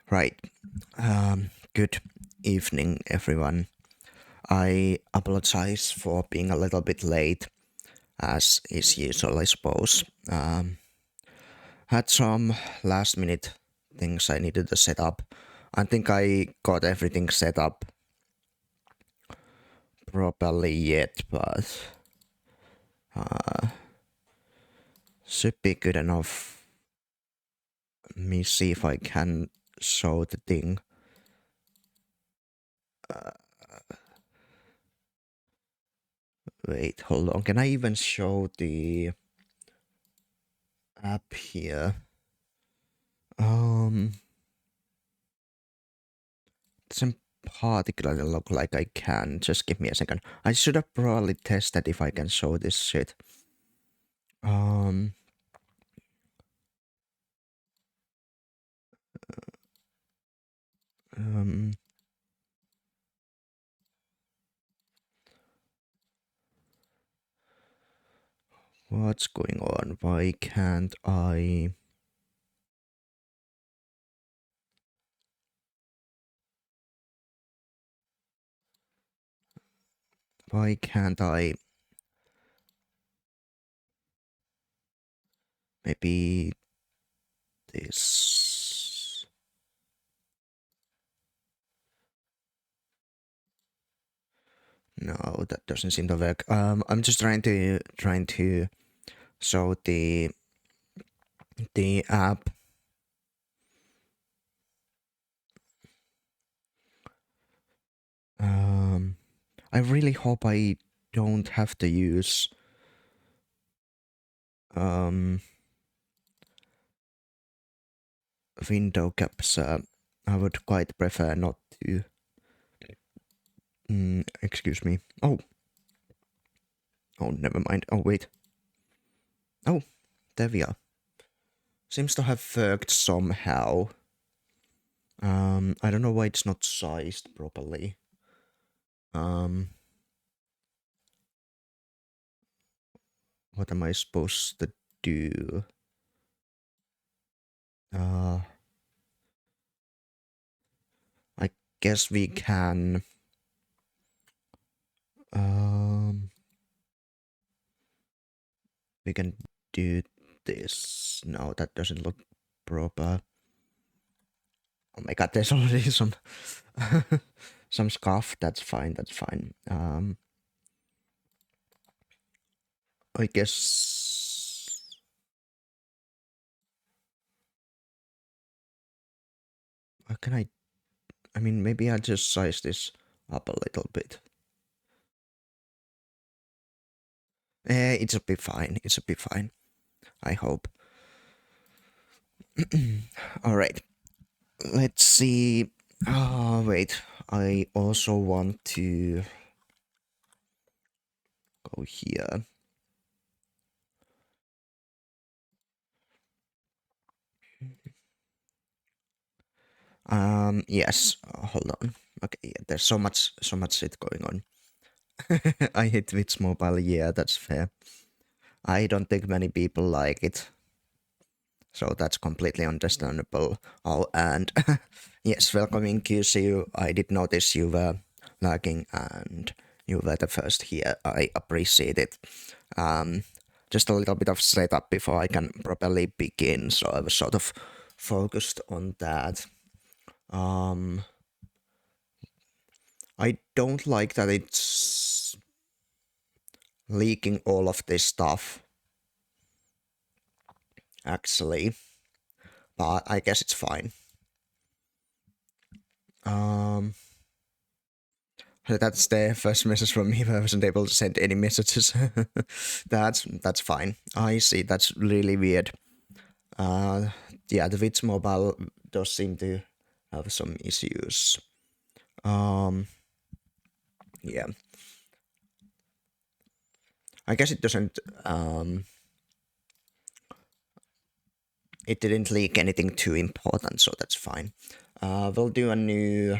Right. Good evening, everyone. I apologize for being a little bit late, as is usual, I suppose. Had some last minute things I needed to set up. I think I got everything set up properly yet, but should be good enough. Let me see if I can show the thing. Wait, hold on. Can I even show the app here? Um, doesn't particularly look like I can. Just give me a second. I should have probably tested if I can show this shit. Um, um, what's going on? Why can't I? Why can't I? Maybe this. No, that doesn't seem to work. I'm just trying to show the app. I really hope I don't have to use um window caps. I would quite prefer not to. Excuse me. Oh, never mind. Oh, wait. Oh, there we are. Seems to have worked somehow. I don't know why it's not sized properly. What am I supposed to do? I guess we can. We can do this. No, that doesn't look proper. Oh my god, there's already some some scuff. That's fine. That's fine. I guess. What can I? I mean, maybe I'll just size this up a little bit. It's a bit fine. It's a bit fine. I hope. All right. Let's see. Oh, wait. I also want to go here. Yes. Hold on. Okay, yeah, there's so much shit going on. I hate Twitch Mobile. Yeah, that's fair. I don't think many people like it, so that's completely understandable. Oh, and yes, welcoming QCU. I did notice you were lagging, and you were the first here. I appreciate it. Just a little bit of setup before I can properly begin, so I was sort of focused on that. I don't like that it's leaking all of this stuff, actually, but I guess it's fine. That's the first message from me. I wasn't able to send any messages. That's fine. I see. That's really weird. Yeah, the Witch Mobile does seem to have some issues. Yeah. I guess it doesn't. It didn't leak anything too important, so that's fine. We'll do a new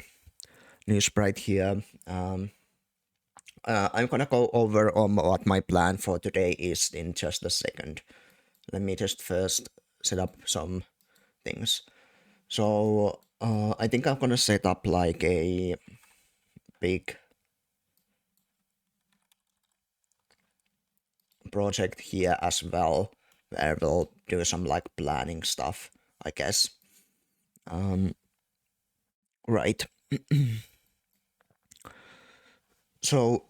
sprite here. I'm gonna go over what my plan for today is in just a second. Let me just first set up some things. So I think I'm gonna set up like a big project here as well, where we'll do some like planning stuff, I guess. Right. So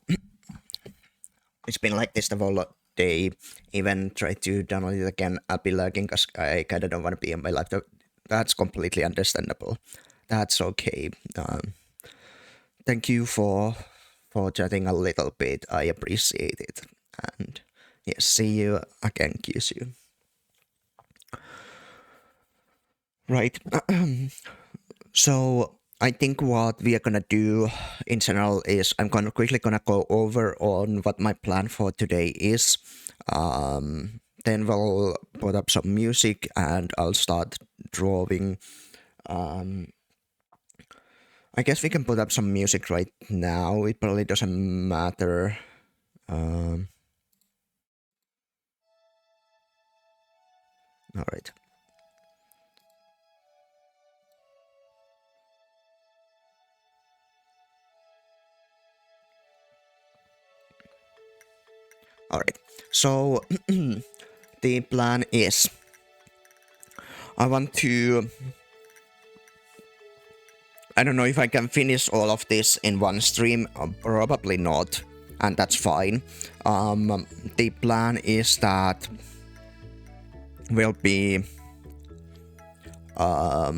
it's been like this the whole day. Even tried to download it again. I'll be lagging because I kind of don't want to be on my laptop. That's completely understandable. That's okay. Thank you for chatting a little bit. I appreciate it. And yes, see you again, kiss you. Right. So I think what we are gonna do in general is I'm gonna quickly gonna go over on what my plan for today is. Then we'll put up some music and I'll start drawing. I guess we can put up some music right now. It probably doesn't matter. All right. All right. So the plan is I want to. I don't know if I can finish all of this in one stream. Probably not, and that's fine. The plan is that will be. I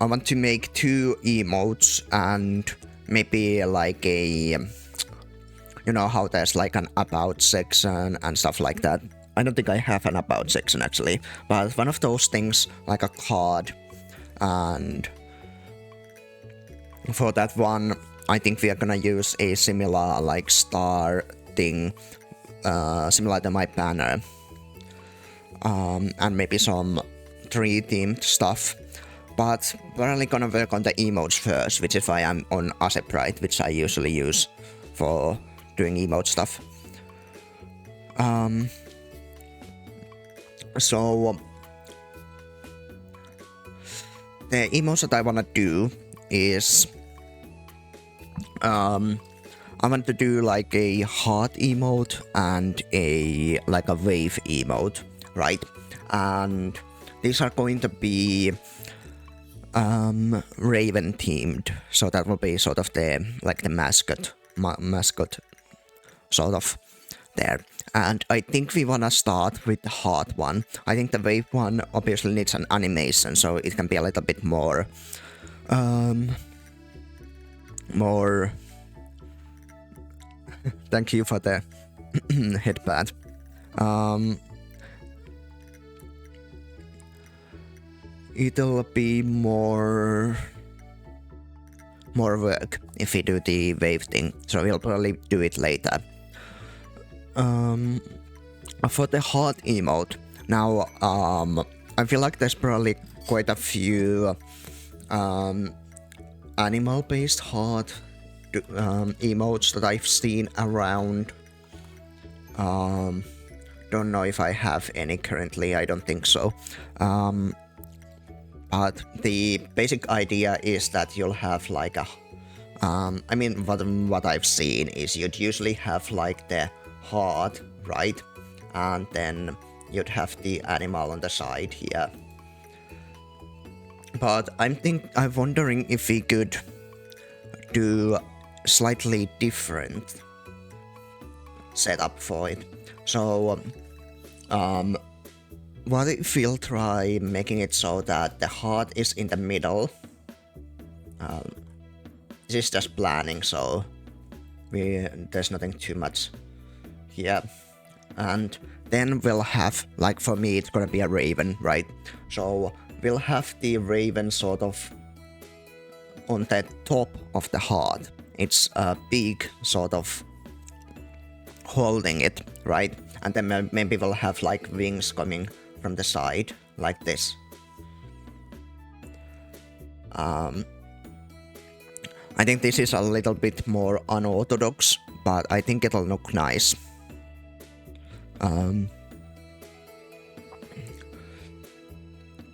want to make 2 emotes and maybe like a. You know how there's like an about section and stuff like that. I don't think I have an about section actually, but one of those things like a card. And for that one, I think we are gonna use a similar like star thing, similar to my banner, and maybe some tree themed stuff. But we're only gonna work on the emotes first, which is why I'm on Asep, right, which I usually use for doing emote stuff. So the emotes that I wanna do is I want to do like a heart emote and a like a wave emote, right? And these are going to be Raven themed, so that will be sort of the like the mascot sort of there. And I think we wanna start with the heart one. I think the wave one obviously needs an animation, so it can be a little bit more more. Thank you for the headband. It'll be more work if we do the wave thing, so we'll probably do it later. For the heart emote, now I feel like there's probably quite a few animal-based heart emotes that I've seen around. Don't know if I have any currently. I don't think so. But the basic idea is that you'll have like a. I mean, what I've seen is you'd usually have like the heart, right, and then you'd have the animal on the side here. But I'm wondering if we could do slightly different setup for it. So, what if we'll try making it so that the heart is in the middle? This is just planning, so there's nothing too much here. And then we'll have, like for me, it's gonna be a raven, right? So we'll have the raven sort of on the top of the heart. It's a big sort of holding it, right? And then maybe we'll have like wings coming from the side, like this. I think this is a little bit more unorthodox, but I think it'll look nice.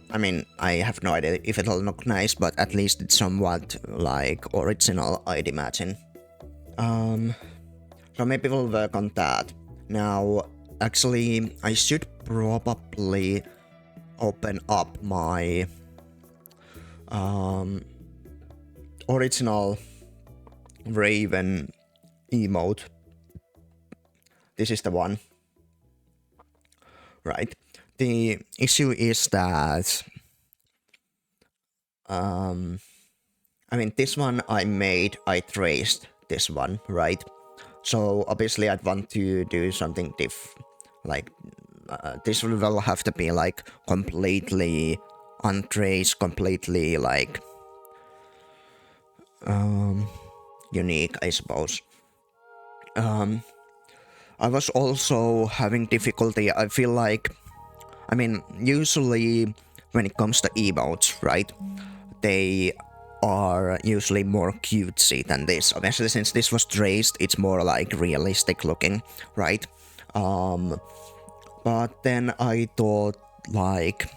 I I mean, I have no idea if it'll look nice, but at least it's somewhat like original, I'd imagine. So maybe we'll work on that. Now, actually, I should probably open up my original Raven emote. This is the one. Right. The issue is that I mean, this one I I traced this one, right? So obviously I'd want to do something like this will have to be like completely untraced, completely like unique, I suppose. I was also having difficulty. I feel like, I mean, usually when it comes to emotes, right? They are usually more cutesy than this. Obviously, since this was traced, it's more like realistic looking, right? But then I thought, like,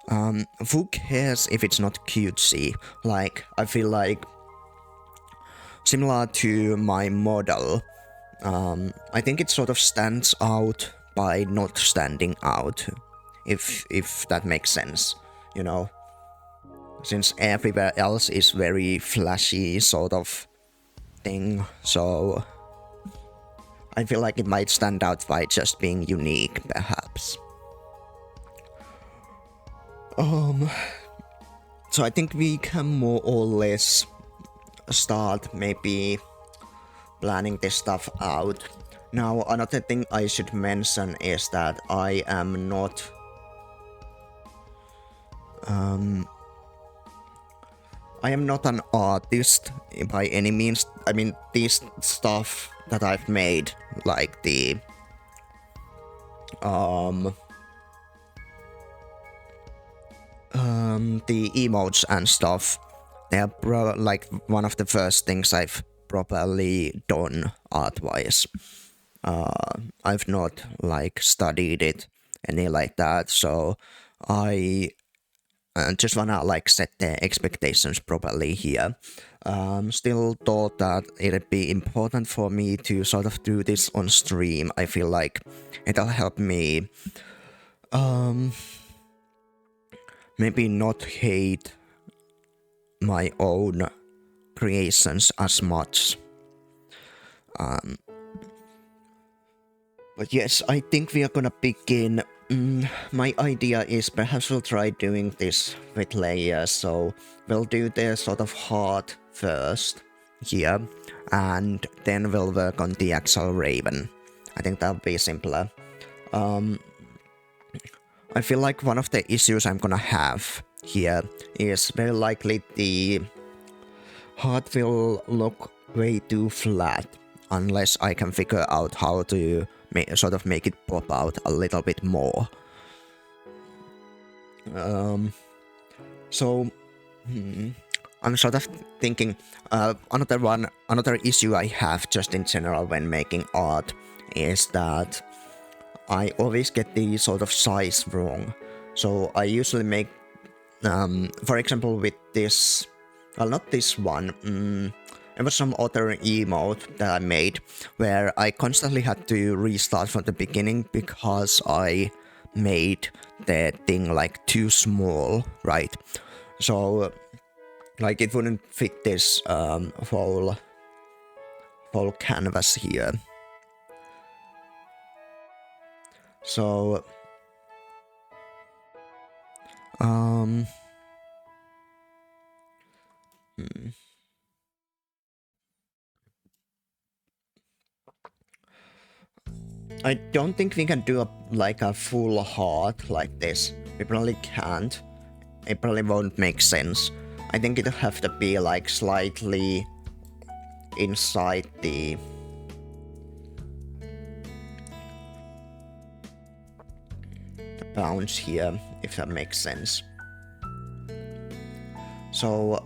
who cares if it's not cutesy? Like, I feel like, similar to my model, I think it sort of stands out by not standing out, if that makes sense, you know? Since everywhere else is very flashy sort of thing, so I feel like it might stand out by just being unique, perhaps. So I think we can more or less start maybe planning this stuff out. Now, another thing I should mention is that I am not an artist by any means. I mean, this stuff that I've made, like the emotes and stuff, they're like one of the first things I've properly done art-wise. I've not like studied it any like that, so I just wanna like set the expectations properly here. Still thought that it'd be important for me to sort of do this on stream. I feel like it'll help me maybe not hate my own creations as much. But yes, I think we are gonna begin. My idea is perhaps we'll try doing this with layers, so we'll do the sort of heart first here, and then we'll work on the actual Raven. I think that'll be simpler. I feel like one of the issues I'm gonna have here is very likely the heart will look way too flat unless I can figure out how to sort of make it pop out a little bit more. So I'm sort of thinking another issue I have just in general when making art is that I always get the sort of size wrong. So I usually make, for example, with this, well, not this one, it was some other emote that I made where I constantly had to restart from the beginning because I made the thing like too small, right? So like it wouldn't fit this whole canvas here. So I don't think we can do a full heart like this. We probably can't. It probably won't make sense. I think it'll have to be like slightly inside the bounds here, if that makes sense. So,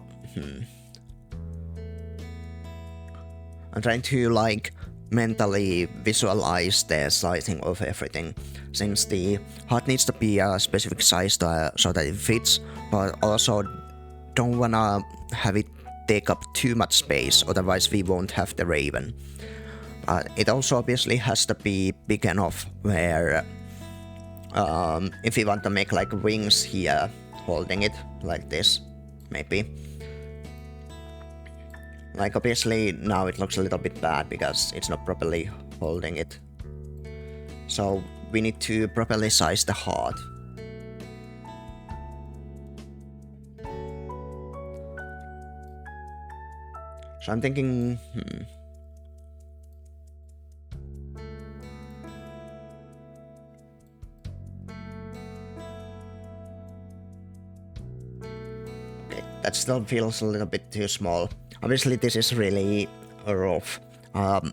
I'm trying to like mentally visualize the sizing of everything, since the heart needs to be a specific size so that it fits, but also don't wanna have it take up too much space, otherwise we won't have the raven. It also obviously has to be big enough where if we want to make like wings here holding it like this, maybe. Like obviously now it looks a little bit bad because it's not properly holding it. So we need to properly size the heart. So I'm thinking, okay, that still feels a little bit too small. Obviously this is really rough.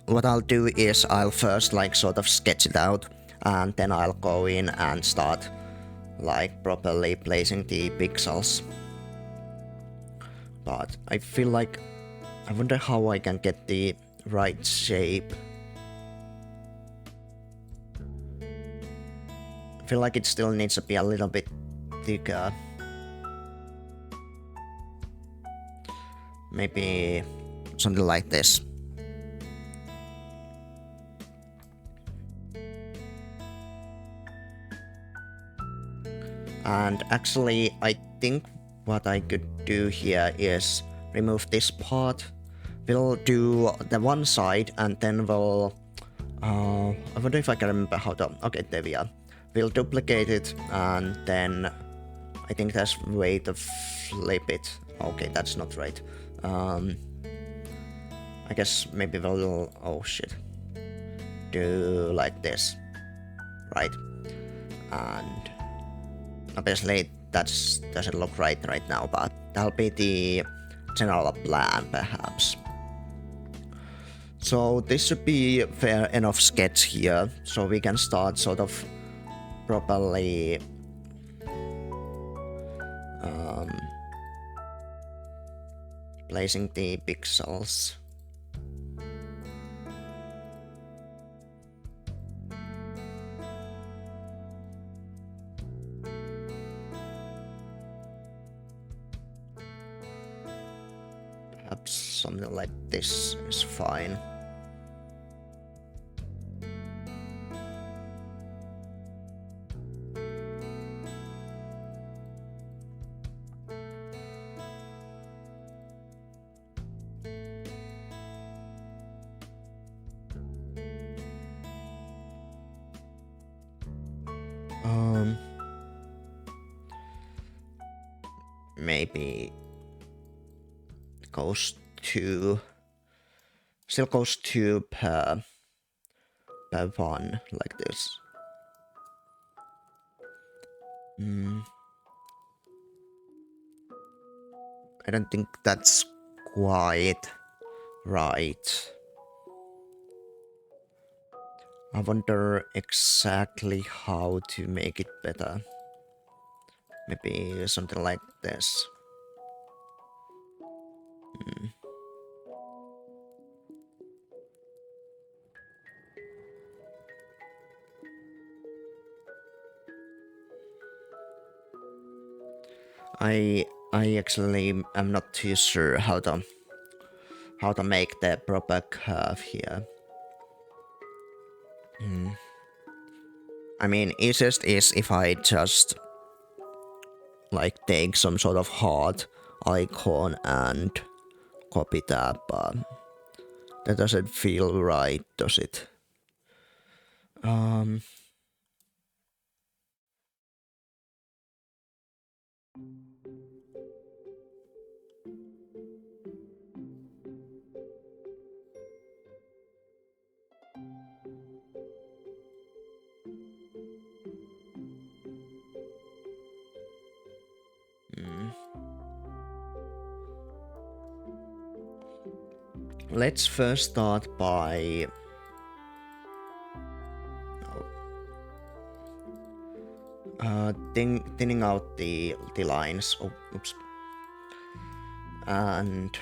What I'll do is I'll first like sort of sketch it out, and then I'll go in and start like properly placing the pixels. But I feel like, I wonder how I can get the right shape. I feel like it still needs to be a little bit thicker. Maybe something like this. And actually, I think what I could do here is remove this part. We'll do the one side and then we'll... I wonder if I can remember how to... Okay, there we are. We'll duplicate it and then I think there's a way to flip it. Okay, that's not right. I guess maybe we'll... Oh shit. Do like this. Right. And obviously that doesn't look right now, but that'll be the general plan perhaps. So this should be fair enough sketch here, so we can start sort of properly placing the pixels. Perhaps something like this is fine. Maybe goes two, still goes two per one, like this. I don't think that's quite right. I wonder exactly how to make it better. Maybe something like this. I actually am not too sure how to make the proper curve here. I mean, easiest is if I just like take some sort of heart icon and copy that, but that doesn't feel right, does it? Let's first start by thinning out the lines. Oh, oops. And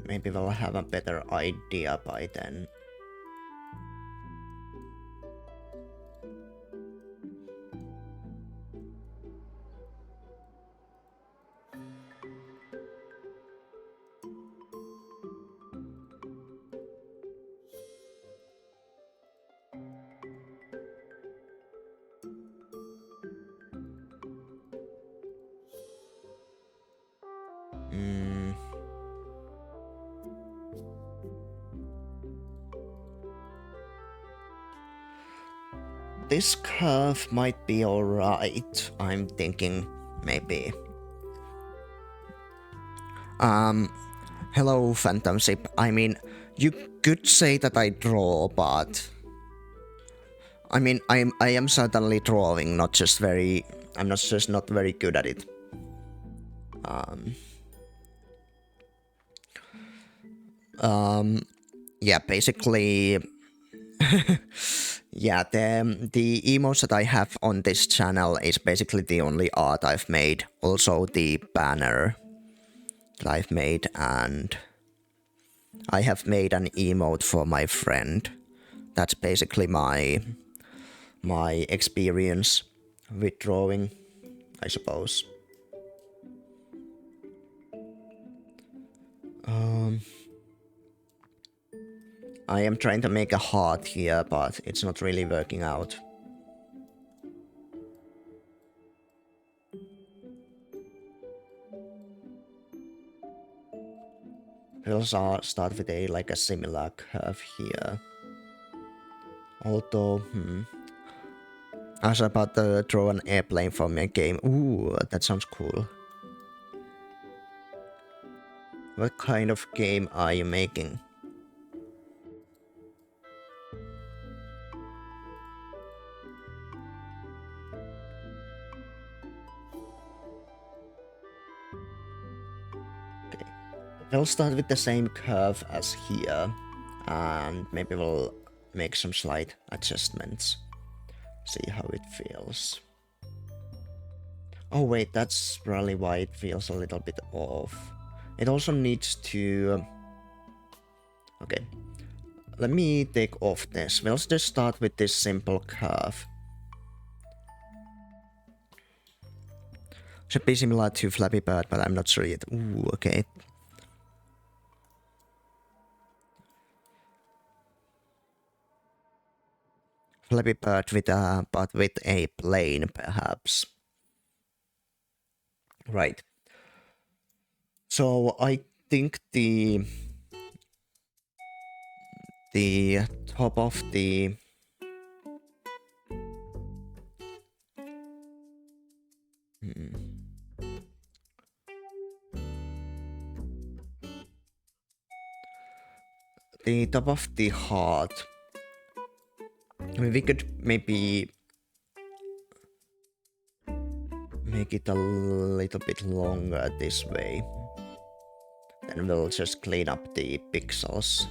Maybe we'll have a better idea by then. This curve might be alright, I'm thinking, maybe. Hello, Phantom Ship. I mean, you could say that I draw, but... I mean, I am certainly drawing, not just very... I'm not just not very good at it. Yeah, basically... yeah, the emotes that I have on this channel is basically the only art I've made. Also the banner that I've made, and I have made an emote for my friend. That's basically my experience with drawing, I suppose. I am trying to make a heart here, but it's not really working out. We'll start with a similar curve here. Although, I was about to draw an airplane from a game. Ooh, that sounds cool. What kind of game are you making? Okay. We'll start with the same curve as here, and maybe we'll make some slight adjustments. See how it feels. Oh wait, that's probably why it feels a little bit off. It also needs to... Okay. Let me take off this. We'll just start with this simple curve. Should be similar to Flappy Bird, but I'm not sure yet. Ooh, okay. Flappy Bird but with a plane, perhaps. Right. So I think the top of the top of the heart. I mean, we could maybe make it a little bit longer this way. Then we'll just clean up the pixels.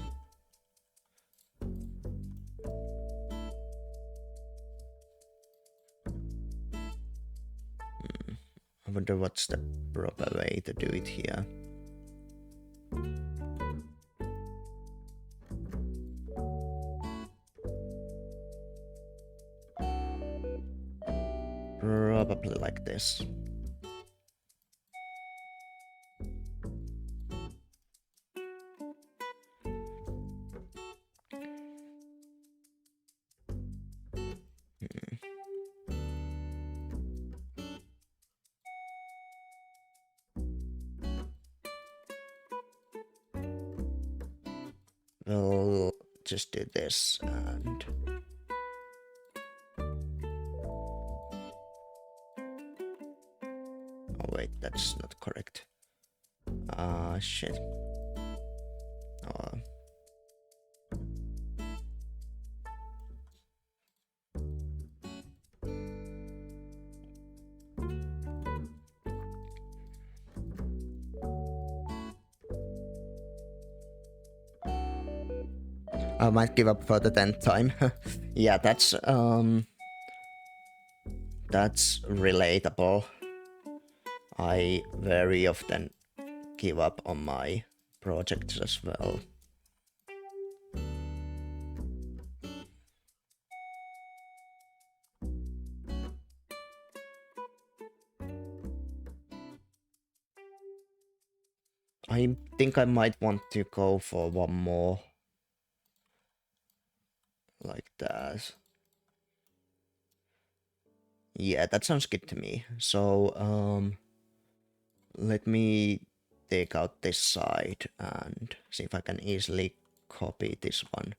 I wonder what's the proper way to do it here. Probably like this. We'll just do this and... Oh wait, that's not correct. Shit. I might give up for the 10th time. Yeah, that's relatable. I very often give up on my projects as well. I think I might want to go for one more like that. Yeah, that sounds good to me. So, let me take out this side and see if I can easily copy this one.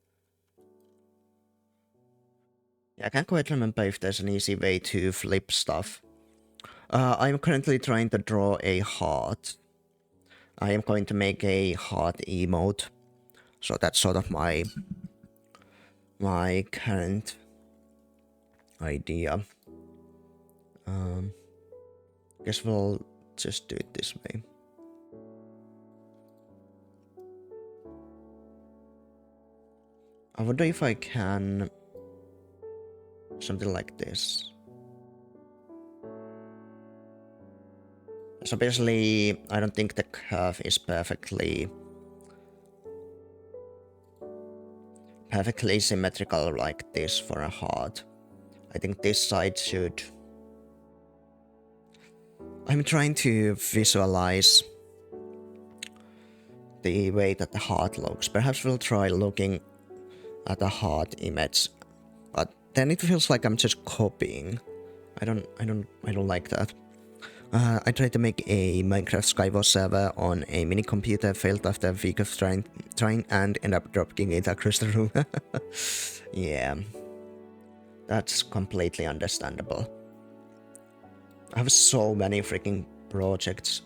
Yeah, I can't quite remember if there's an easy way to flip stuff. I'm currently trying to draw a heart. I am going to make a heart emote. So that's sort of my current idea. Guess we'll just do it this way. I wonder if I can something like this. So basically, I don't think the curve is perfectly symmetrical like this for a heart. I think this side should... I'm trying to visualize the way that the heart looks. Perhaps we'll try looking at a heart image, but then it feels like I'm just copying. I don't like that. I tried to make a Minecraft Skywars server on a mini computer, failed after a week of trying and ended up dropping it across the room. Yeah, that's completely understandable. I have so many freaking projects.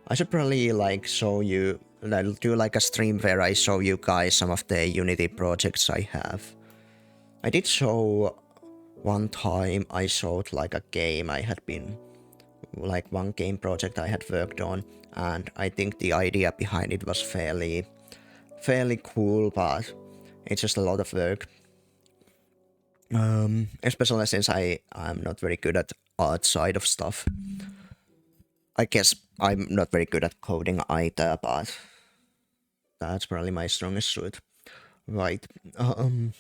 I should probably like show you, I'll do like a stream where I show you guys some of the Unity projects I have. I did show one time, I showed like a game I had been, like one game project I had worked on, and I think the idea behind it was fairly cool, but it's just a lot of work. Especially since I'm not very good at art side of stuff. I guess I'm not very good at coding either, but that's probably my strongest suit. Right. I'm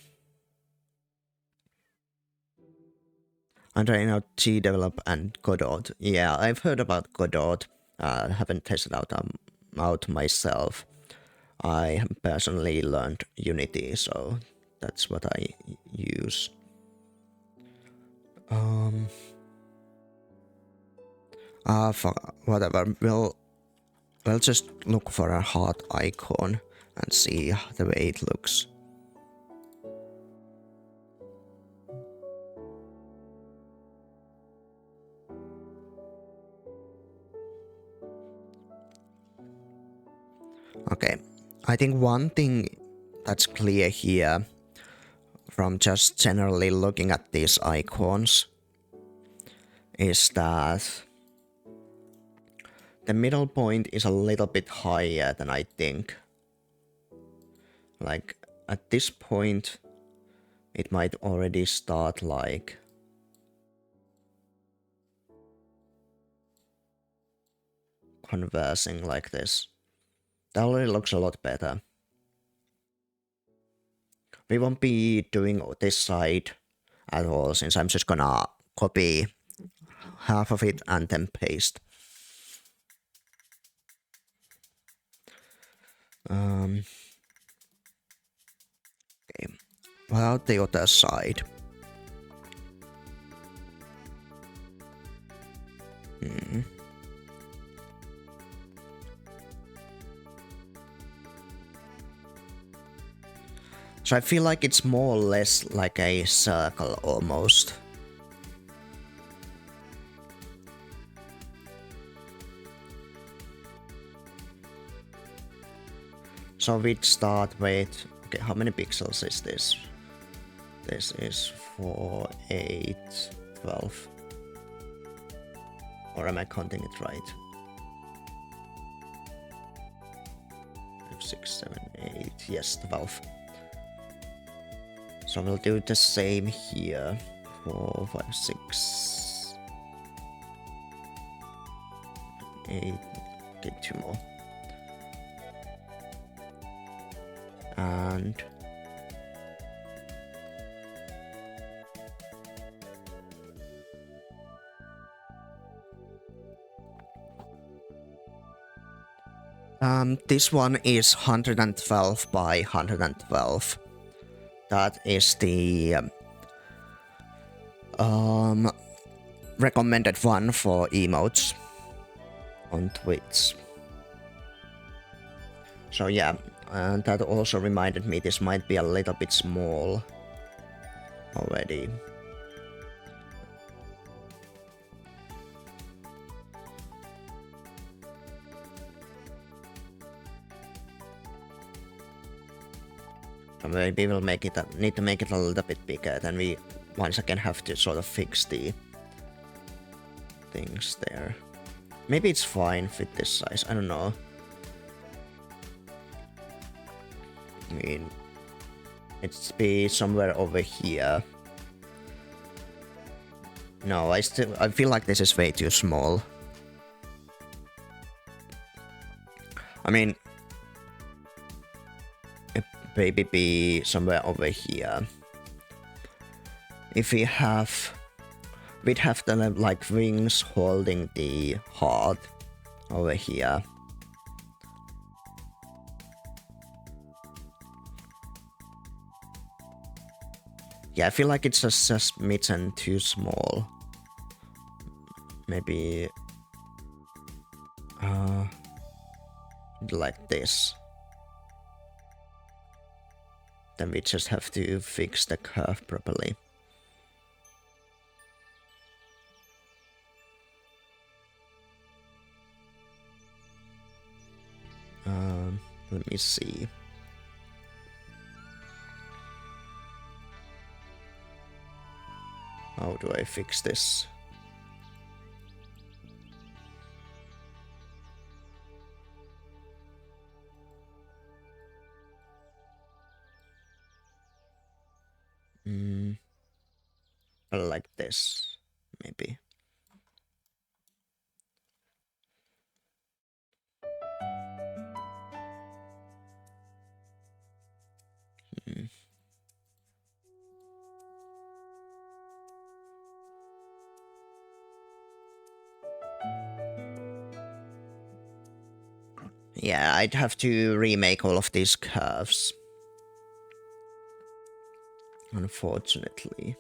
trying out G-Develop and Godot. Yeah, I've heard about Godot. Haven't tested out myself. I have personally learned Unity, so that's what I use. Whatever. We'll just look for a heart icon and see the way it looks. Okay, I think one thing that's clear here from just generally looking at these icons is that the middle point is a little bit higher than I think. Like at this point, it might already start like conversing like this. That already looks a lot better. We won't be doing this side at all, since I'm just gonna copy half of it and then paste. Okay. What about the other side? So I feel like it's more or less like a circle almost. So we'd start with, okay, how many pixels is this? This is 4, 8, 12. Or am I counting it right? 5, 6, 7, 8, yes, 12. So we'll do the same here. 4, 5, 6, 8, okay, 2 more. And this one is 112 by 112. That is the recommended one for emotes on Twitch. So yeah, and that also reminded me this might be a little bit small already. So maybe we'll need to make it a little bit bigger, then we once again have to sort of fix the things there. Maybe it's fine with this size, I don't know. I mean, it's be somewhere over here. No, I feel like this is way too small. I mean, it maybe be somewhere over here. If we'd have the like wings holding the heart over here. Yeah, I feel like it's just a smidgen too small. Maybe like this. Then we just have to fix the curve properly. Let me see. How do I fix this? Like this, maybe. Yeah, I'd have to remake all of these curves. Unfortunately.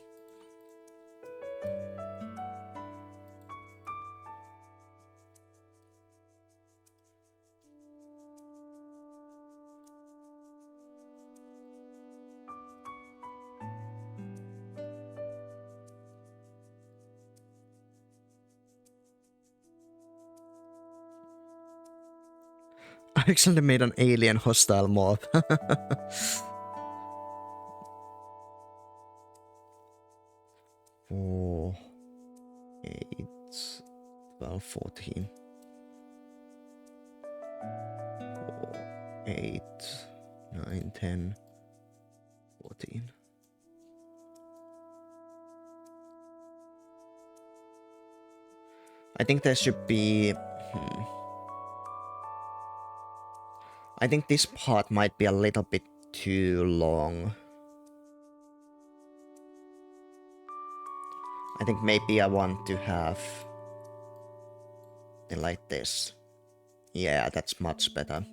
I actually made an alien hostile mob. 4, 8, 12, 14. 4, 8, 9, 10, 14. I think there should be... I think this part might be a little bit too long. I think maybe I want to have it like this. Yeah, that's much better.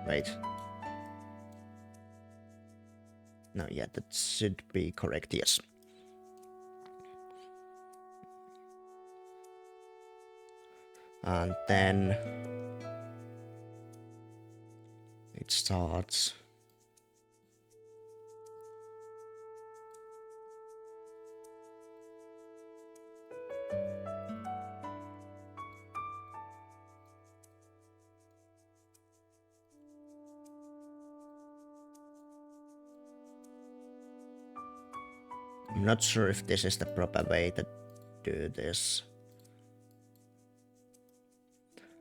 Wait. No, yeah, that should be correct, yes. And then it starts. I'm not sure if this is the proper way to do this.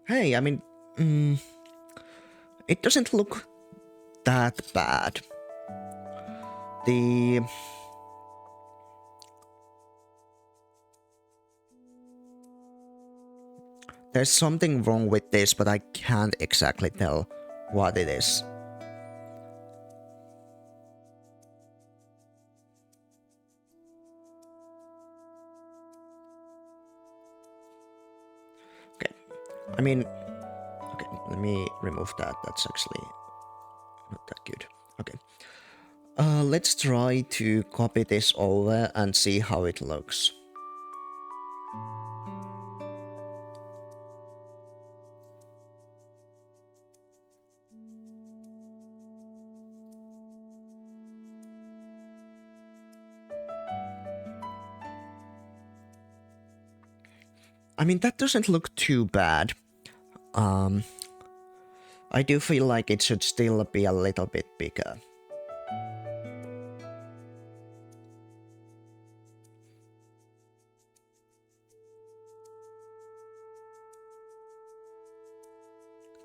Hey, I mean, it doesn't look that bad. The There's something wrong with this, but I can't exactly tell what it is. Okay, I mean, okay, let me remove that. That's actually not that good. Okay. Let's try to copy this over and see how it looks. I mean, that doesn't look too bad. I do feel like it should still be a little bit bigger.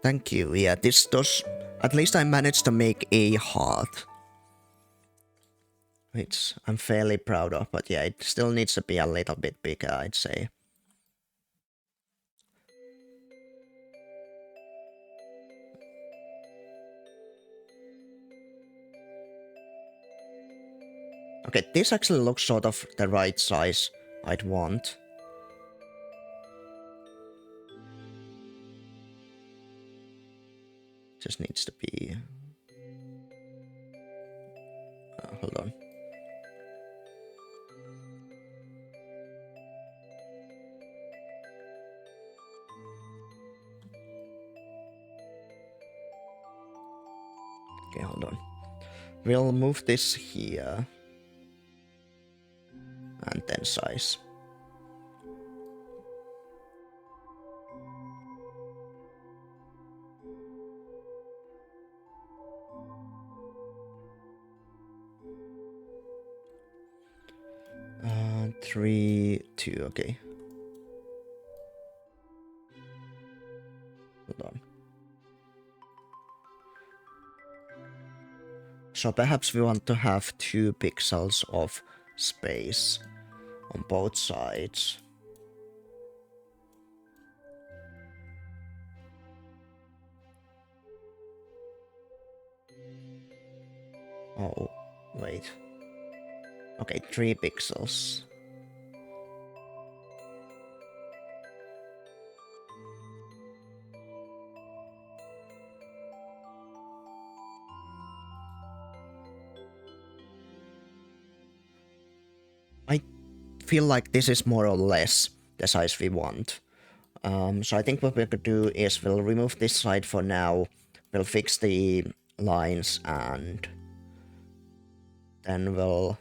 Thank you. Yeah, this does... At least I managed to make a heart. Which I'm fairly proud of, but yeah, it still needs to be a little bit bigger, I'd say. Okay, this actually looks sort of the right size I'd want. Just needs to be... hold on. Okay, hold on. We'll move this here. And then size. Uh, 3, 2, okay. Hold on. So perhaps we want to have 2 pixels of space on both sides. Oh, wait. Okay, 3 pixels. I feel like this is more or less the size we want. So I think what we could do is we'll remove this side for now. We'll fix the lines and then we'll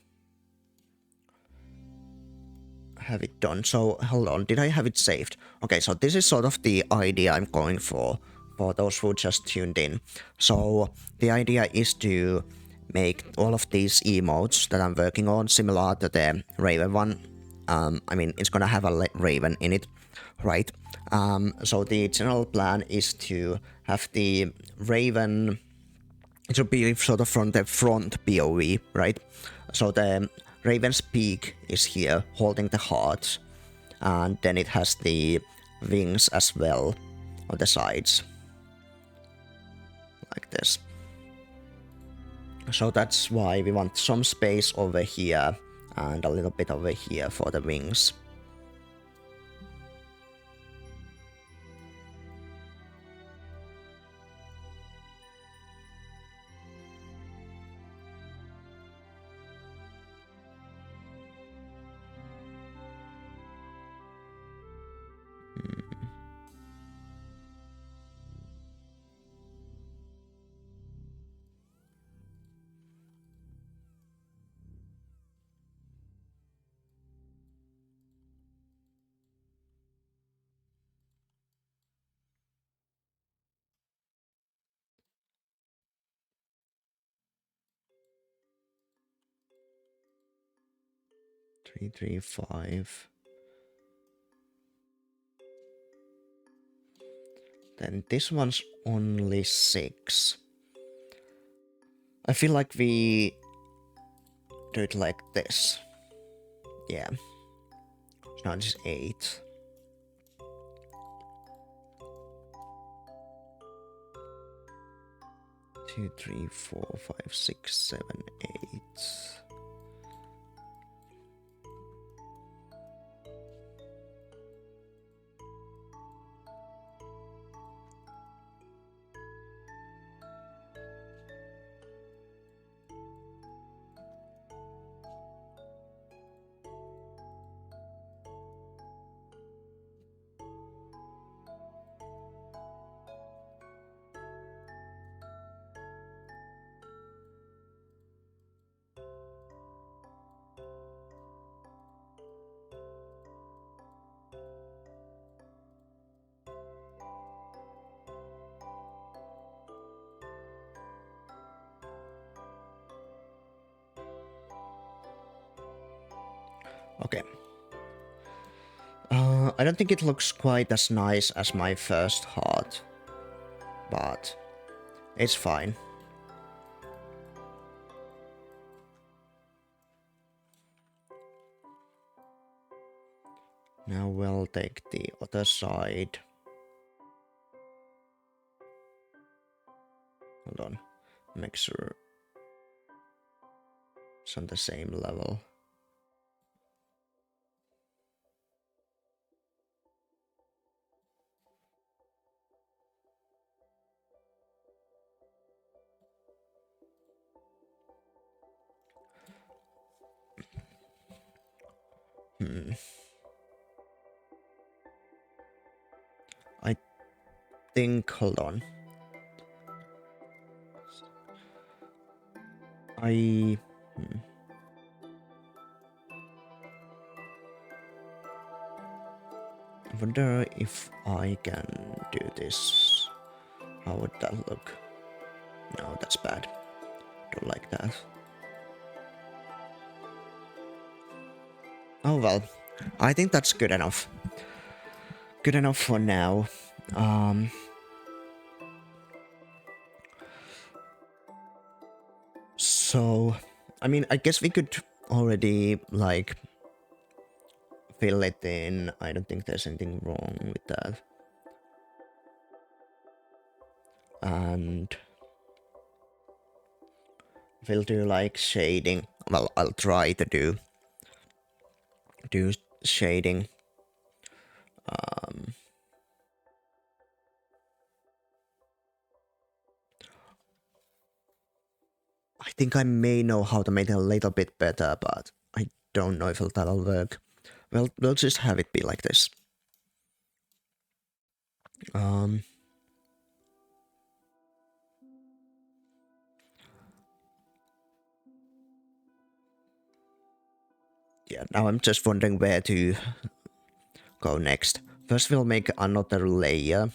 have it done. So hold on, did I have it saved? Okay, so this is sort of the idea I'm going for those who just tuned in. So the idea is to make all of these emotes that I'm working on similar to the Raven one. I mean, it's gonna have a Raven in it, right? So the general plan is to have the Raven... It should be sort of from the front POV, right? So the Raven's peak is here, holding the heart, and then it has the wings as well on the sides, like this. So that's why we want some space over here and a little bit over here for the wings. Hmm. 3, 3, 5. Then this one's only 6. I feel like we do it like this. Yeah. So now this is 8. 2, 3, 4, 5, 6, 7, 8. Okay. I don't think it looks quite as nice as my first heart, but it's fine. Now we'll take the other side. Hold on. Make sure it's on the same level. I think, hold on. I wonder if I can do this. How would that look? No, that's bad. Don't like that. Oh well, I think that's good enough. Good enough for now. So, I mean, I guess we could already, like, fill it in. I don't think there's anything wrong with that. And we'll do, like, shading. Well, I'll try to do shading. I think I may know how to make it a little bit better, but I don't know if that'll work. Well, we'll just have it be like this. Yeah, now I'm just wondering where to go next. First, we'll make another layer.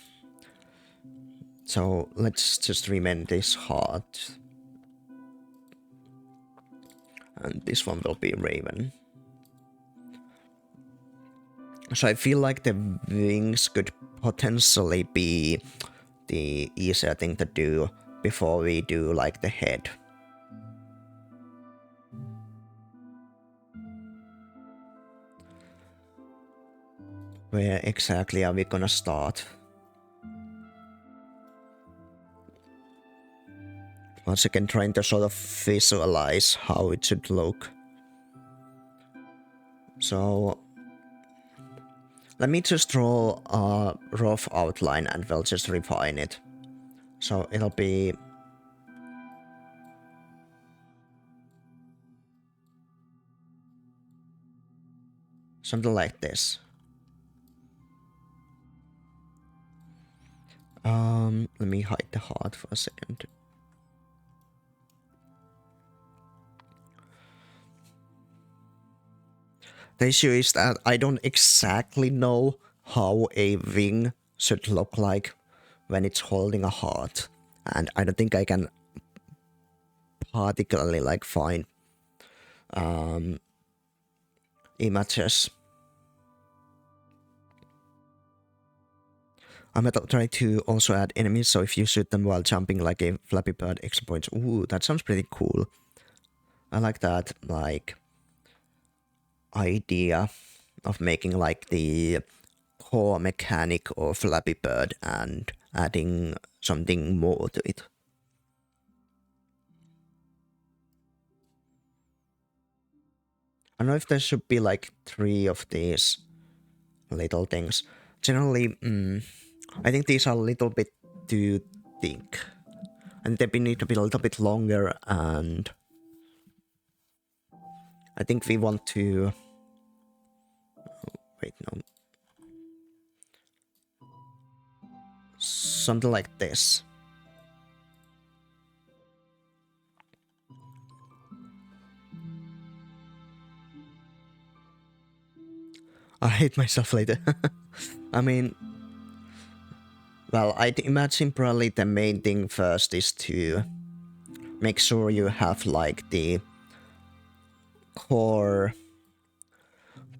So let's just rename this heart. And this one will be Raven. So I feel like the wings could potentially be the easier thing to do before we do like the head. Where exactly are we gonna start? Once again, trying to sort of visualize how it should look. So let me just draw a rough outline and we'll just refine it. So it'll be something like this. Let me hide the heart for a second. The issue is that I don't exactly know how a wing should look like when it's holding a heart. And I don't think I can particularly like find images. I'm gonna try to also add enemies, so if you shoot them while jumping like a Flappy Bird, extra points. Ooh, that sounds pretty cool. I like that, like, idea of making like the core mechanic of Flappy Bird and adding something more to it. I don't know if there should be like 3 of these little things. Generally, I think these are a little bit too thick. And they need to be a little bit longer, and I think we want to... Wait, no. Something like this. I hate myself later. I mean... Well, I'd imagine probably the main thing first is to make sure you have like the core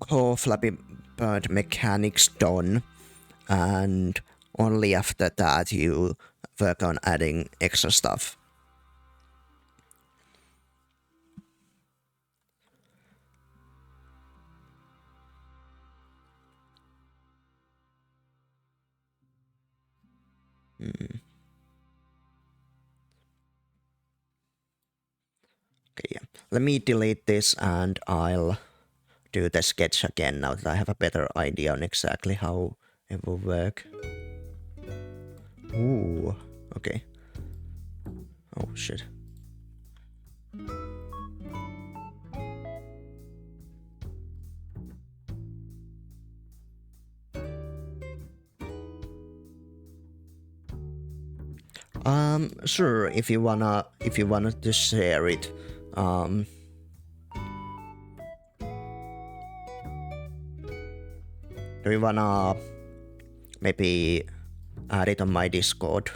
Flappy Bird mechanics done, and only after that you work on adding extra stuff. Okay, yeah. Let me delete this and I'll do the sketch again now that I have a better idea on exactly how it will work. Ooh, okay. Oh shit. Sure, if you wanna to share it. Do you wanna maybe add it on my Discord?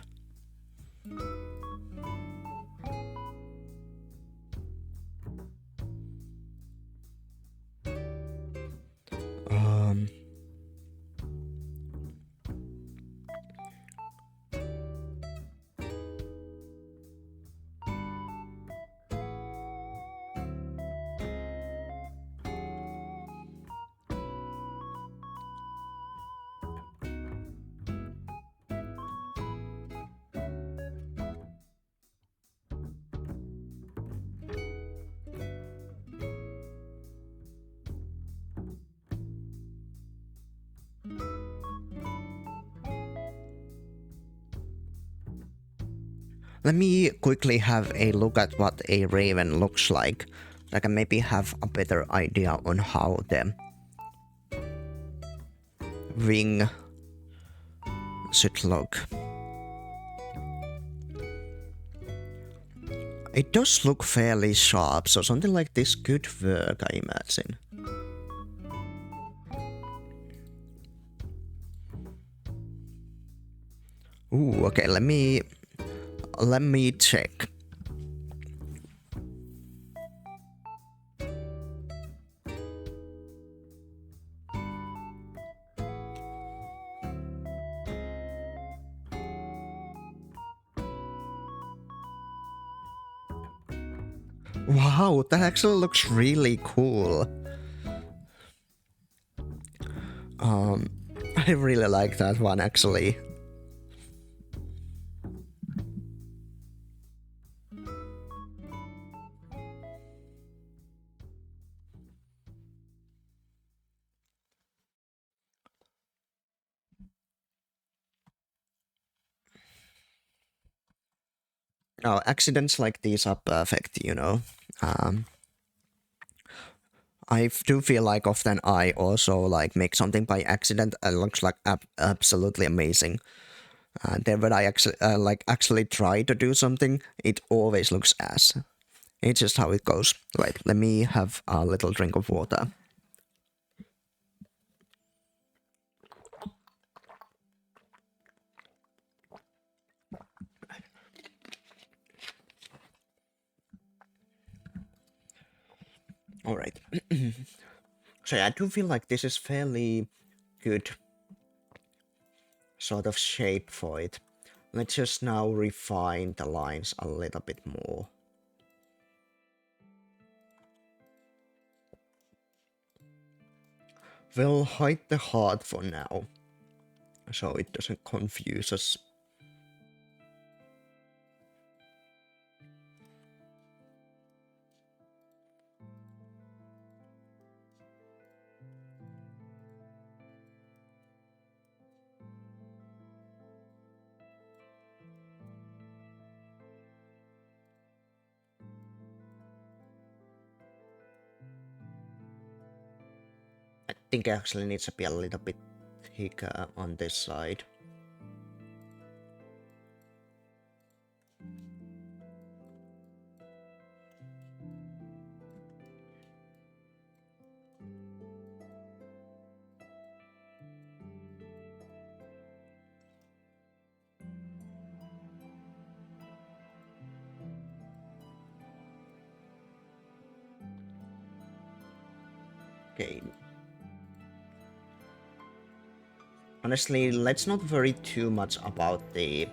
Let me quickly have a look at what a raven looks like. I can maybe have a better idea on how the wing should look. It does look fairly sharp, so something like this could work, I imagine. Ooh, okay, let me check. Wow, that actually looks really cool. I really like that one actually. Oh, accidents like these are perfect, you know. I do feel like often I also like make something by accident and it looks like absolutely amazing. And then when I actually try to do something, it always looks ass. It's just how it goes. Right, let me have a little drink of water. All right. So yeah, I do feel like this is fairly good sort of shape for it. Let's just now refine the lines a little bit more. We'll hide the heart for now, so it doesn't confuse us. think it actually needs to be a little bit thicker on this side. Okay. Honestly, let's not worry too much about the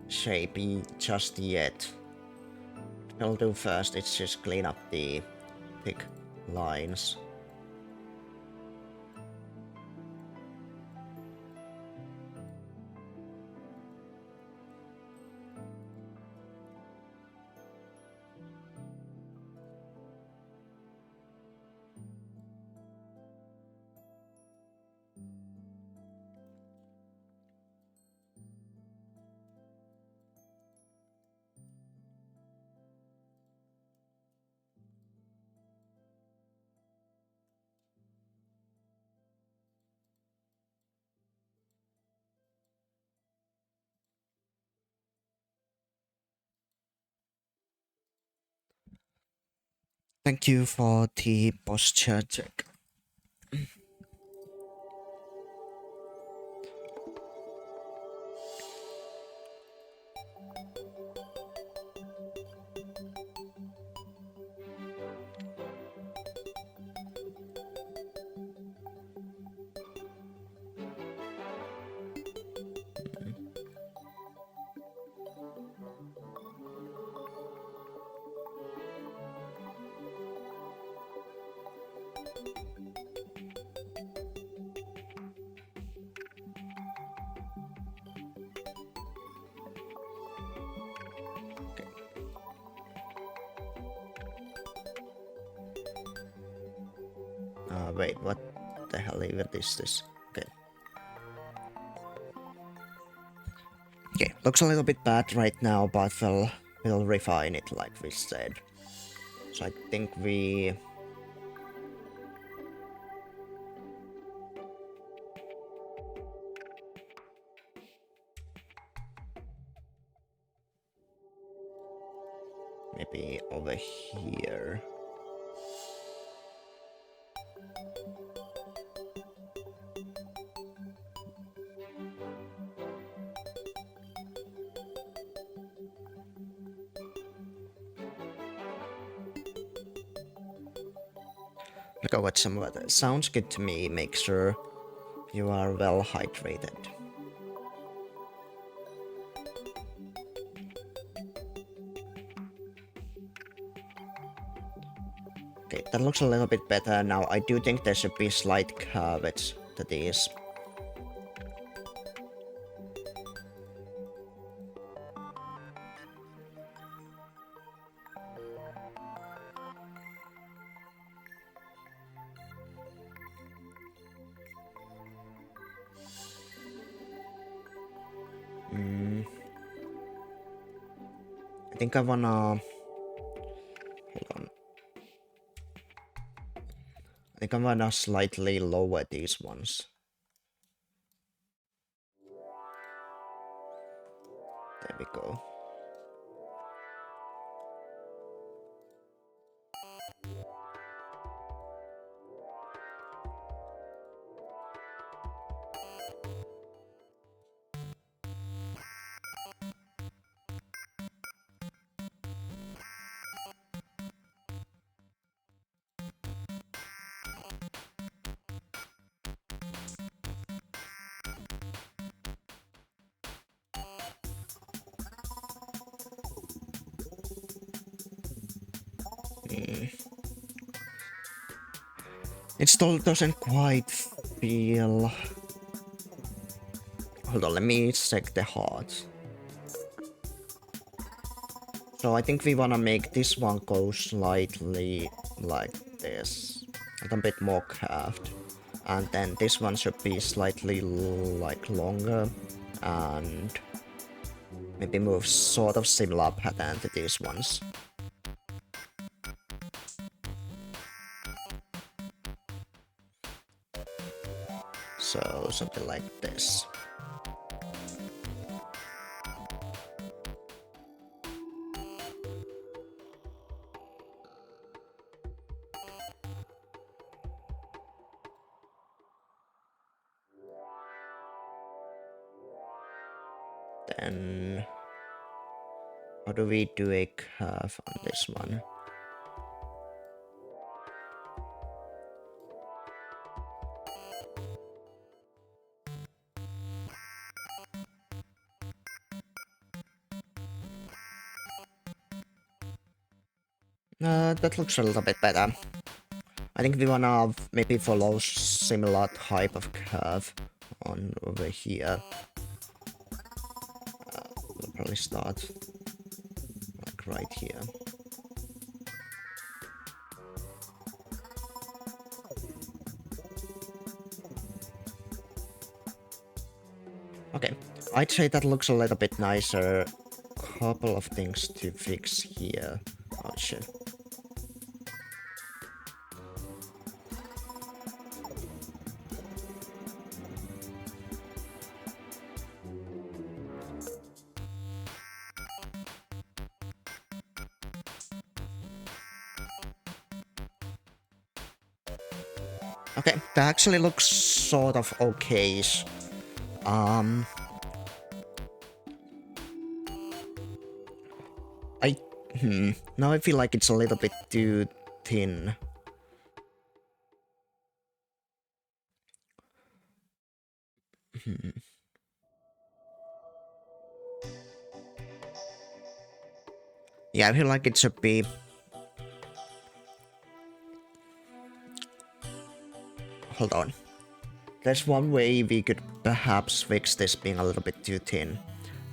shape just yet. What I'll do first is just clean up the thick lines. Thank you for the posture check. Wait, what the hell even is this? Okay. Okay, looks a little bit bad right now, but we'll refine it like we said. So I think we... maybe over here. Look at what some weather. Sounds good to me. Make sure you are well hydrated. Okay, that looks a little bit better now. I do think there should be slight curvature to these. I think I wanna... hold on. I think I wanna slightly lower these ones. There we go. It still doesn't quite feel... hold on, let me check the heart. So I think we wanna make this one go slightly like this. A bit more curved. And then this one should be slightly like longer. And maybe move sort of similar pattern to these ones. So something like this. Then how do we do a curve on this one? That looks a little bit better. I think we wanna maybe follow similar type of curve on over here. We'll probably start like right here. Okay, I'd say that looks a little bit nicer. Couple of things to fix here. Oh shit. Okay, that actually looks sort of okay-ish. I now I feel like it's a little bit too thin. Yeah, I feel like it should be. Hold on. There's one way we could perhaps fix this being a little bit too thin.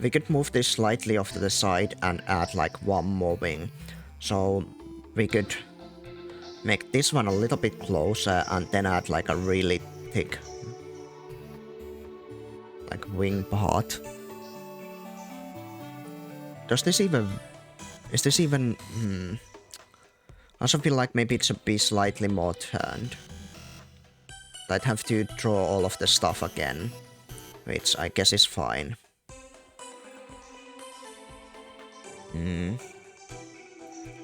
We could move this slightly off to the side and add like one more wing. So we could make this one a little bit closer and then add like a really thick like wing part. Does this even... Is this even... I also feel like maybe it should be slightly more turned. I'd have to draw all of the stuff again, which I guess is fine.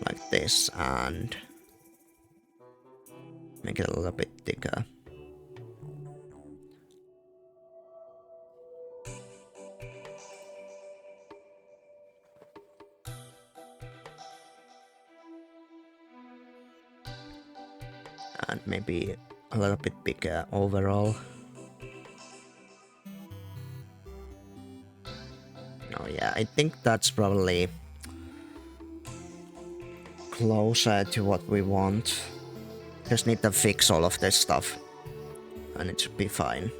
Like this, and make it a little bit thicker. And maybe a little bit bigger overall. Oh yeah, I think that's probably closer to what we want. Just need to fix all of this stuff and it should be fine.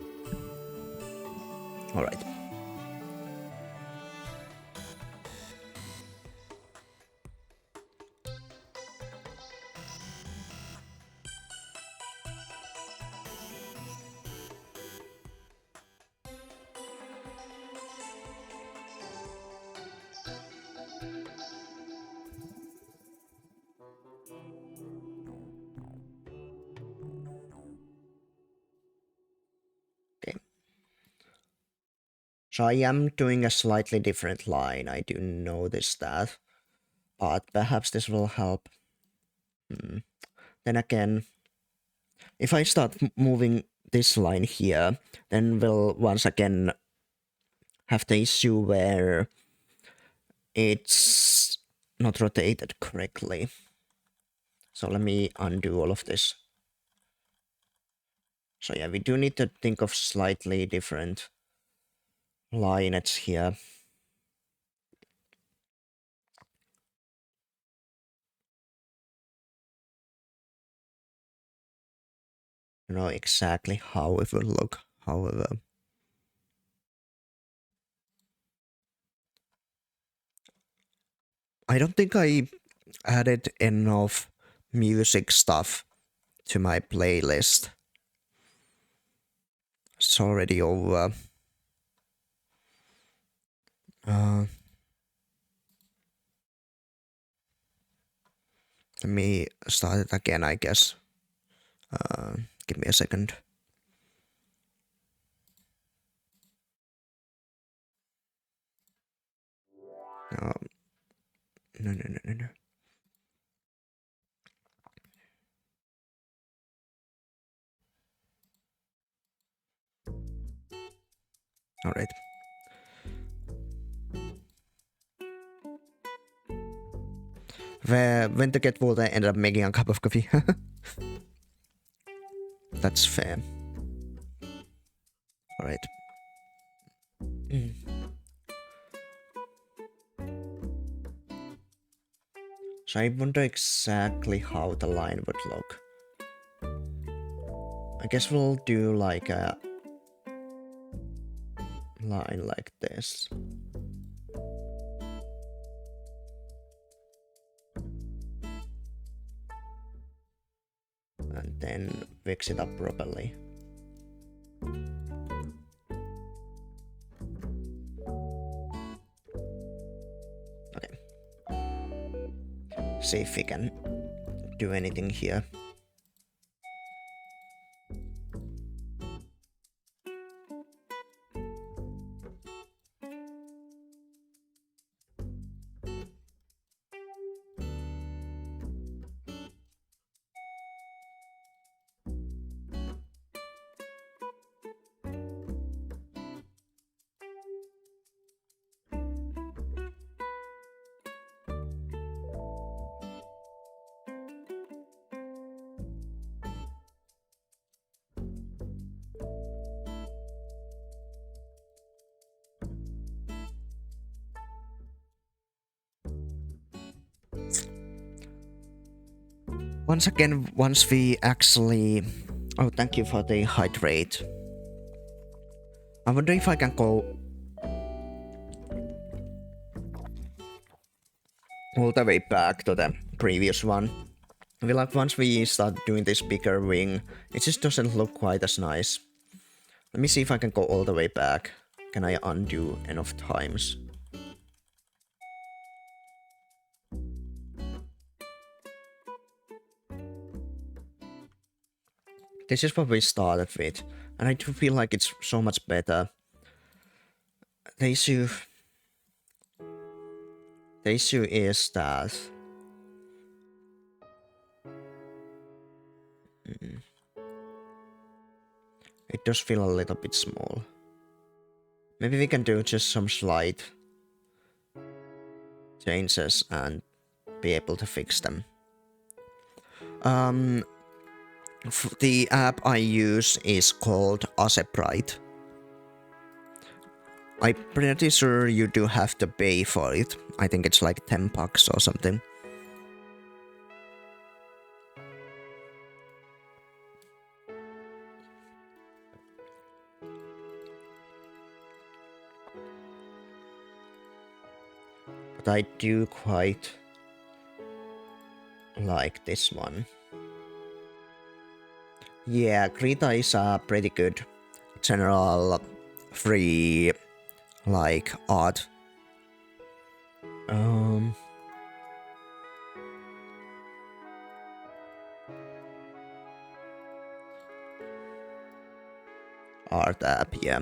Alright. Okay. So I am doing a slightly different line, I do notice that. But perhaps this will help. Then again, if I start moving this line here, then we'll once again have the issue where it's not rotated correctly. So let me undo all of this. So yeah, we do need to think of slightly different lineage here. I don't know exactly how it will look, however. I don't think I added enough music stuff to my playlist. It's already over. Let me start it again, I guess. Give me a second. No, no. All right. Went to get water, ended up making a cup of coffee. That's fair. All right. So I wonder exactly how the line would look. I guess we'll do like a line like this. And then fix it up properly. Okay. See if we can do anything here. Once again, once we actually... Oh, thank you for the hydrate. I wonder if I can go all the way back to the previous one. I feel like once we start doing this bigger wing, it just doesn't look quite as nice. Let me see if I can go all the way back. Can I undo enough times? This is what we started with, and I do feel like it's so much better. The issue is that it does feel a little bit small. Maybe we can do just some slight changes and be able to fix them. The app I use is called Aseprite. I'm pretty sure you do have to pay for it. I think it's like $10 or something. But I do quite like this one. Yeah, Krita is a pretty good general free like art. Art app, yeah.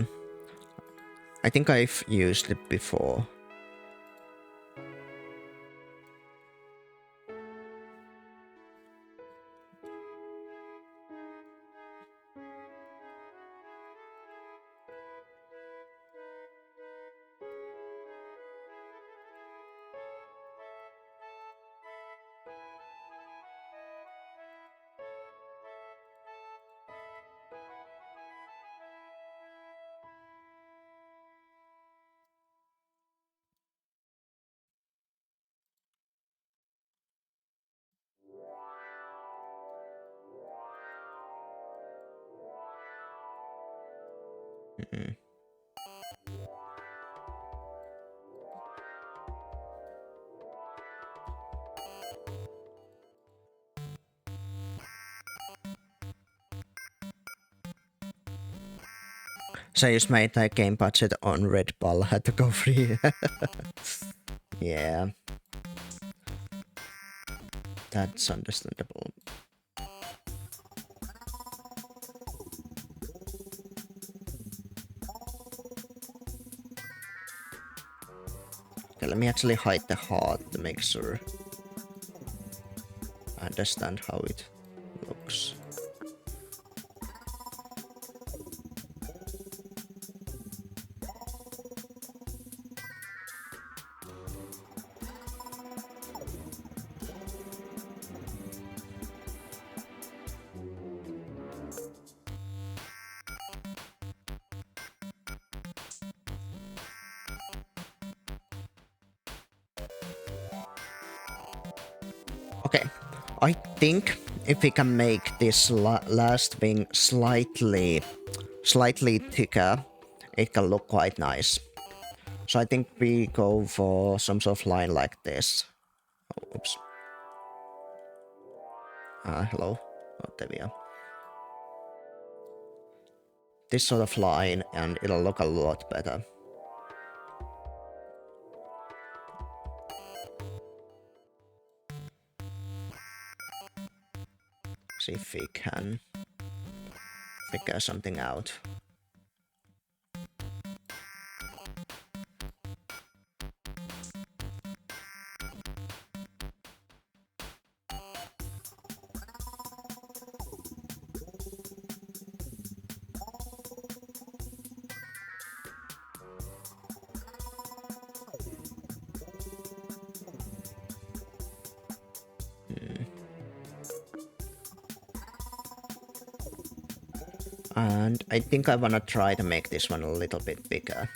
I think I've used it before. So I just made that game budget on Red Bull, had to go free. Yeah. That's understandable. Okay, let me actually hide the heart to make sure I understand how it looks. Okay, I think if we can make this last wing slightly thicker, it can look quite nice. So I think we go for some sort of line like this. Oh, oops. Hello. Oh, there we are. This sort of line, and it'll look a lot better. See if we can figure something out. And I think I wanna try to make this one a little bit bigger.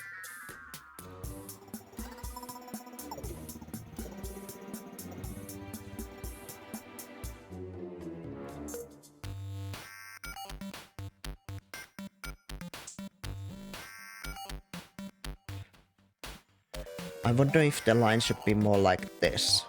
I wonder if the line should be more like this.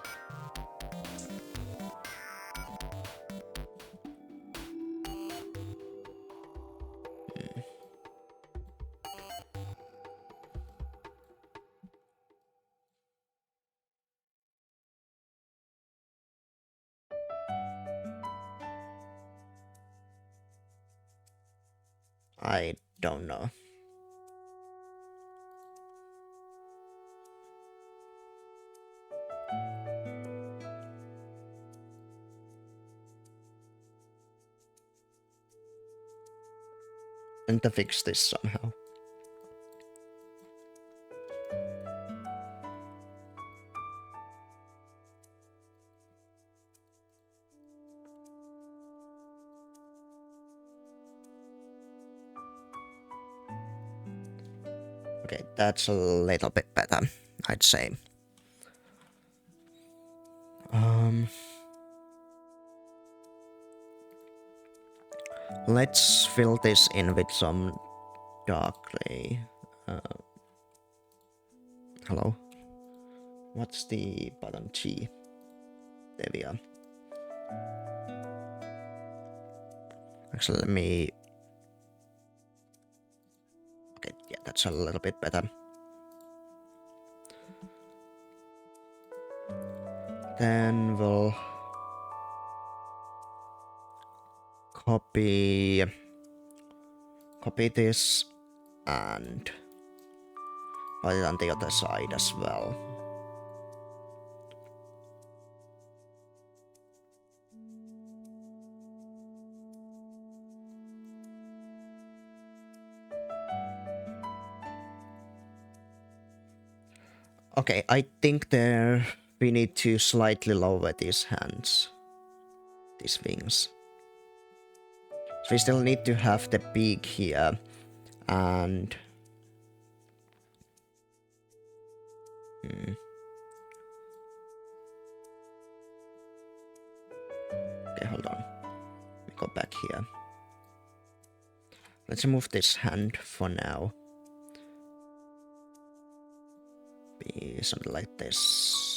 I don't know. And to fix this somehow. Okay, that's a little bit better, I'd say. Let's fill this in with some dark gray. Hello? What's the button? G. There we are. Actually, let me... Okay, yeah, that's a little bit better. Then we'll... Copy this and put it on the other side as well. Okay, I think there we need to slightly lower these hands, these wings. So we still need to have the beak here, and okay, hold on. We go back here. Let's remove this hand for now. Be something like this.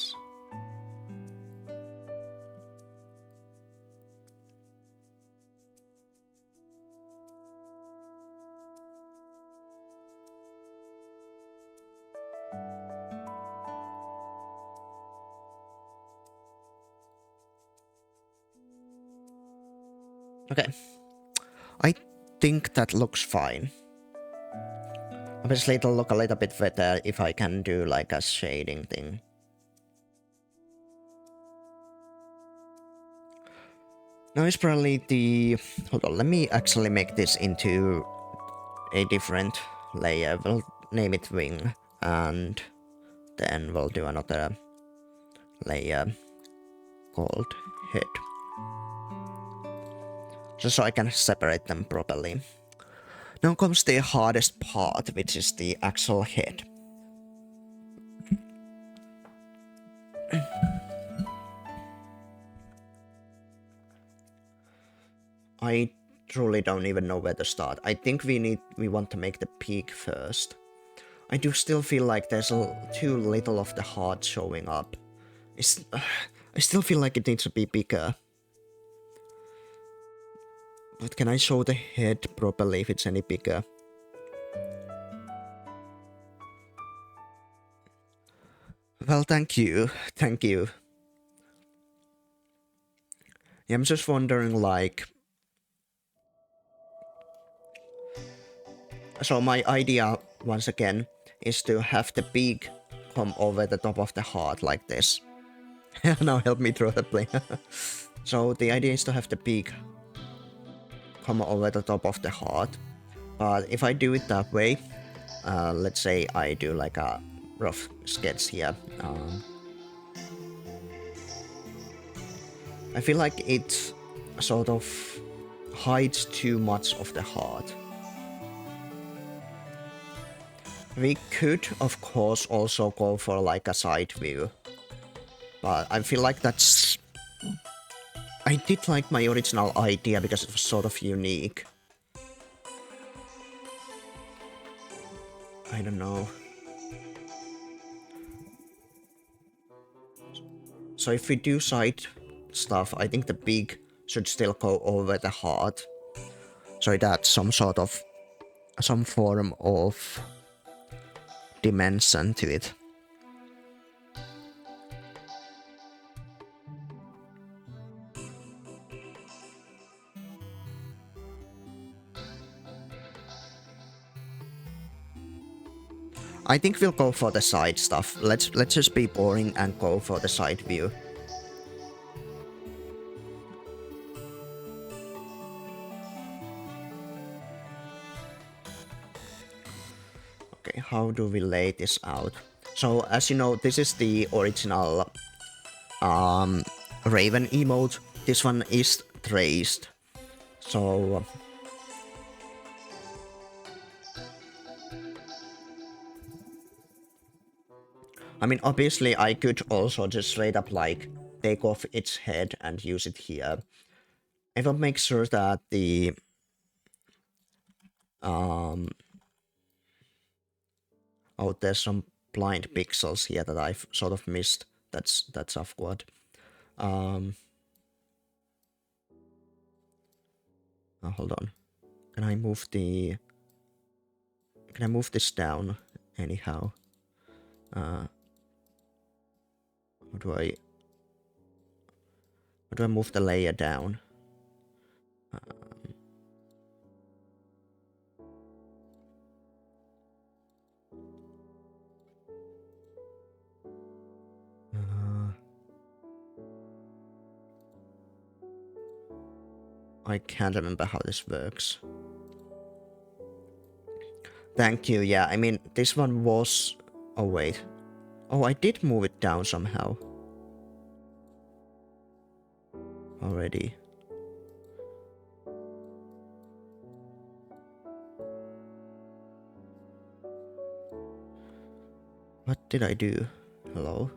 Okay. I think that looks fine. Obviously it'll look a little bit better if I can do like a shading thing. Now it's probably the... Hold on, let me actually make this into a different layer. We'll name it wing, and then we'll do another layer called head. Just so I can separate them properly. Now comes the hardest part, which is the actual head. I truly don't even know where to start. I think we want to make the peak first. I do still feel like there's too little of the heart showing up. I still feel like it needs to be bigger. But can I show the head properly if it's any bigger? Well, thank you. Thank you. Yeah, I'm just wondering, like... So my idea, once again, is to have the beak come over the top of the heart like this. Now help me throw the plane. So the idea is to have the beak come over the top of the heart. But if I do it that way, let's say I do like a rough sketch here. I feel like it sort of hides too much of the heart. We could, of course, also go for like a side view. But I feel like that's... I did like my original idea because it was sort of unique. I don't know. So if we do side stuff, I think the beak should still go over the heart. So it adds some form of dimension to it. I think we'll go for the side stuff. Let's just be boring and go for the side view. Okay, how do we lay this out? So as you know, this is the original Raven emote. This one is traced. So I mean, obviously I could also just straight up like take off its head and use it here. I will make sure that the oh, there's some blind pixels here that I've sort of missed. That's awkward. Hold on. Can I move this down anyhow? How do I move the layer down? I can't remember how this works. Thank you, yeah, I mean, this one was... Oh, wait. Oh, I did move it down somehow. Already. What did I do? Hello?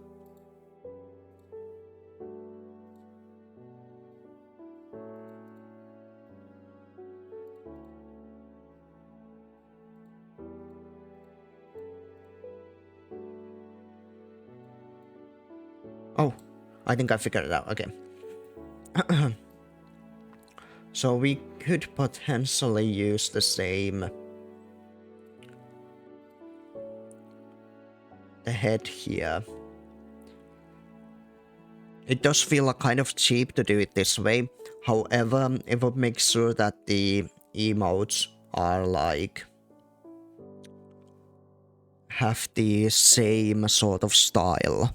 Oh, I think I figured it out. Okay. So we could potentially use the same... the head here. It does feel kind of cheap to do it this way. However, it would make sure that the emotes are like... have the same sort of style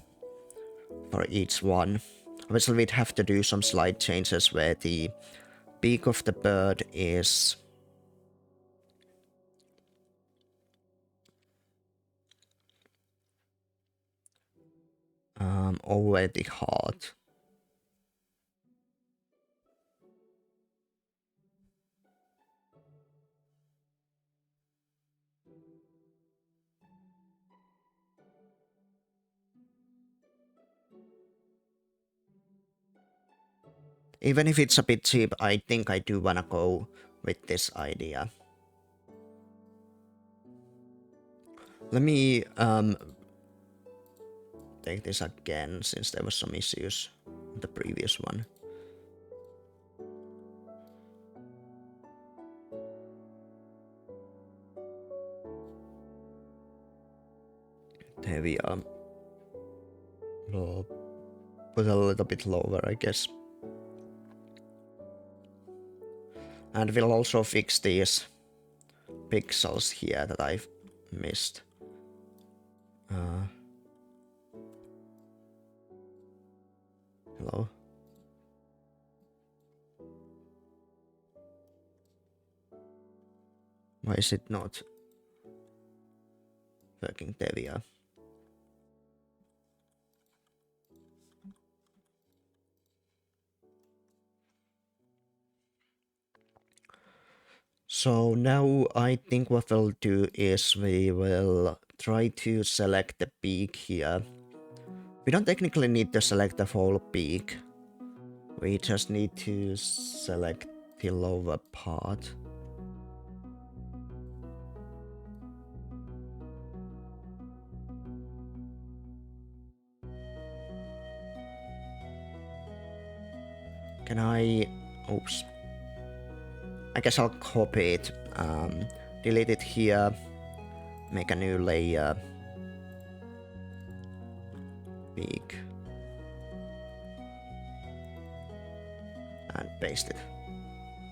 for each one. Obviously, we'd have to do some slight changes where the beak of the bird is over the heart. Even if it's a bit cheap, I think I do wanna go with this idea. Let me take this again since there was some issues with the previous one. There we are. Put a little bit lower, I guess. And we'll also fix these pixels here that I've missed. Hello? Why is it not working? There we are. So now I think what we'll do is we will try to select the beak here. We don't technically need to select the whole beak. We just need to select the lower part. Can I... Oops. I guess I'll copy it, delete it here, make a new layer, beak, and paste it.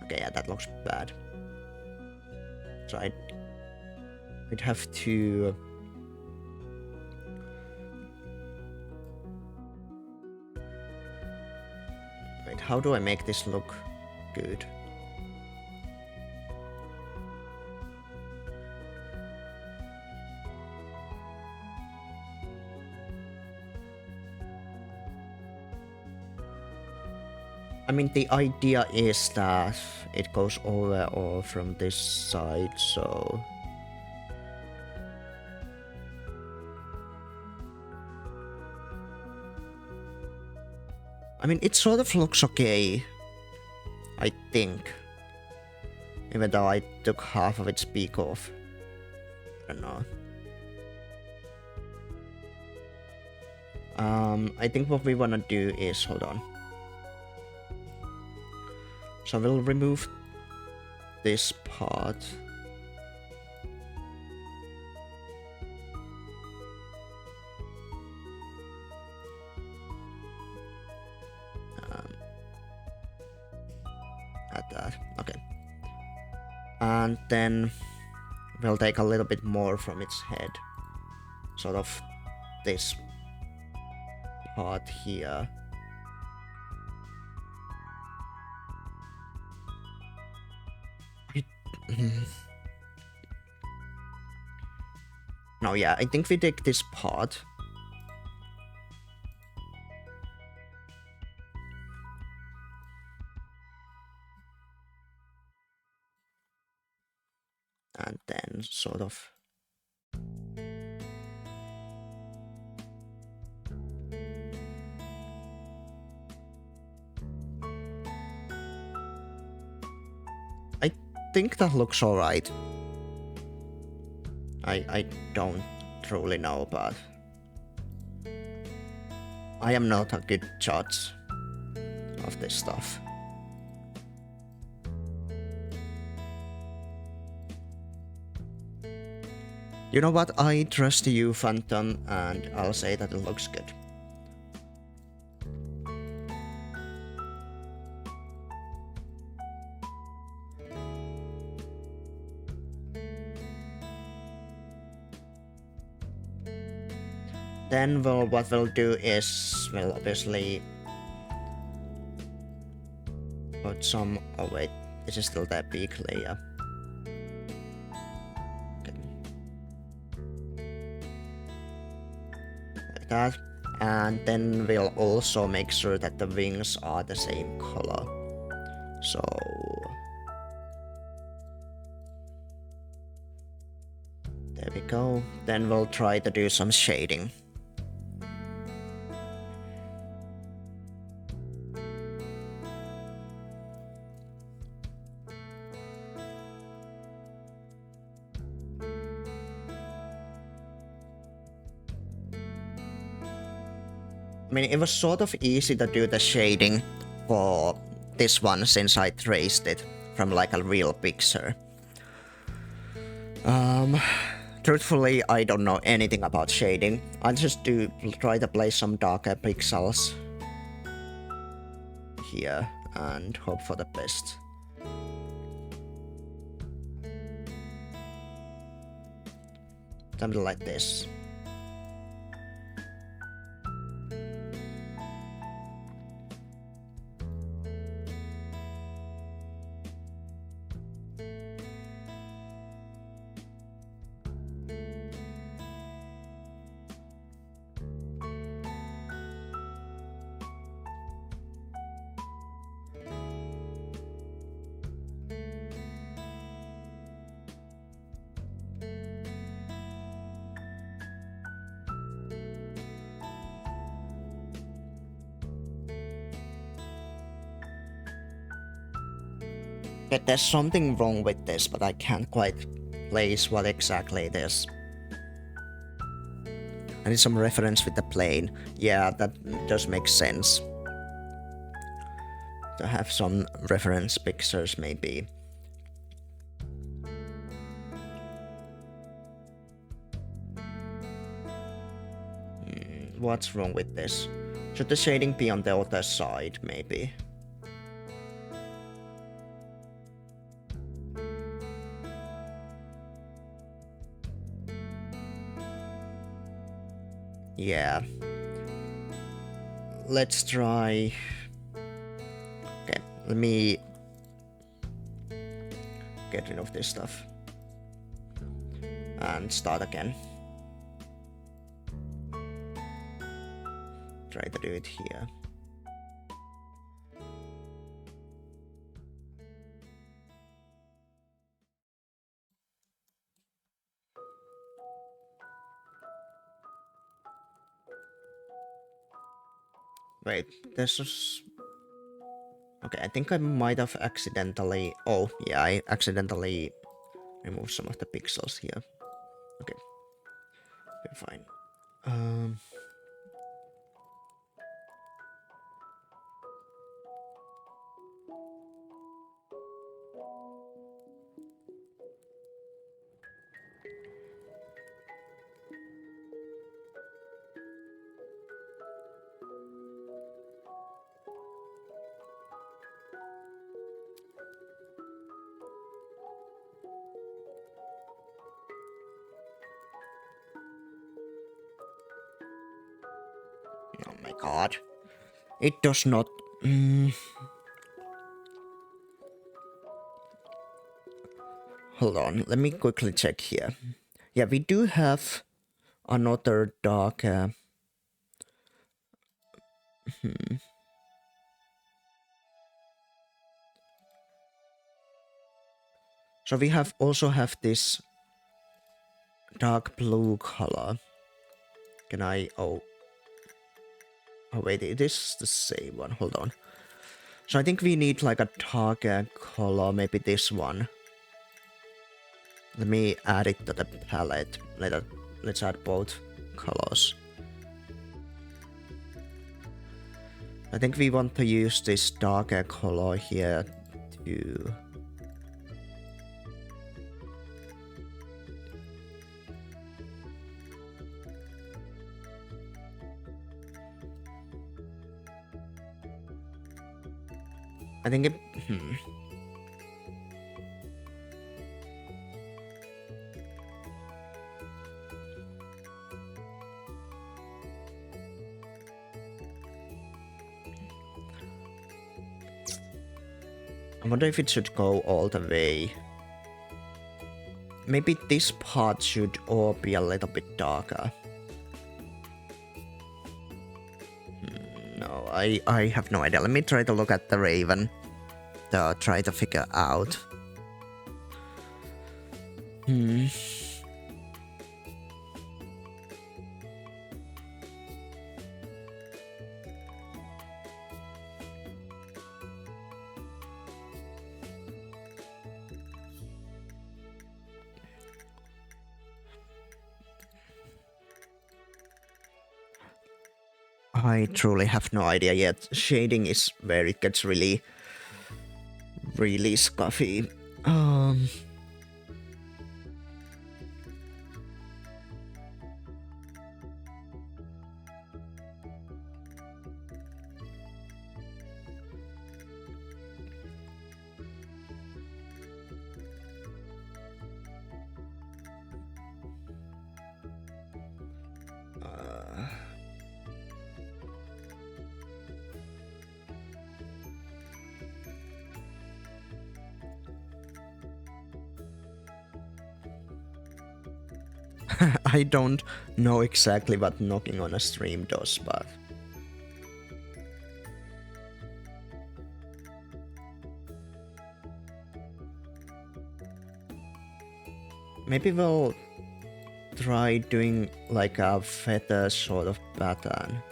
Okay, yeah, that looks bad. So I'd have to... Wait, how do I make this look good? I mean, the idea is that it goes over or from this side, so... I mean, it sort of looks okay, I think. Even though I took half of its beak off. I don't know. I think what we wanna do is... Hold on. So we'll remove this part. Add that. Okay. And then we'll take a little bit more from its head. Sort of this part here. No, yeah, I think we take this part. And then sort of... I think that looks alright. I don't truly know, but... I am not a good judge of this stuff. You know what? I trust you, Phantom, and I'll say that it looks good. Then what we'll do is we'll obviously put some. Oh wait, this is still that big layer. Okay. Like that. And then we'll also make sure that the wings are the same color. So there we go. Then we'll try to do some shading. I mean, it was sort of easy to do the shading for this one since I traced it from like a real picture. Truthfully, I don't know anything about shading. I'll just try to place some darker pixels here and hope for the best. Something like this. But there's something wrong with this, but I can't quite place what exactly it is. I need some reference with the plane. Yeah, that does make sense. To have some reference pictures, maybe. What's wrong with this? Should the shading be on the other side, maybe? Yeah. Let's try... Okay, let me get rid of this stuff. And start again. Try to do it here. Wait, this is... Okay, I think I might have accidentally... Oh, yeah, I accidentally removed some of the pixels here. Okay. We're fine. Oh my god. It does not... Hold on, let me quickly check here. Yeah, we do have another dark... So we also have this dark blue color. Can I... Oh wait, it is the same one. Hold on. So I think we need like a darker color, maybe this one. Let me add it to the palette. Let's add both colors. I think we want to use this darker color here to... I think it... I wonder if it should go all the way. Maybe this part should all be a little bit darker. No, I have no idea. Let me try to look at the raven. Try to figure out. I truly have no idea yet. Shading is where it gets really, really scuffy. I don't know exactly what knocking on a stream does, but maybe we'll try doing like a feather sort of pattern.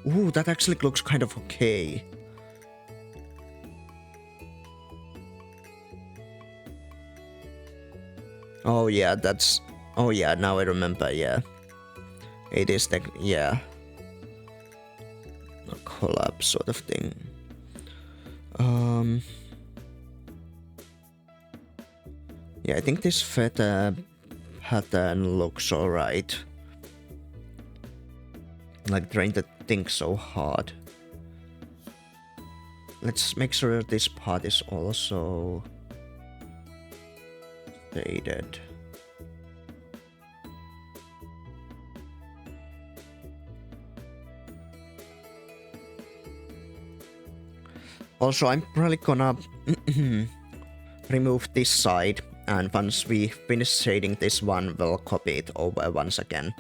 Ooh, that actually looks kind of okay. Oh yeah, that's... Oh yeah, now I remember, yeah. It is the... yeah. A collab sort of thing. Yeah, I think this feather pattern looks alright. Like trying to think so hard. Let's make sure this part is also faded. Also, I'm probably gonna remove this side, and once we finish shading this one, we'll copy it over once again.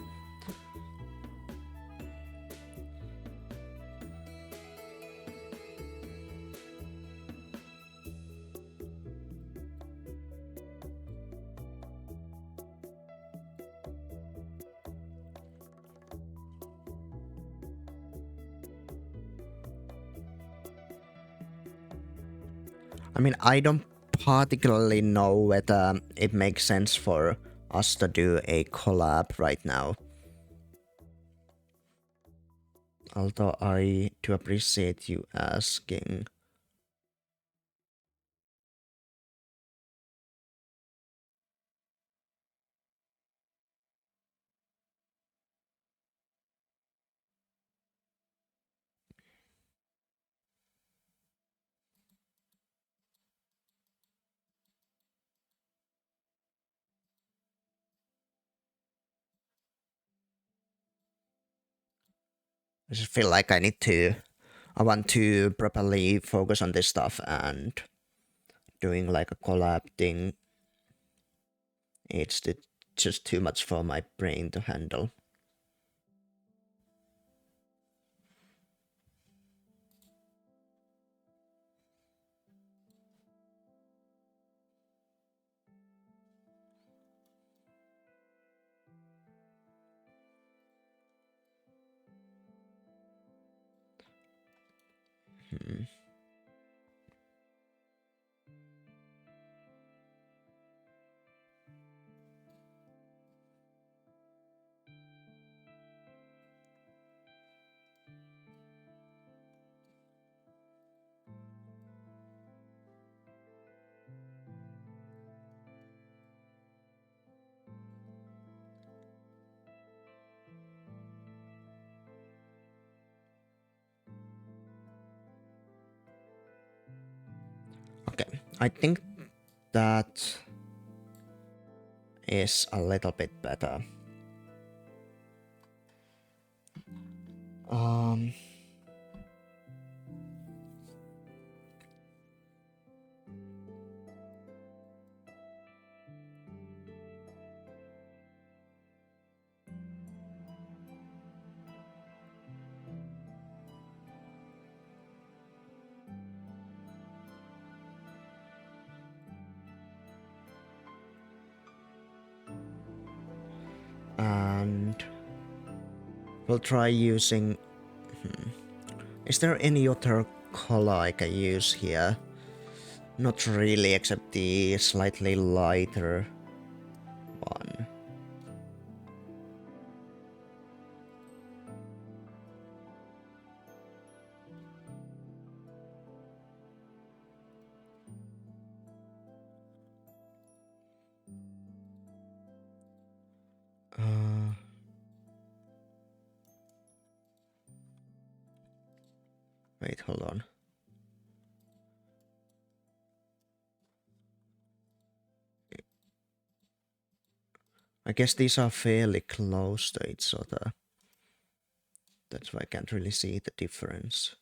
I mean, I don't particularly know whether it makes sense for us to do a collab right now. Although I do appreciate you asking. I just feel like I want to properly focus on this stuff, and doing like a collab thing, it's just too much for my brain to handle. Okay, I think that is a little bit better. And we'll try using... Is there any other color I can use here? Not really, except the slightly lighter one. Wait, hold on. I guess these are fairly close to each other. That's why I can't really see the difference.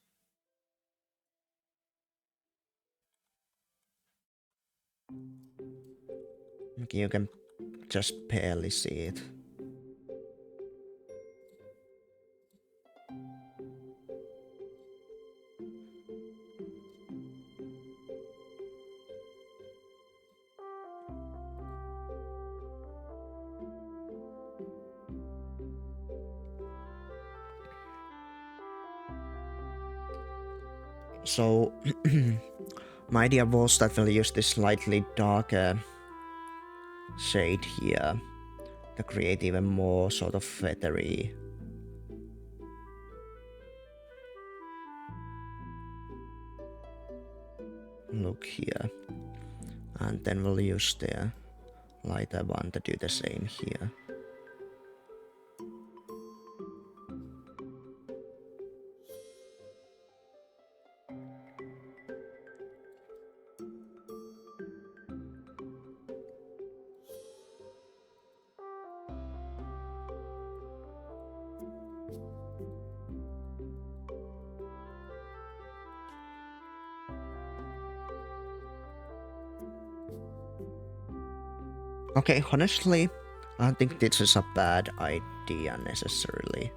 Okay, you can just barely see it. So, my idea was that we'll use this slightly darker shade here to create even more sort of feathery look here. And then we'll use the lighter one to do the same here. Okay, honestly, I don't think this is a bad idea necessarily.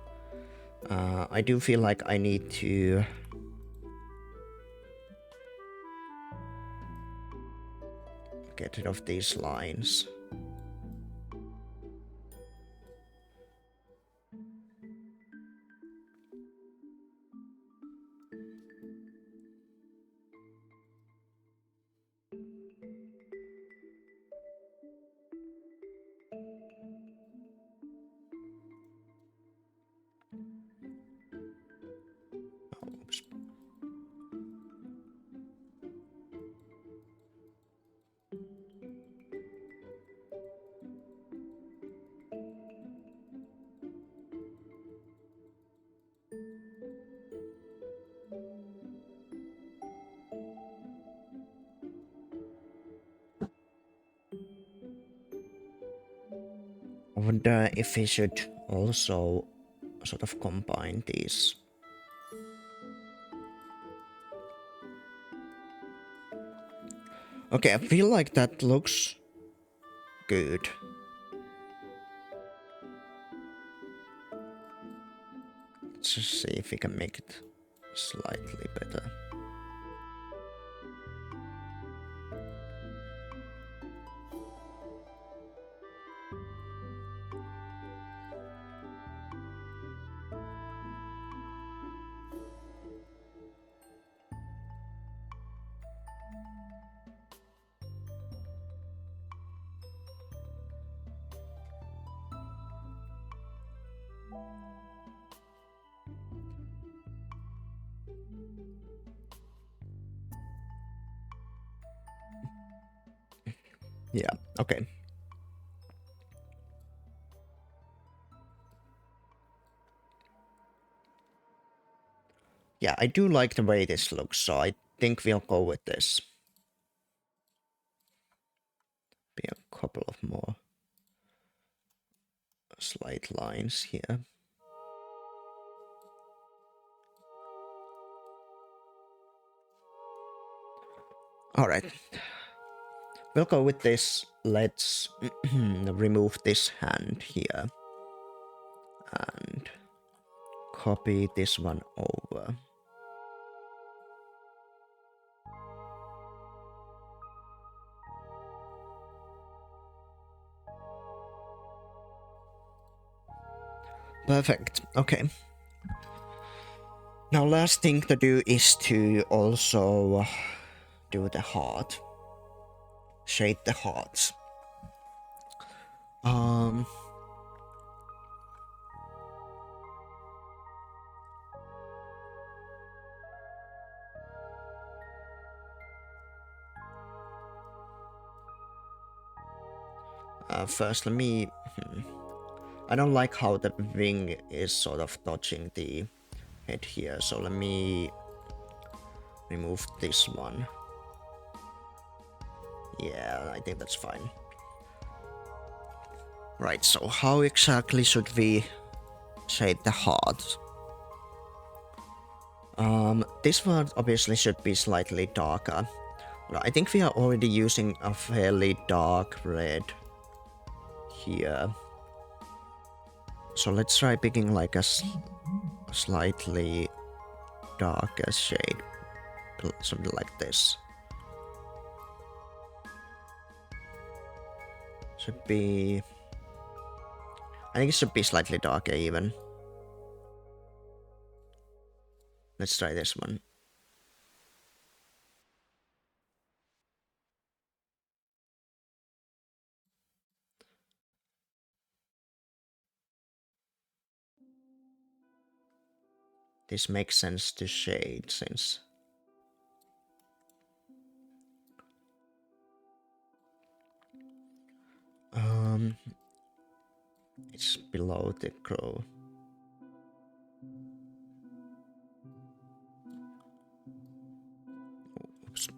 I do feel like I need to get rid of these lines. Oops. I wonder if we should also sort of combine these. Okay, I feel like that looks good. Let's just see if we can make it slightly better. Yeah, okay. Yeah, I do like the way this looks, so I think we'll go with this. Be a couple of more slight lines here. Alright. We'll go with this. Let's remove this hand here. And copy this one over. Perfect. Okay. Now last thing to do is to also do the heart. Shade the hearts. First let me... I don't like how the wing is sort of touching the head here, so let me remove this one. Yeah, I think that's fine. Right, so how exactly should we shade the heart? This one obviously should be slightly darker. I think we are already using a fairly dark red here. So let's try picking like a slightly darker shade. Something like this. Should be... I think it should be slightly darker even. Let's try this one. This makes sense to shade since... It's below the crow. Oops.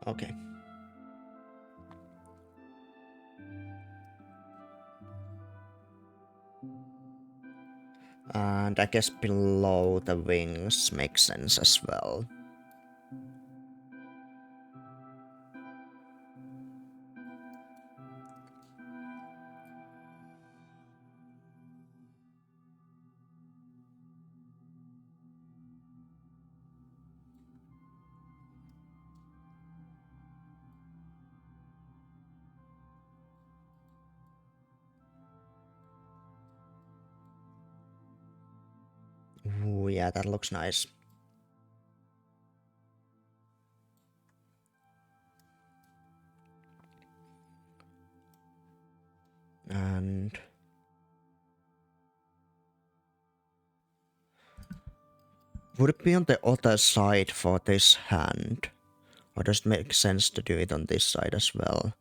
Okay. And I guess below the wings makes sense as well. Ooh, yeah, that looks nice. And... would it be on the other side for this hand? Or does it make sense to do it on this side as well?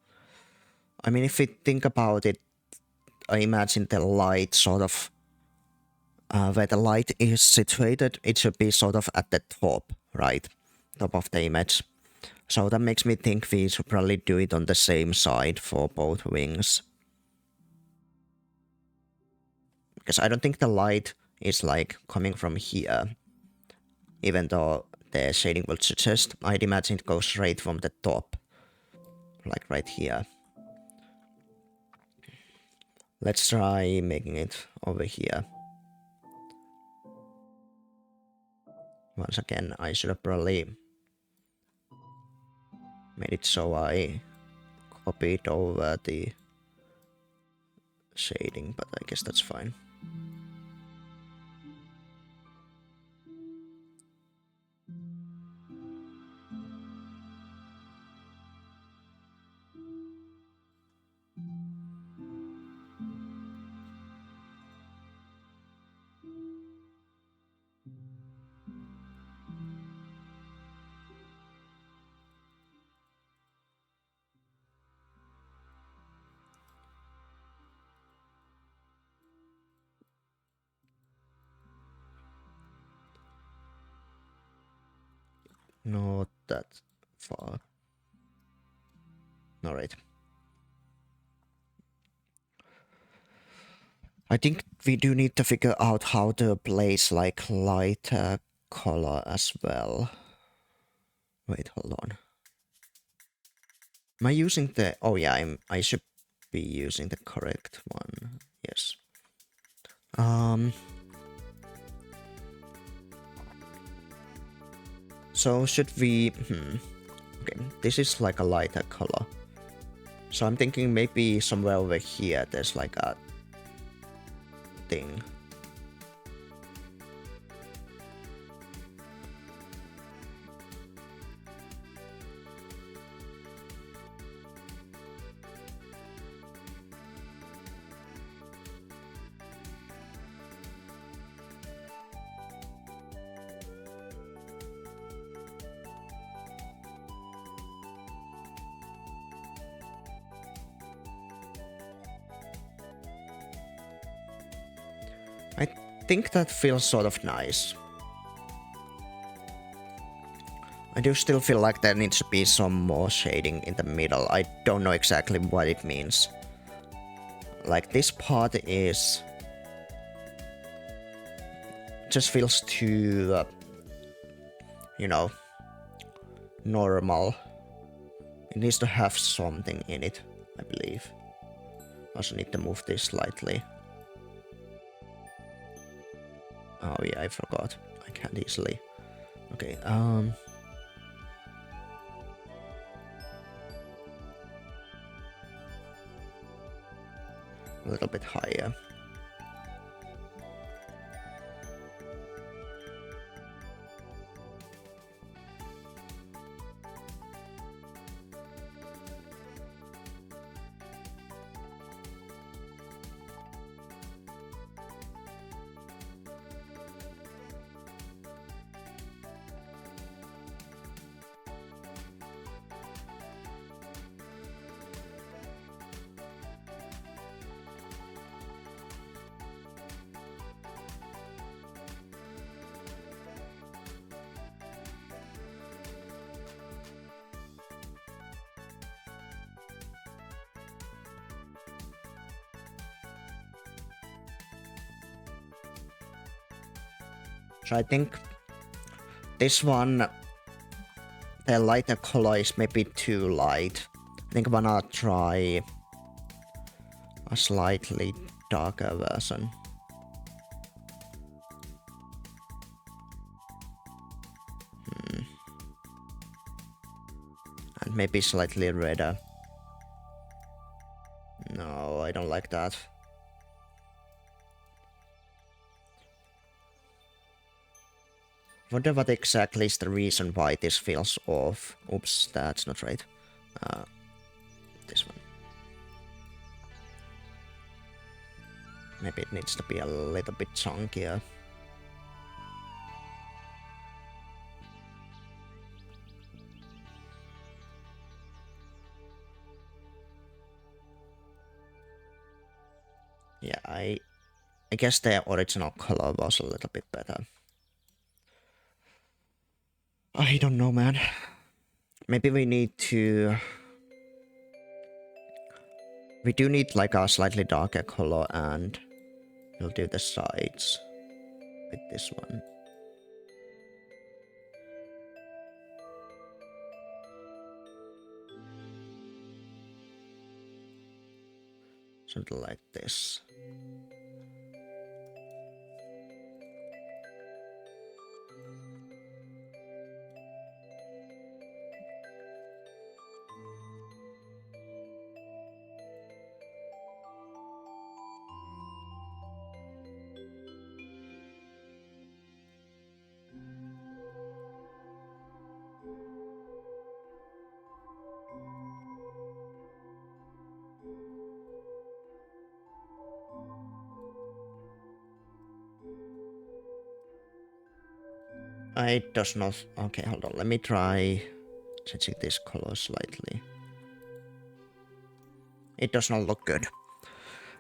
I mean, if we think about it, I imagine the light sort of... where the light is situated, it should be sort of at the top, right? Top of the image. So that makes me think we should probably do it on the same side for both wings. Because I don't think the light is like coming from here. Even though the shading would suggest, I'd imagine it goes straight from the top. Like right here. Let's try making it over here. Once again, I should have probably made it so I copied over the shading, but I guess that's fine. Not that far. Alright. I think we do need to figure out how to place like lighter color as well. Wait, hold on. Am I using the... Oh yeah, I should be using the correct one. Yes. So should we... Okay, this is like a lighter color. So I'm thinking maybe somewhere over here there's like a thing. I think that feels sort of nice. I do still feel like there needs to be some more shading in the middle. I don't know exactly what it means. Like this part is... just feels too... you know... normal. It needs to have something in it, I believe. Also need to move this slightly. Oh yeah, I forgot. I can't easily. Okay, a little bit higher. So I think this one, the lighter color is maybe too light. I think I'm gonna try a slightly darker version. And maybe slightly redder. No, I don't like that. Wonder what exactly is the reason why this feels off. Oops, that's not right. This one. Maybe it needs to be a little bit chunkier. Yeah, I guess the original color was a little bit better. I don't know, man. Maybe we need to... we do need like a slightly darker color, and we'll do the sides with this one. Something like this. It does not... okay, hold on. Let me try changing this color slightly. It does not look good.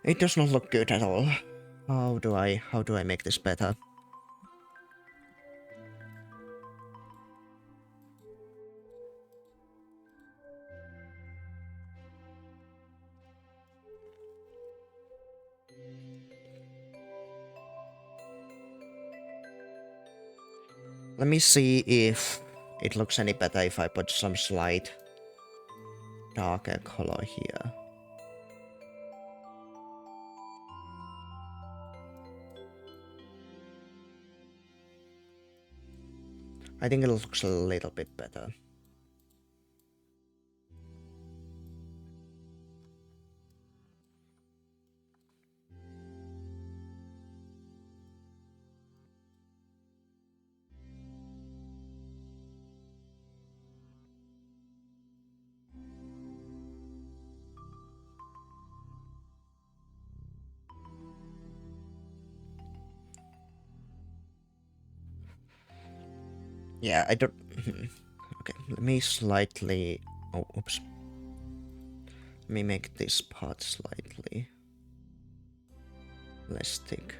It does not look good at all. How do I make this better? Let me see if it looks any better if I put some slight darker color here. I think it looks a little bit better. Yeah, I don't... Okay, let me slightly... Oh, oops. Let me make this part slightly less thick.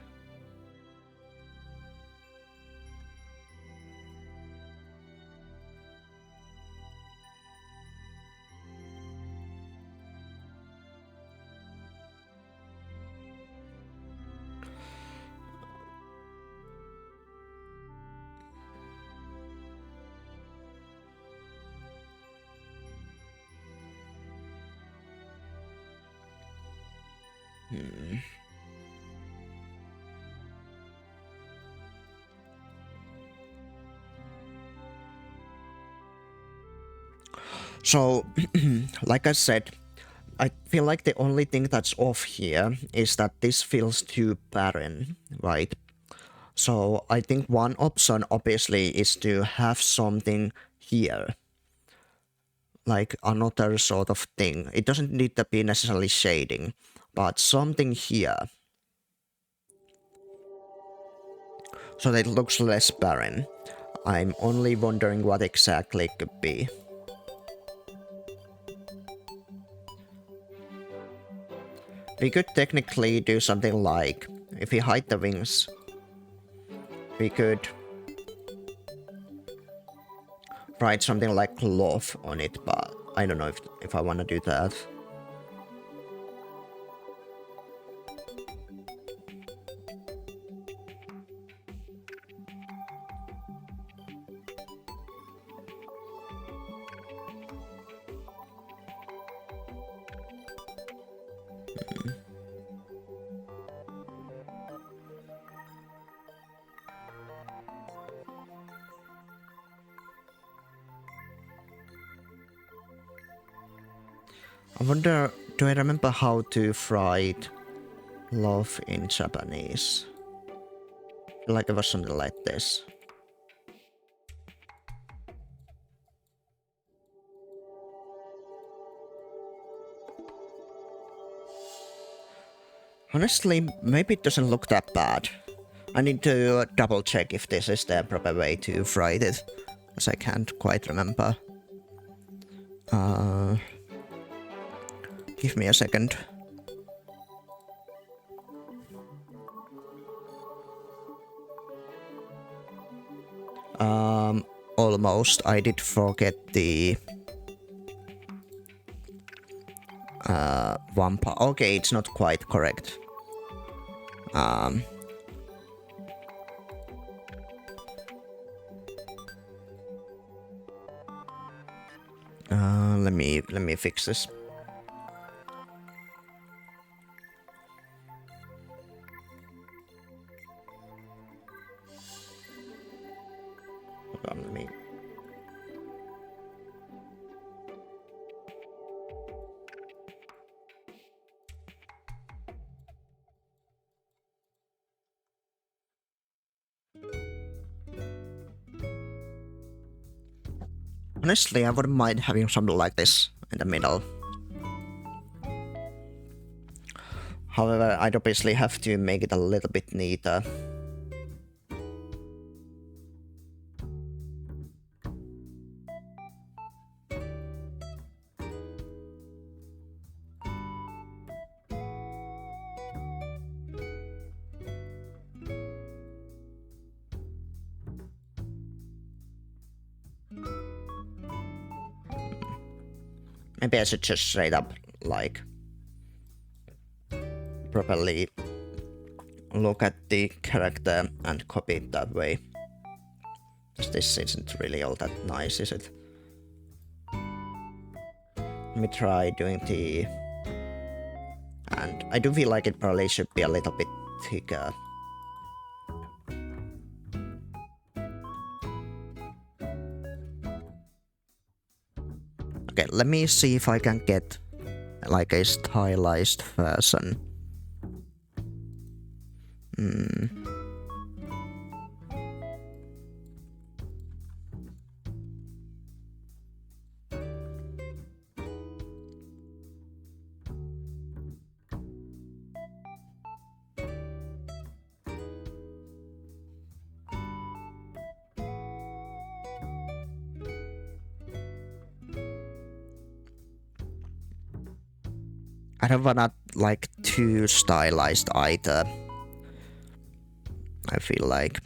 So, like I said, I feel like the only thing that's off here is that this feels too barren, right? So I think one option obviously is to have something here, like another sort of thing. It doesn't need to be necessarily shading, but something here. So that it looks less barren. I'm only wondering what exactly it could be. We could technically do something like, if we hide the wings, we could write something like love on it, but I don't know if I want to do that. I wonder, do I remember how to write love in Japanese? I feel like it was something like this. Honestly, maybe it doesn't look that bad. I need to double check if this is the proper way to write it, as I can't quite remember. Give me a second. Almost. I did forget the one part. Okay, it's not quite correct. Let me fix this. Hold on, let me. Honestly, I wouldn't mind having something like this in the middle. However, I'd obviously have to make it a little bit neater. Maybe I should just straight up, like, properly look at the character and copy it that way. Because this isn't really all that nice, is it? Let me try doing the... And I do feel like it probably should be a little bit thicker. Okay, let me see if I can get like a stylized version. I don't wanna like too stylized either. I feel like.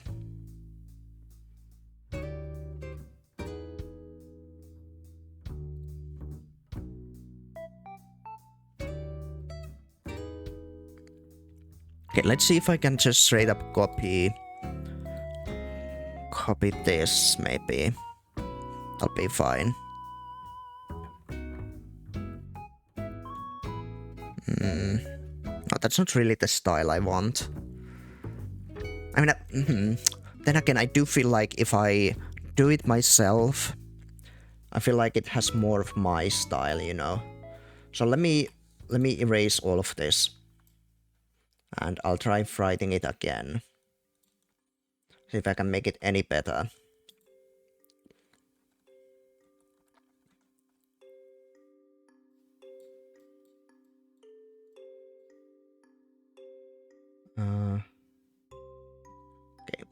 Okay, let's see if I can just straight up copy this maybe. I'll be fine. No, that's not really the style I want. I mean, then again, I do feel like if I do it myself, I feel like it has more of my style, you know. So let me erase all of this, and I'll try writing it again. See if I can make it any better. Okay.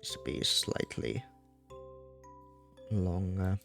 This should be slightly longer.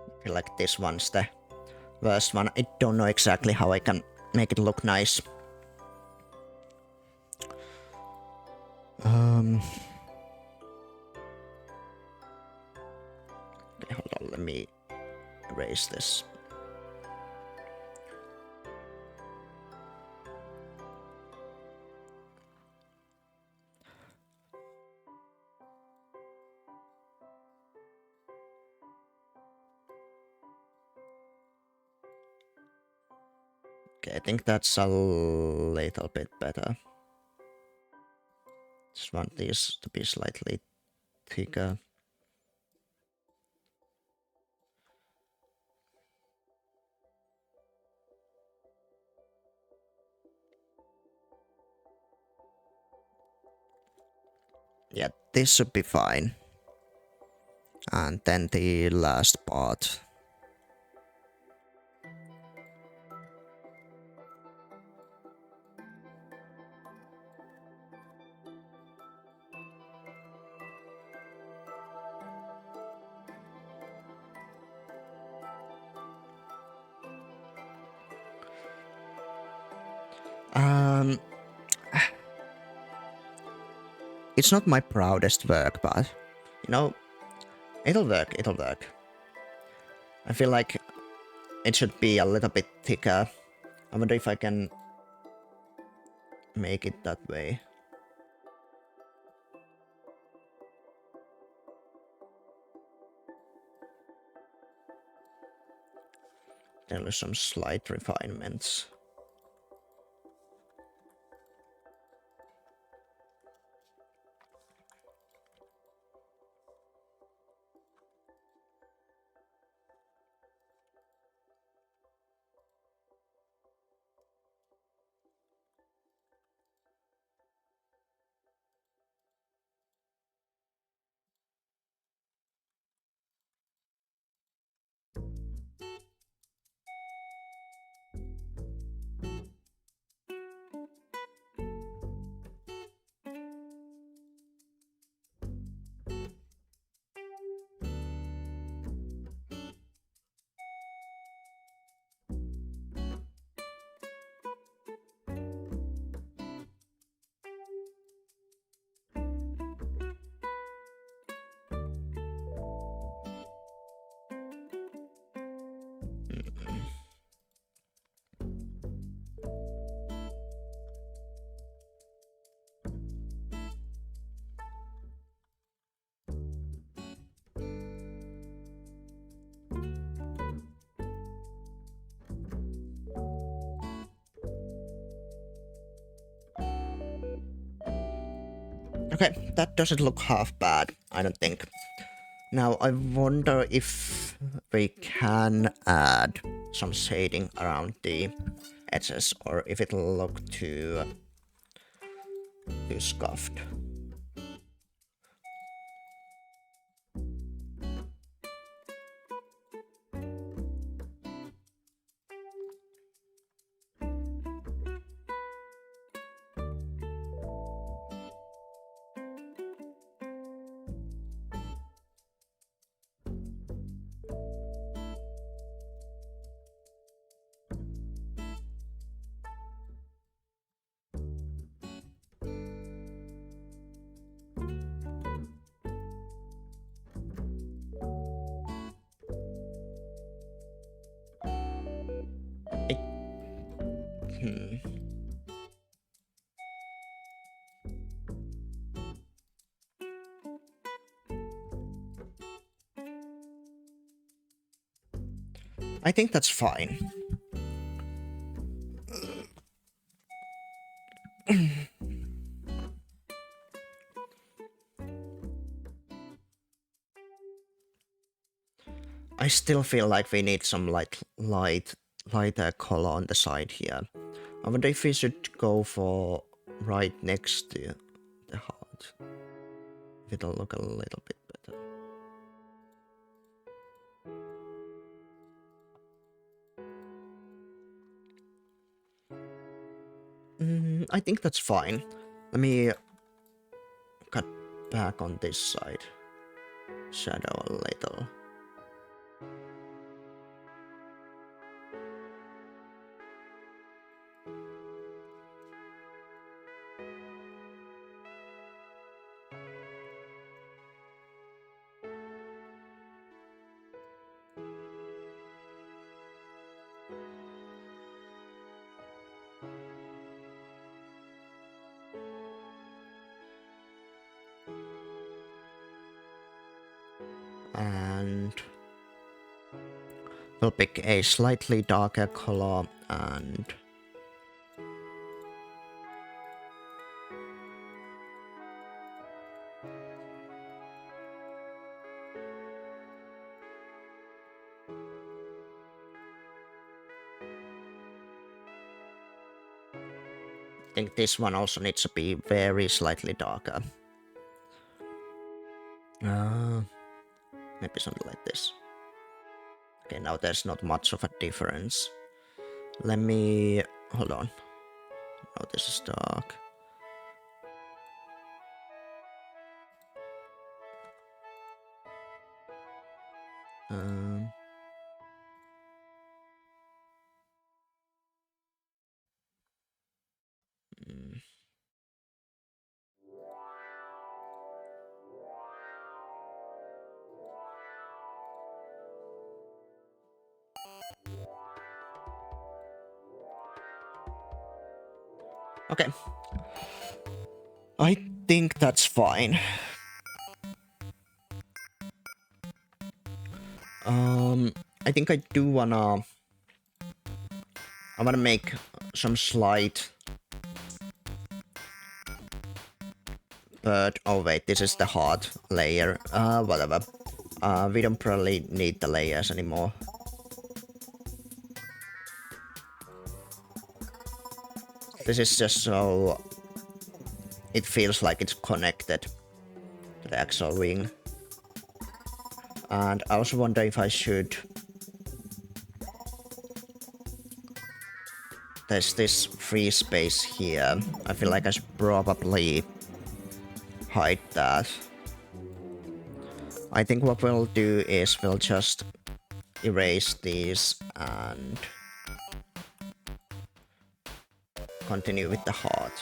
I feel like this one's the worst one. I don't know exactly how I can make it look nice. Okay, hold on, let me erase this. Okay, I think that's a little bit better. Just want these to be slightly thicker. Yeah, this should be fine. And then the last part. It's not my proudest work, but you know, it'll work, it'll work. I feel like it should be a little bit thicker. I wonder if I can make it that way. There are some slight refinements. Okay, that doesn't look half bad, I don't think. Now I wonder if we can add some shading around the edges or if it'll look too scuffed. Hmm. I think that's fine. I still feel like we need some lighter color on the side here. I wonder if we should go for right next to the heart. If it'll look a little bit better. I think that's fine. Let me cut back on this side. Shadow a little. And we'll pick a slightly darker color and I think this one also needs to be very slightly darker. Maybe something like this. Okay, now there's not much of a difference. Let me... hold on. Oh, this is dark. Um... mm. Okay. I think that's fine. I think I do wanna... I wanna make some slight... But, oh wait, this is the hard layer. Whatever. We don't probably need the layers anymore. This is just so... it feels like it's connected to the actual wing. And I also wonder if I should... There's this free space here. I feel like I should probably hide that. I think what we'll do is we'll just erase these and continue with the heart.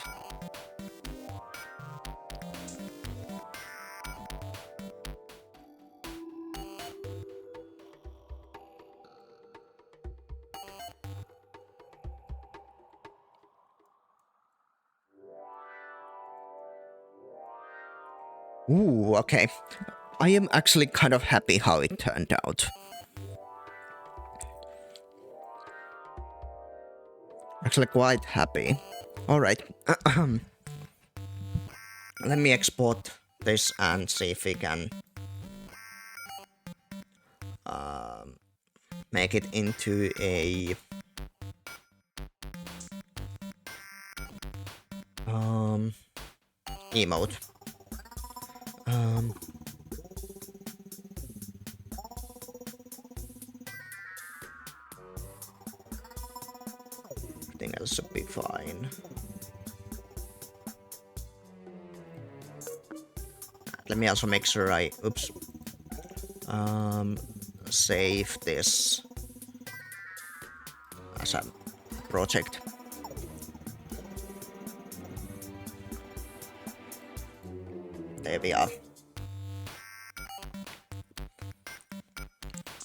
Ooh, okay. I am actually kind of happy how it turned out. Actually quite happy. Alright. Let me export this and see if we can make it into a emote. Everything else should be fine. Let me also make sure I save this as a project. There we are.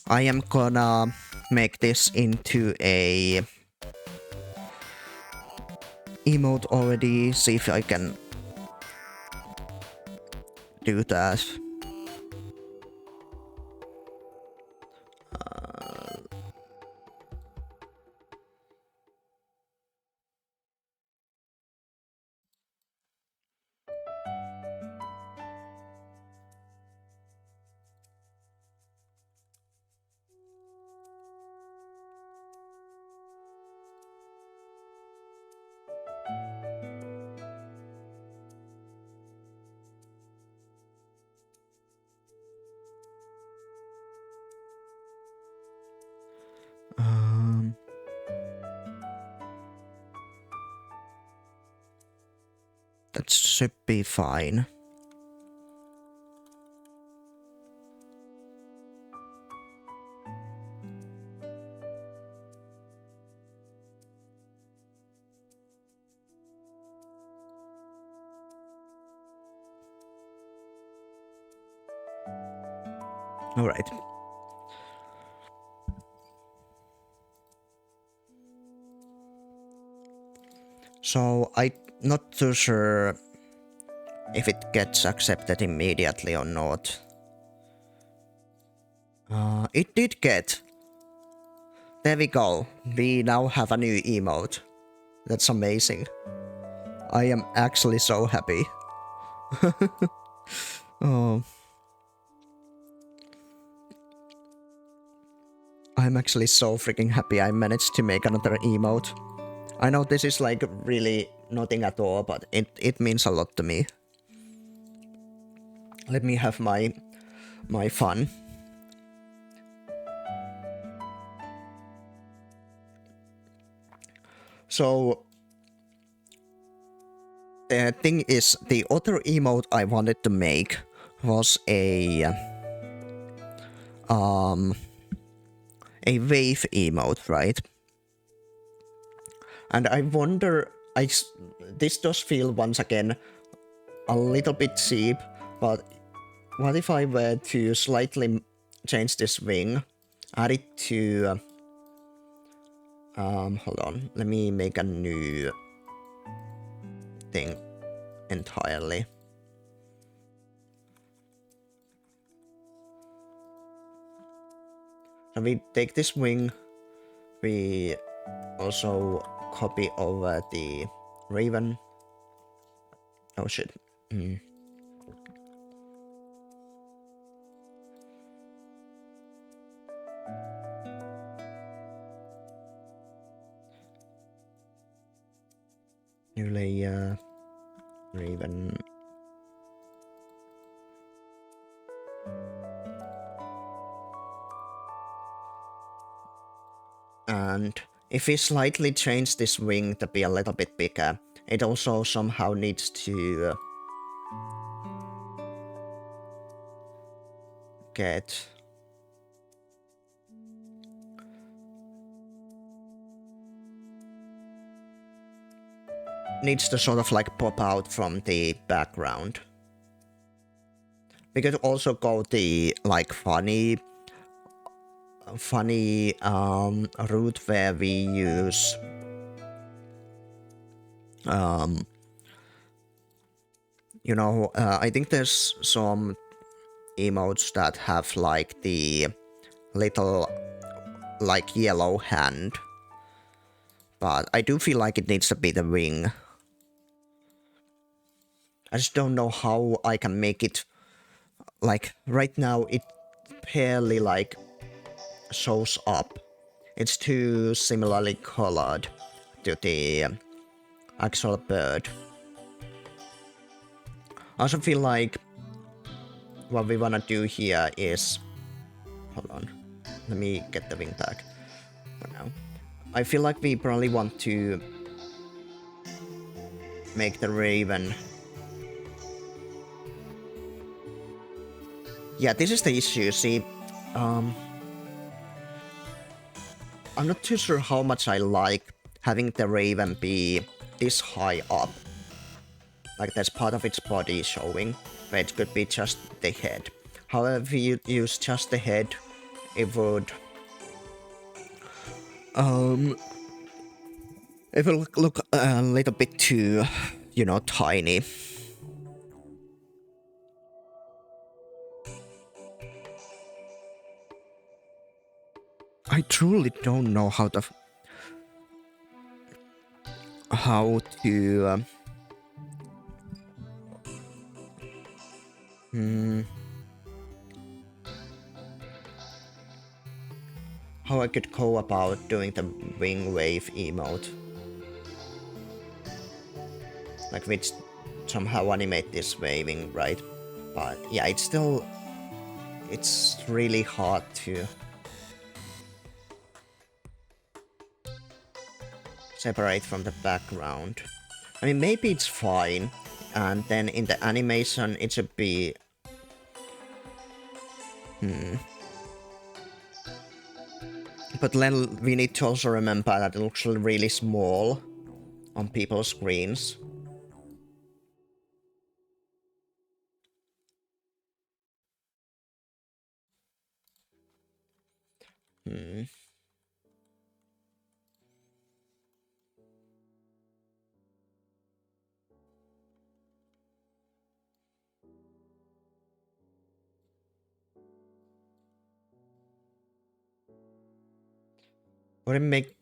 I am gonna make this into a emote already, see if I can do that. That should be fine. All right. So I'm not too sure if it gets accepted immediately or not. It did get. There we go. We now have a new emote. That's amazing. I am actually so happy. Oh. I'm actually so freaking happy I managed to make another emote. I know this is like really nothing at all, but it means a lot to me. Let me have my fun. So the thing is, the other emote I wanted to make was a wave emote, right? And I wonder, this does feel once again a little bit cheap, but what if I were to slightly change this wing, add it to hold on, let me make a new thing entirely. So we take this wing, we also copy over the raven. Oh shit. New layer, raven. And if we slightly change this wing to be a little bit bigger, it also somehow needs to get needs to sort of like pop out from the background. We could also go the like funny route where we use you know, I think there's some emotes that have like the little like yellow hand, but I do feel like it needs to be the wing. I just don't know how I can make it, like, right now it barely, like, shows up. It's too similarly colored to the actual bird. I also feel like what we wanna do here is... Hold on. Let me get the wing back for now. I feel like we probably want to make the raven... Yeah, this is the issue, see. I'm not too sure how much I like having the raven be this high up. Like there's part of its body showing, but it could be just the head. However, if you use just the head, it would... It will look a little bit too, you know, tiny. I truly don't know how to... How to... how I could go about doing the wing wave emote. Like, which somehow animate this waving, right? But yeah, it's still... It's really hard to separate from the background. I mean, maybe it's fine, and then in the animation it should be... But then we need to also remember that it looks really small on people's screens. Would it make...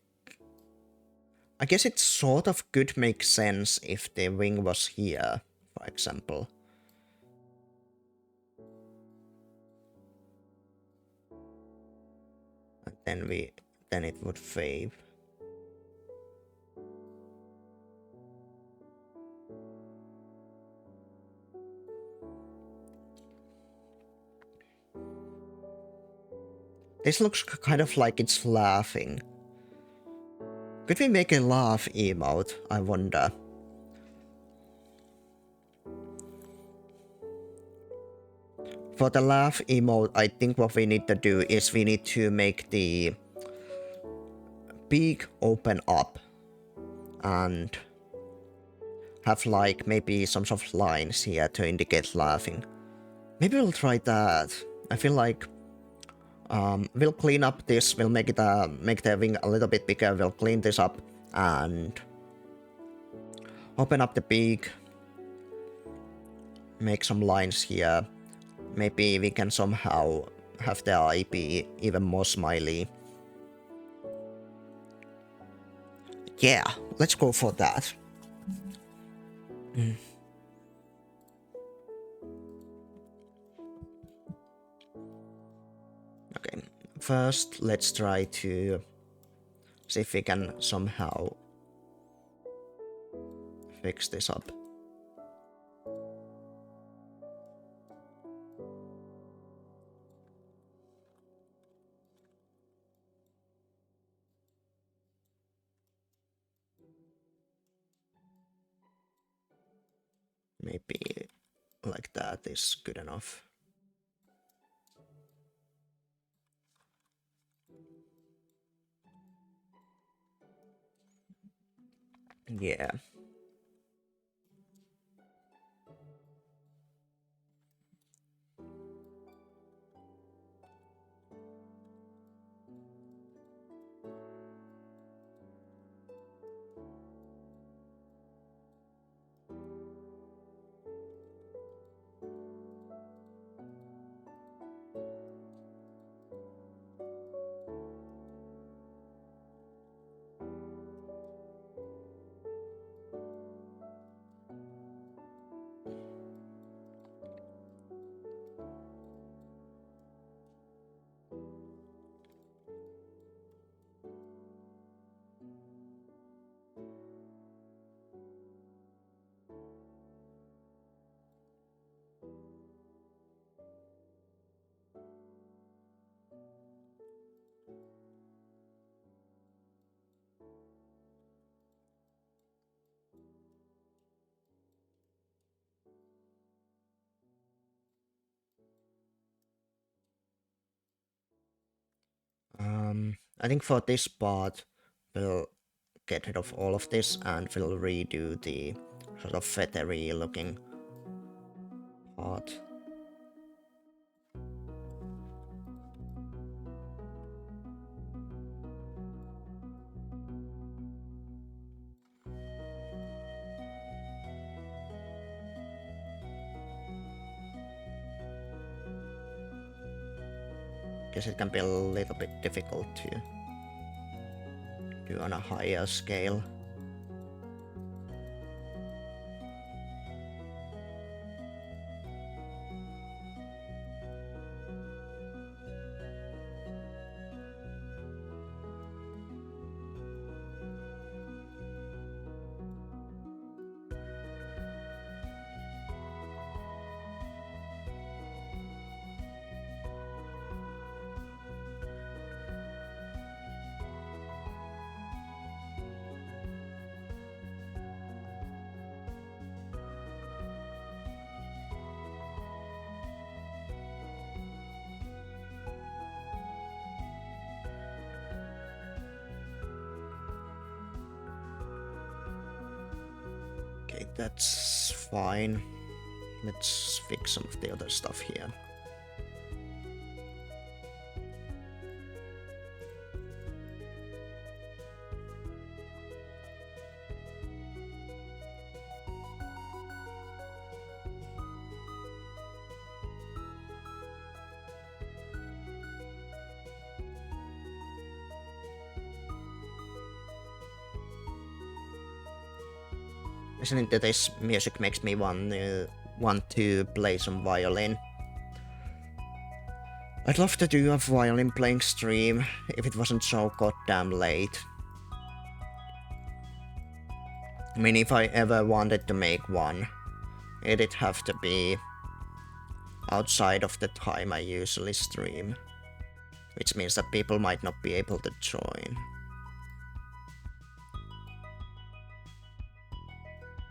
I guess it sort of could make sense if the wing was here, for example. And then it would fade. This looks kind of like it's laughing. Could we make a laugh emote, I wonder? For the laugh emote, I think what we need to do is we need to make the beak open up and have like maybe some sort of lines here to indicate laughing. Maybe we'll try that. I feel like we'll clean up this, we'll make it make the wing a little bit bigger, we'll clean this up and open up the beak, make some lines here. Maybe we can somehow have the eye be even more smiley. Yeah, let's go for that. Okay, first let's try to see if we can somehow fix this up. Maybe like that is good enough. Yeah. I think for this part, we'll get rid of all of this and we'll redo the sort of feathery looking part. Guess it can be a little bit difficult to do on a higher scale. Okay, that's fine. Let's fix some of the other stuff here. Listening to this music makes me want to play some violin. I'd love to do a violin playing stream if it wasn't so goddamn late. I mean, if I ever wanted to make one, it'd have to be outside of the time I usually stream, which means that people might not be able to join.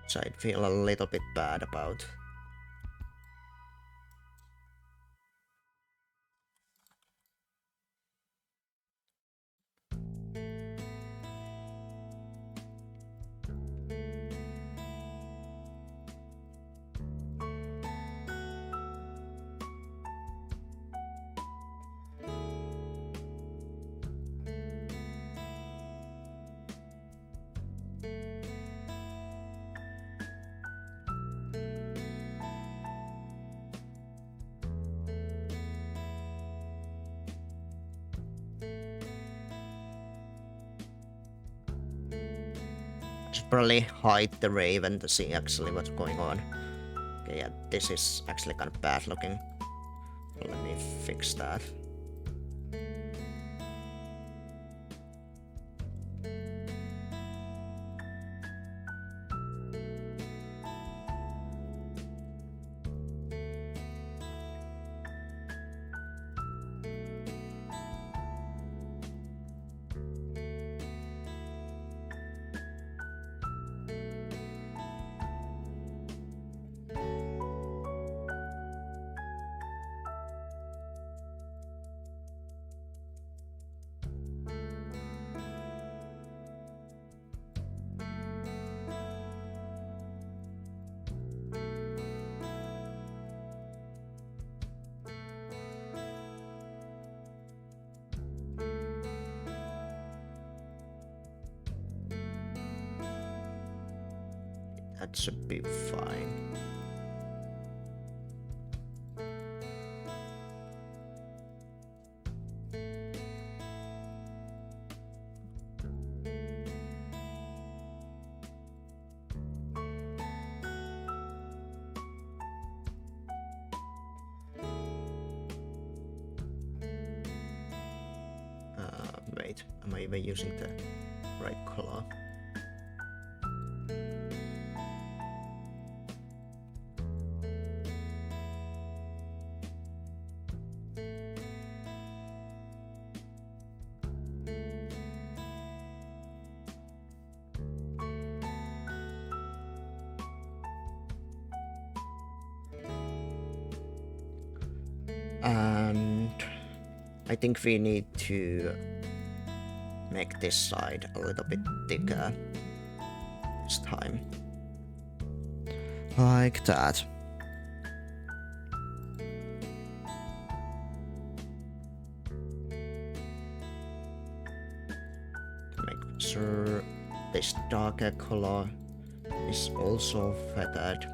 So I'd feel a little bit bad about. Should probably hide the raven to see actually what's going on. Okay, yeah, this is actually kind of bad looking. Let me fix that. That should be fine. Wait, am I even using the right color? And I think we need to make this side a little bit thicker this time. Like that. Make sure this darker color is also feathered.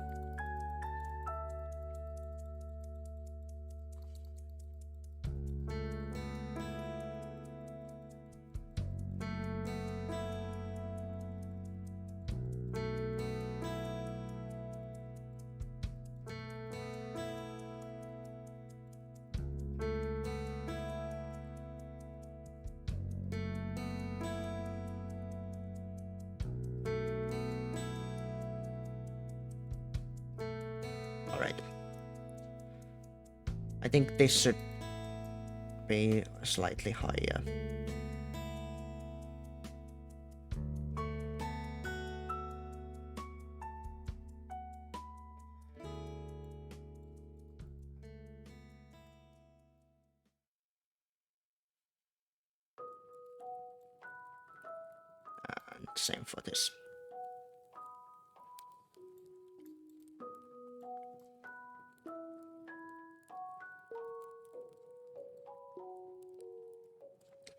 I think this should be slightly higher. And same for this.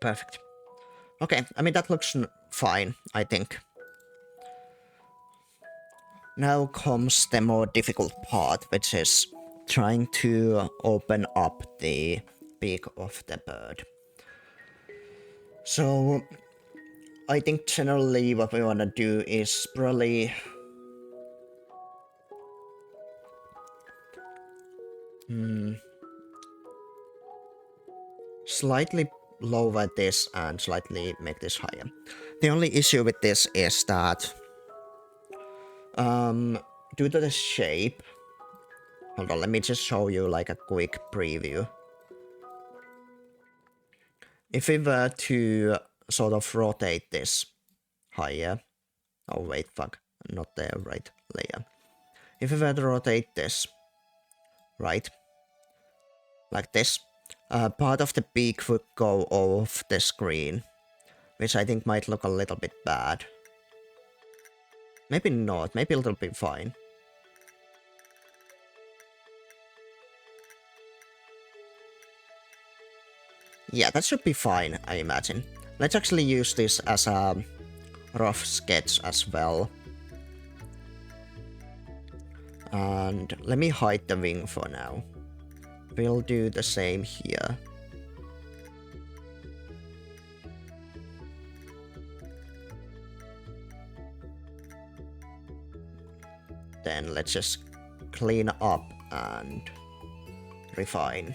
Perfect. Okay, I mean that looks fine, I think. Now comes the more difficult part, which is trying to open up the beak of the bird. So I think generally what we want to do is probably slightly lower this and slightly make this higher. The only issue with this is that due to the shape, hold on, let me just show you like a quick preview. If we were to sort of rotate this higher, oh wait, fuck, not the right layer. If we were to rotate this, right, like this, part of the beak would go off the screen, which I think might look a little bit bad. Maybe not, maybe it'll be fine. Yeah, that should be fine, I imagine. Let's actually use this as a rough sketch as well. And let me hide the wing for now. We'll do the same here. Then let's just clean up and refine.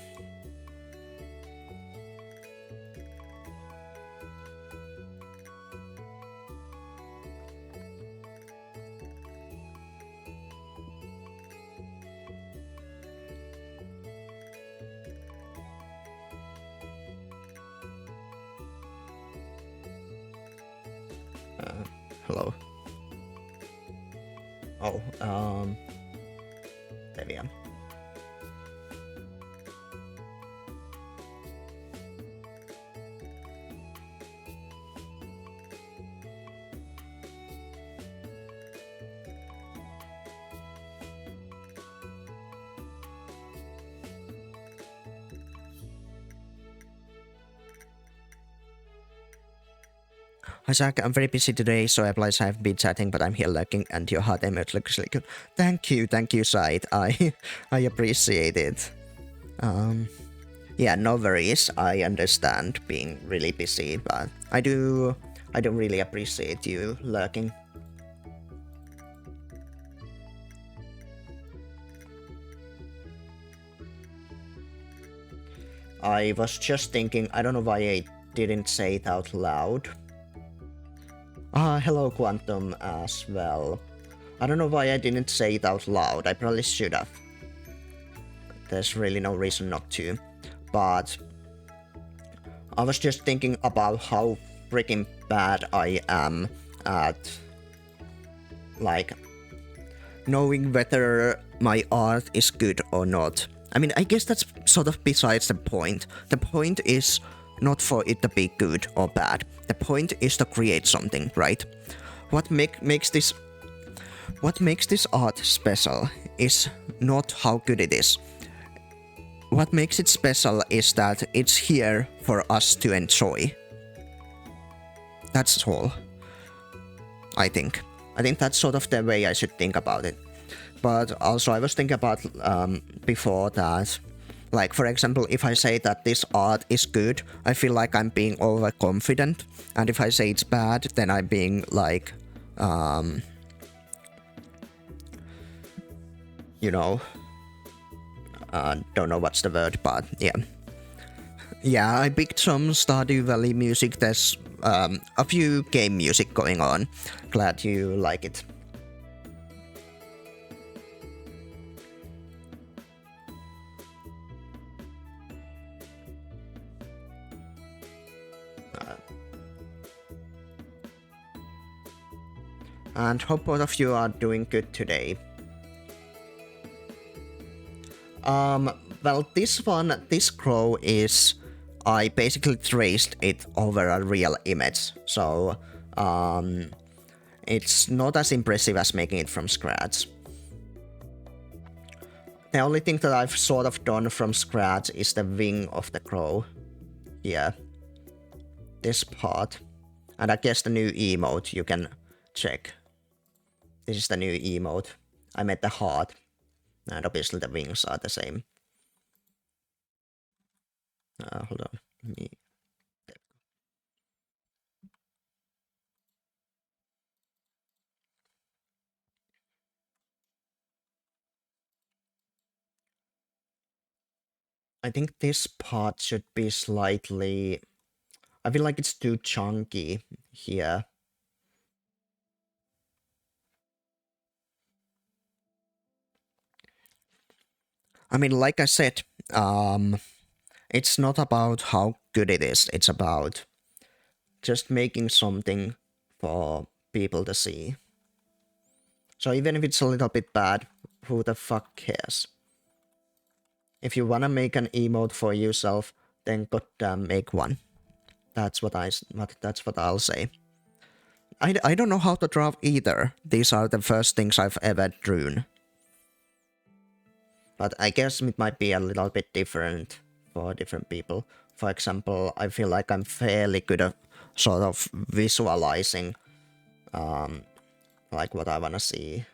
Hello. Oh, there we are. Hi Zach, I'm very busy today, so I apologize I haven't been chatting, but I'm here lurking and your heart emote looks really good. Thank you, Said. I appreciate it. Yeah, no worries. I understand being really busy, but I do really appreciate you lurking. I was just thinking, I don't know why I didn't say it out loud. Hello Quantum as well. I don't know why I didn't say it out loud, I probably should have. There's really no reason not to. But I was just thinking about how freaking bad I am at, like, knowing whether my art is good or not. I mean, I guess that's sort of besides the point. The point is not for it to be good or bad. The point is to create something, right? What makes this art special is not how good it is. What makes it special is that it's here for us to enjoy. That's all. I think that's sort of the way I should think about it. But also I was thinking about before that, like, for example, if I say that this art is good, I feel like I'm being overconfident. And if I say it's bad, then I'm being like, you know, don't know what's the word, but yeah. Yeah, I picked some Stardew Valley music. There's a few game music going on. Glad you like it. And hope both of you are doing good today. Well, this crow is... I basically traced it over a real image, so it's not as impressive as making it from scratch. The only thing that I've sort of done from scratch is the wing of the crow. Yeah. This part. And I guess the new emote you can check. This is the new emote. I made the heart. And obviously the wings are the same. Hold on. I think this part should be slightly... I feel like it's too chunky here. I mean, like I said, it's not about how good it is. It's about just making something for people to see. So even if it's a little bit bad, who the fuck cares? If you wanna make an emote for yourself, then goddamn make one. That's what I'll say. I don't know how to draw either. These are the first things I've ever drawn. But I guess it might be a little bit different for different people. For example, I feel like I'm fairly good at sort of visualizing like what I wanna see.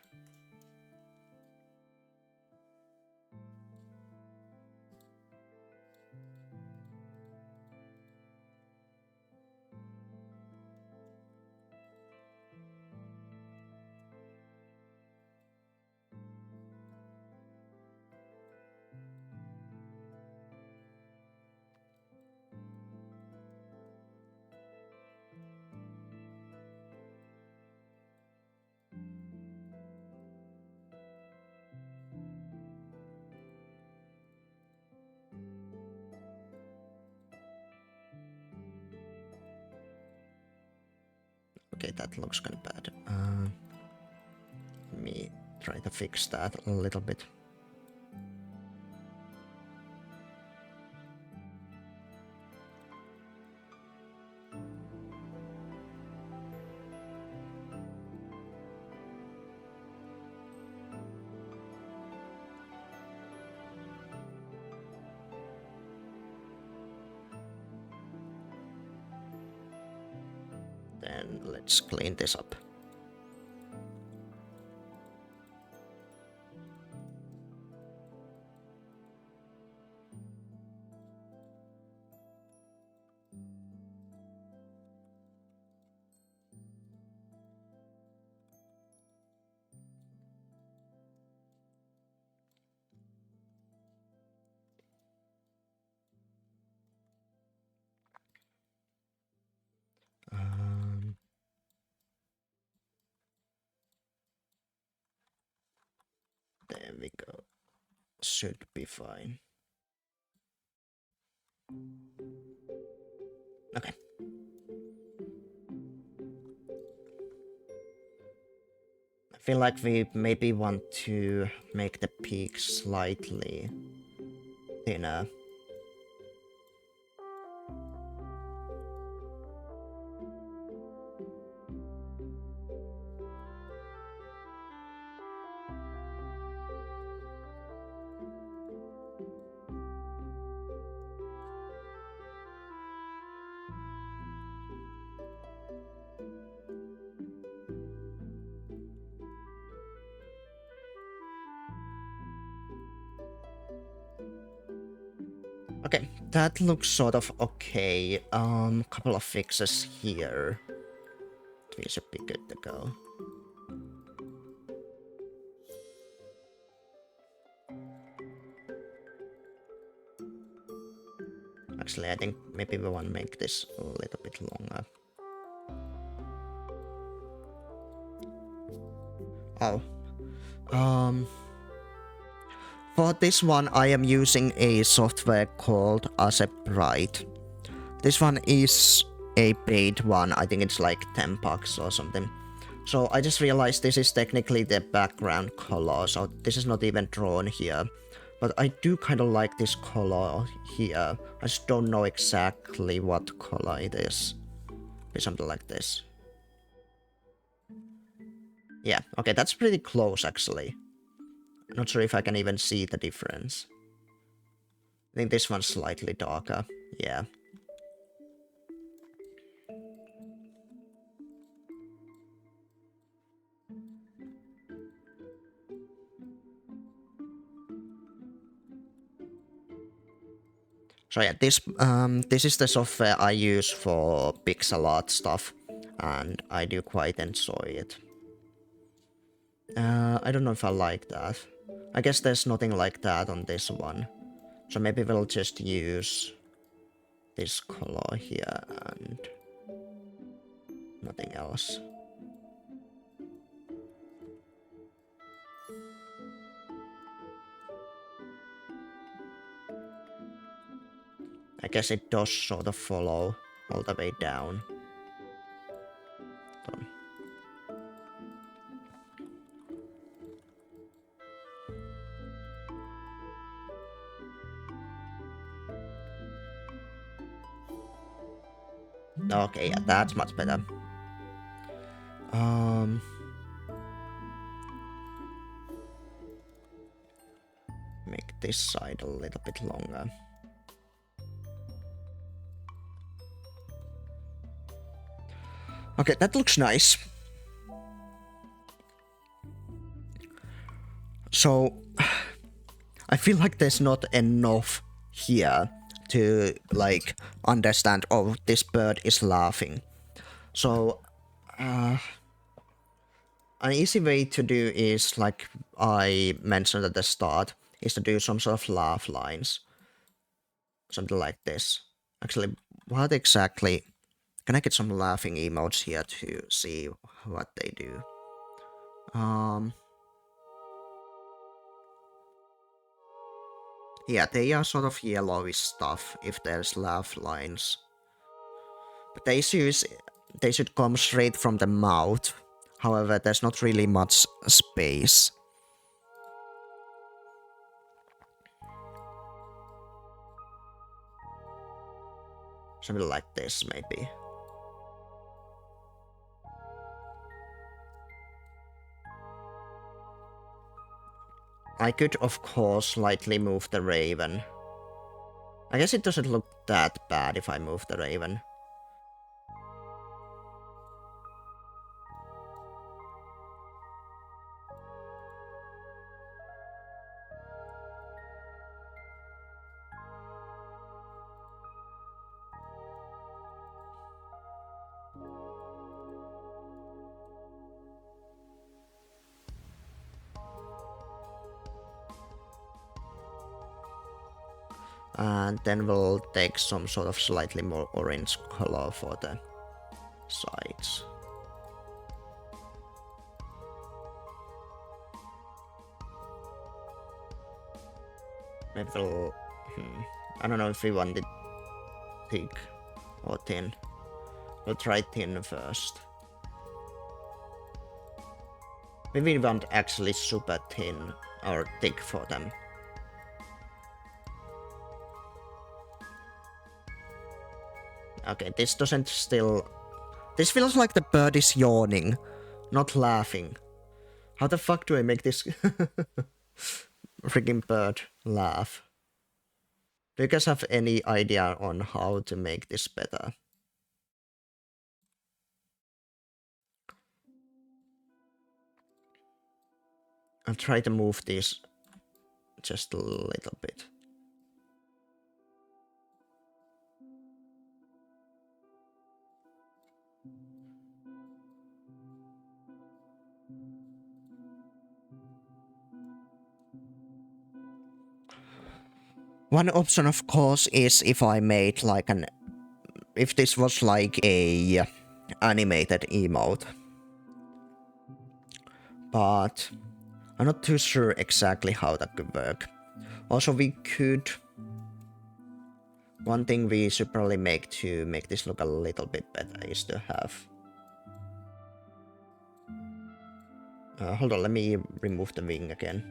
Okay, that looks kind of bad. Let me try to fix that a little bit. Then let's clean this up. There we go. Should be fine. Okay. I feel like we maybe want to make the peak slightly thinner. Okay, that looks sort of okay. Couple of fixes here. We should be good to go. Actually, I think maybe we want to make this a little bit longer. Oh. For this one, I am using a software called Bright. This one is a paid one. I think it's like 10 bucks or something. So I just realized this is technically the background color, so this is not even drawn here. But I do kind of like this color here. I just don't know exactly what color it is. It's something like this. Yeah, okay, that's pretty close actually. Not sure if I can even see the difference. I think this one's slightly darker. Yeah. So yeah, this is the software I use for pixel art stuff, and I do quite enjoy it. I don't know if I like that. I guess there's nothing like that on this one. So maybe we'll just use this color here and nothing else. I guess it does sort of follow all the way down. So. Okay, yeah, that's much better. Make this side a little bit longer. Okay, that looks nice. So, I feel like there's not enough here to, like, understand, oh, this bird is laughing. So, an easy way to do is, like I mentioned at the start, is to do some sort of laugh lines. Something like this. Actually, what exactly... Can I get some laughing emotes here to see what they do? Yeah, they are sort of yellowish stuff if there's laugh lines. But the issue is they should come straight from the mouth. However, there's not really much space. Something like this, maybe. I could, of course, slightly move the raven. I guess it doesn't look that bad if I move the raven. And then we'll take some sort of slightly more orange color for the sides. Maybe we'll... I don't know if we want it thick or thin. We'll try thin first. Maybe we want actually super thin or thick for them. Okay, this doesn't still... This feels like the bird is yawning, not laughing. How the fuck do I make this freaking bird laugh? Do you guys have any idea on how to make this better? I'll try to move this just a little bit. One option, of course, is if I made like if this was like a animated emote. But I'm not too sure exactly how that could work. Also, one thing we should probably make to make this look a little bit better is to have... hold on, let me remove the wing again.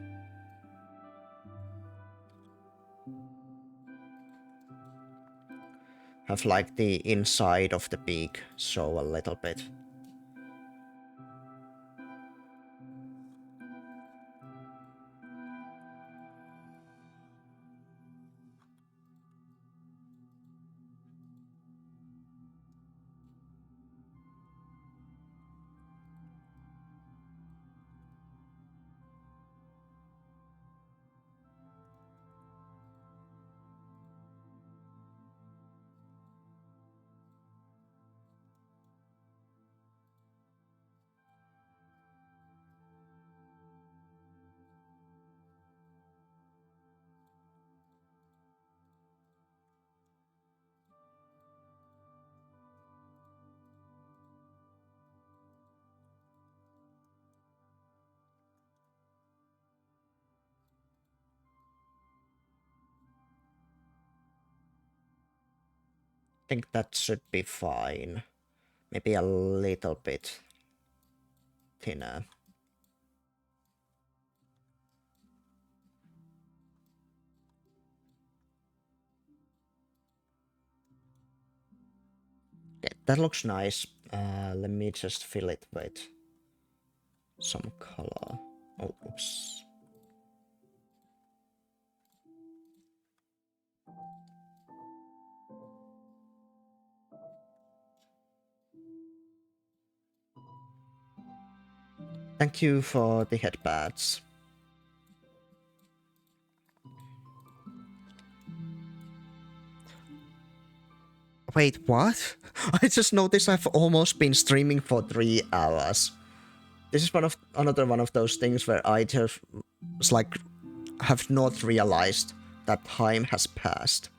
Have like the inside of the beak show a little bit. I think that should be fine. Maybe a little bit thinner. Okay, that looks nice. Let me just fill it with some color. Oh, oops. Thank you for the headpads. Wait, what? I just noticed I've almost been streaming for 3 hours. This is another one of those things where I just like have not realized that time has passed.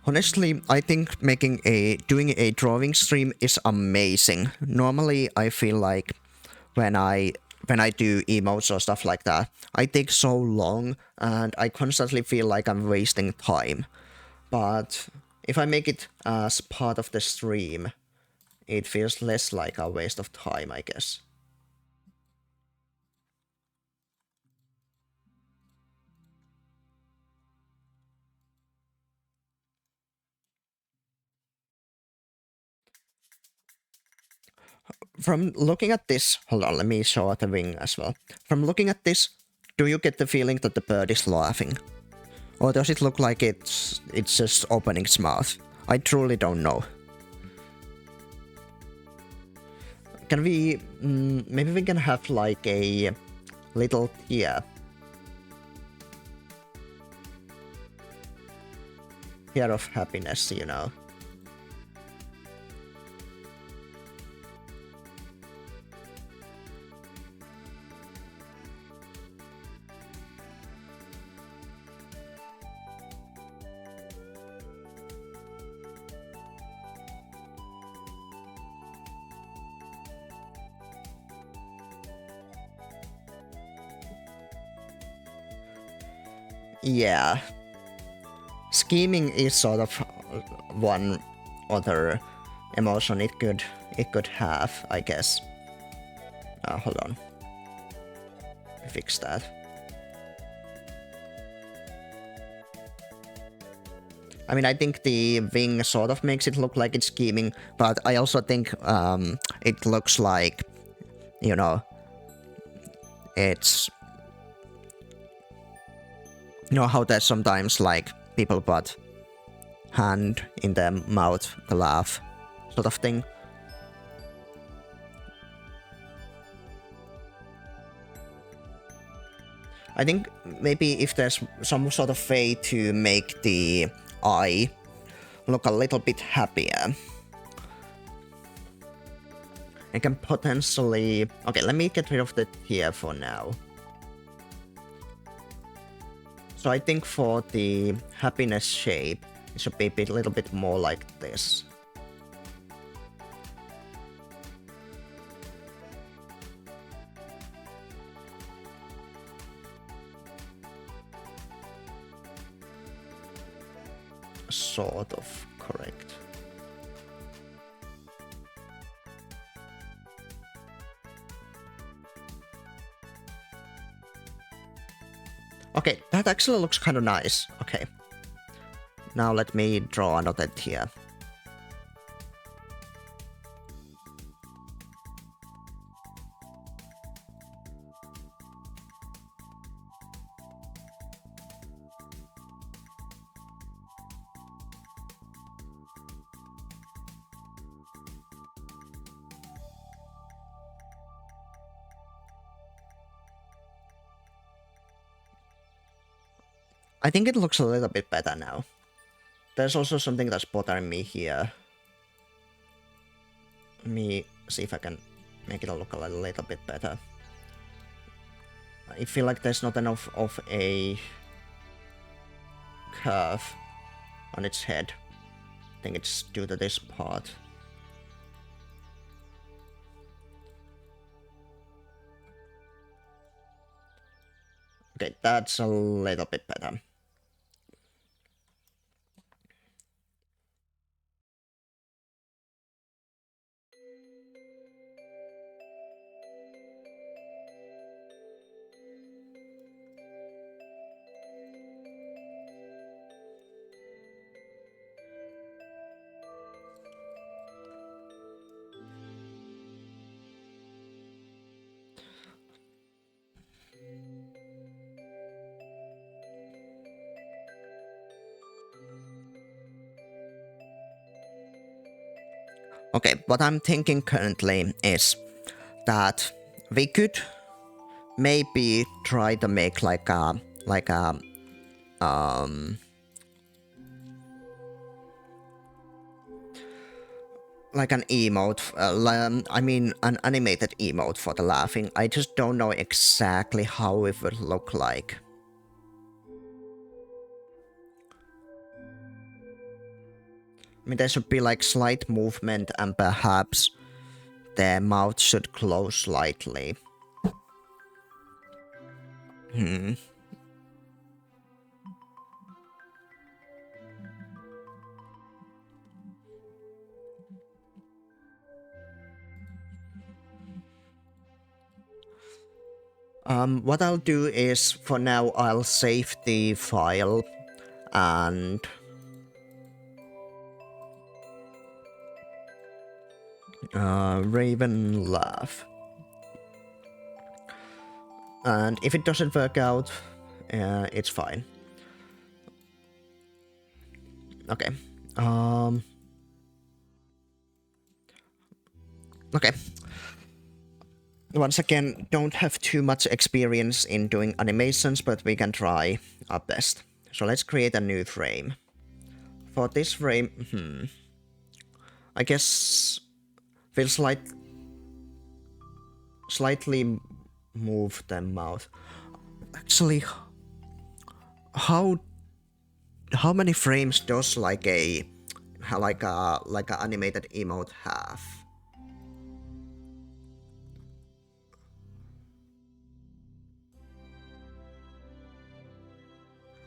Honestly, I think doing a drawing stream is amazing. Normally, I feel like when I do emotes or stuff like that, I take so long and I constantly feel like I'm wasting time. But if I make it as part of the stream, it feels less like a waste of time, I guess. From looking at this, hold on, let me show the wing as well. From looking at this, do you get the feeling that the bird is laughing? Or does it look like it's just opening its mouth? I truly don't know. Can we... maybe we can have like a little tear. Tear of happiness, you know. Yeah. Scheming is sort of one other emotion it could have, I guess. Hold on. Fix that. I mean, I think the wing sort of makes it look like it's scheming, but I also think it looks like, you know, it's... You know how there's sometimes like people put hand in their mouth to laugh, sort of thing. I think maybe if there's some sort of way to make the eye look a little bit happier, I can potentially... Okay, let me get rid of the tear for now. So I think for the happiness shape, it should be a little bit more like this. Sort of correct. Okay, that actually looks kind of nice. Okay. Now let me draw another here. I think it looks a little bit better now. There's also something that's bothering me here. Let me see if I can make it look a little bit better. I feel like there's not enough of a curve on its head. I think it's due to this part. Okay, that's a little bit better. Okay, what I'm thinking currently is that we could maybe try to make like a like an emote, I mean an animated emote for the laughing. I just don't know exactly how it would look like. I mean, there should be like slight movement and perhaps their mouth should close slightly. What I'll do is, for now, I'll save the file and Raven laugh. And if it doesn't work out, it's fine. Okay. Okay. Once again, don't have too much experience in doing animations, but we can try our best. So let's create a new frame. For this frame, I guess we'll slightly move the mouth. Actually, how many frames does like a animated emote have?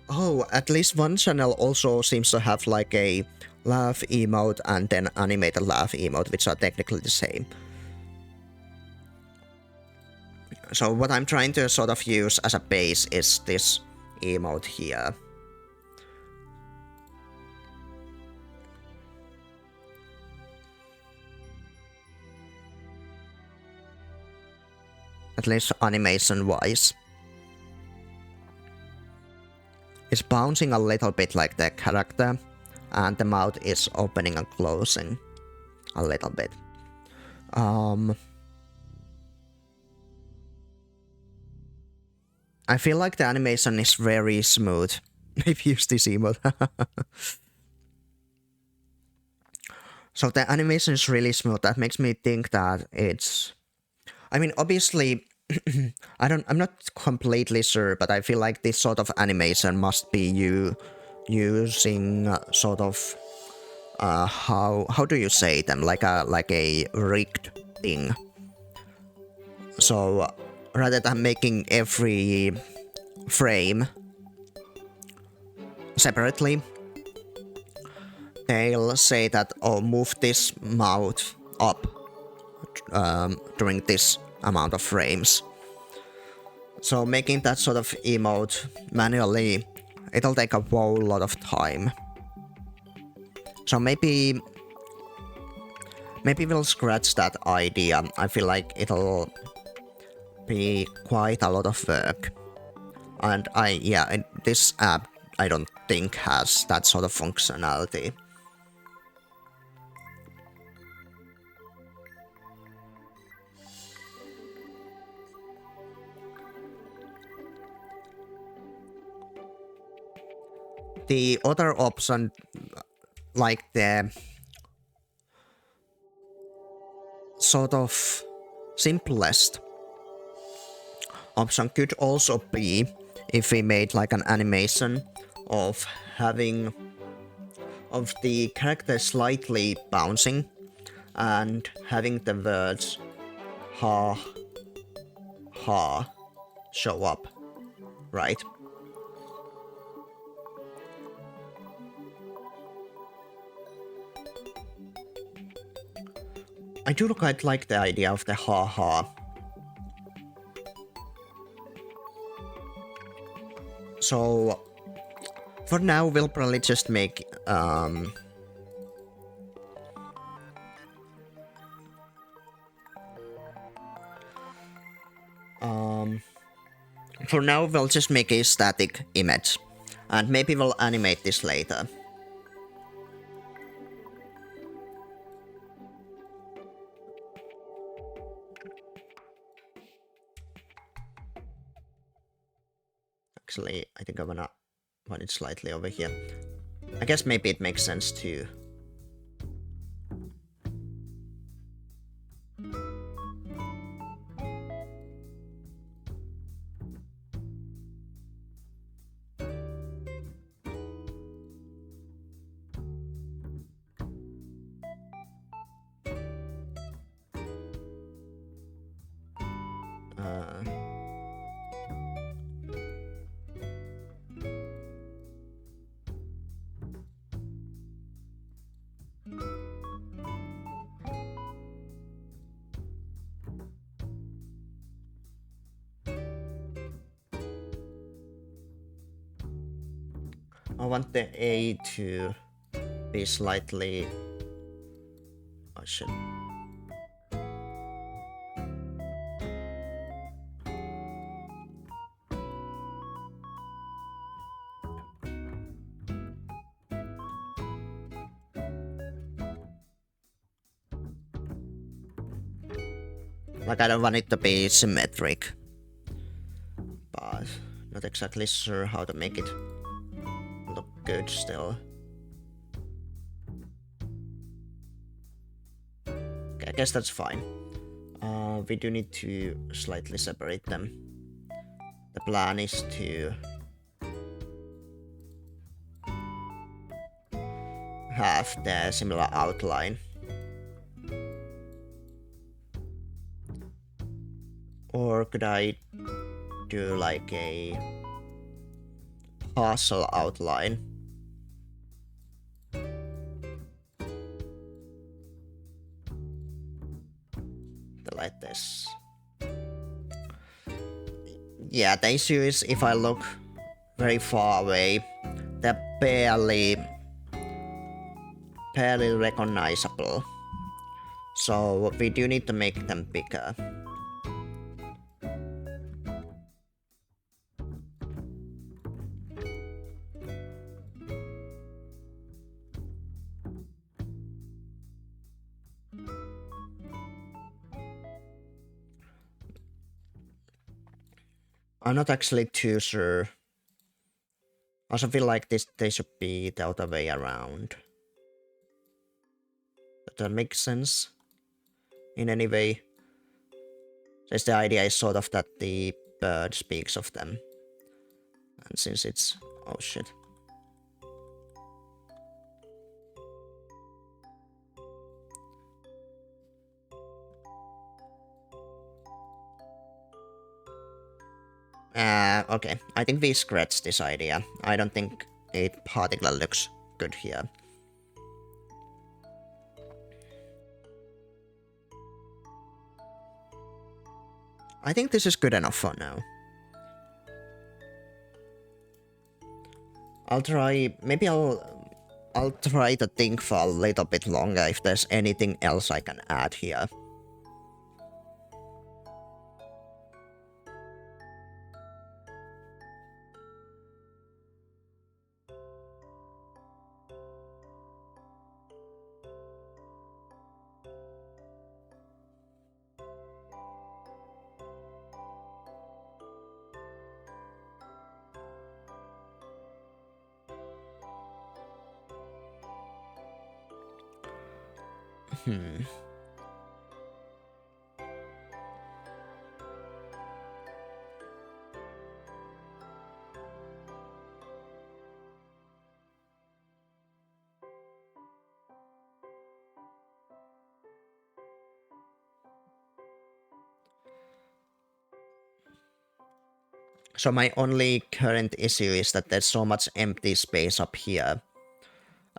Oh, at least one channel also seems to have like a laugh emote and then animated laugh emote, which are technically the same. So what I'm trying to sort of use as a base is this emote here. At least animation wise. It's bouncing a little bit like the character, and the mouth is opening and closing a little bit. I feel like the animation is very smooth. I've used this emote. So the animation is really smooth. That makes me think that it's... I mean, obviously, I'm not completely sure, but I feel like this sort of animation must be you using sort of how do you say them, like a rigged thing. So rather than making every frame separately, they'll say that, oh, move this mouth up during this amount of frames. So making that sort of emote manually, it'll take a whole lot of time. So maybe we'll scratch that idea. I feel like it'll be quite a lot of work. And this app I don't think has that sort of functionality. The other option, like the sort of simplest option, could also be if we made like an animation of having of the character slightly bouncing and having the words ha ha show up, right? I do quite like the idea of the ha ha. So for now we'll probably just make for now we'll just make a static image, and maybe we'll animate this later. Actually, I think I wanna want it slightly over here. I guess maybe it makes sense to I want the A to be slightly... I should... Like, I don't want it to be symmetric. But not exactly sure how to make it look good still. Okay, I guess that's fine. We do need to slightly separate them. The plan is to have the similar outline. Or could I do like a partial outline? Like this. Yeah, the issue is if I look very far away, they're barely recognizable. So we do need to make them bigger. I'm not actually too sure. I also feel like they should be the other way around. Does that make sense? In any way? Since the idea is sort of that the bird speaks of them. And since it's... Oh shit. Okay. I think we scratch this idea. I don't think it particularly looks good here. I think this is good enough for now. I'll try... Maybe I'll try to think for a little bit longer if there's anything else I can add here. So my only current issue is that there's so much empty space up here.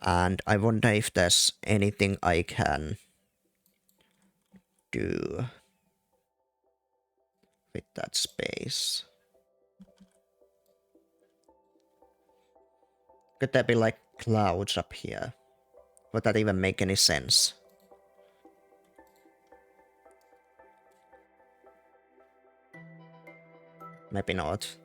And I wonder if there's anything I can do with that space. Could there be like clouds up here? Would that even make any sense? Maybe not.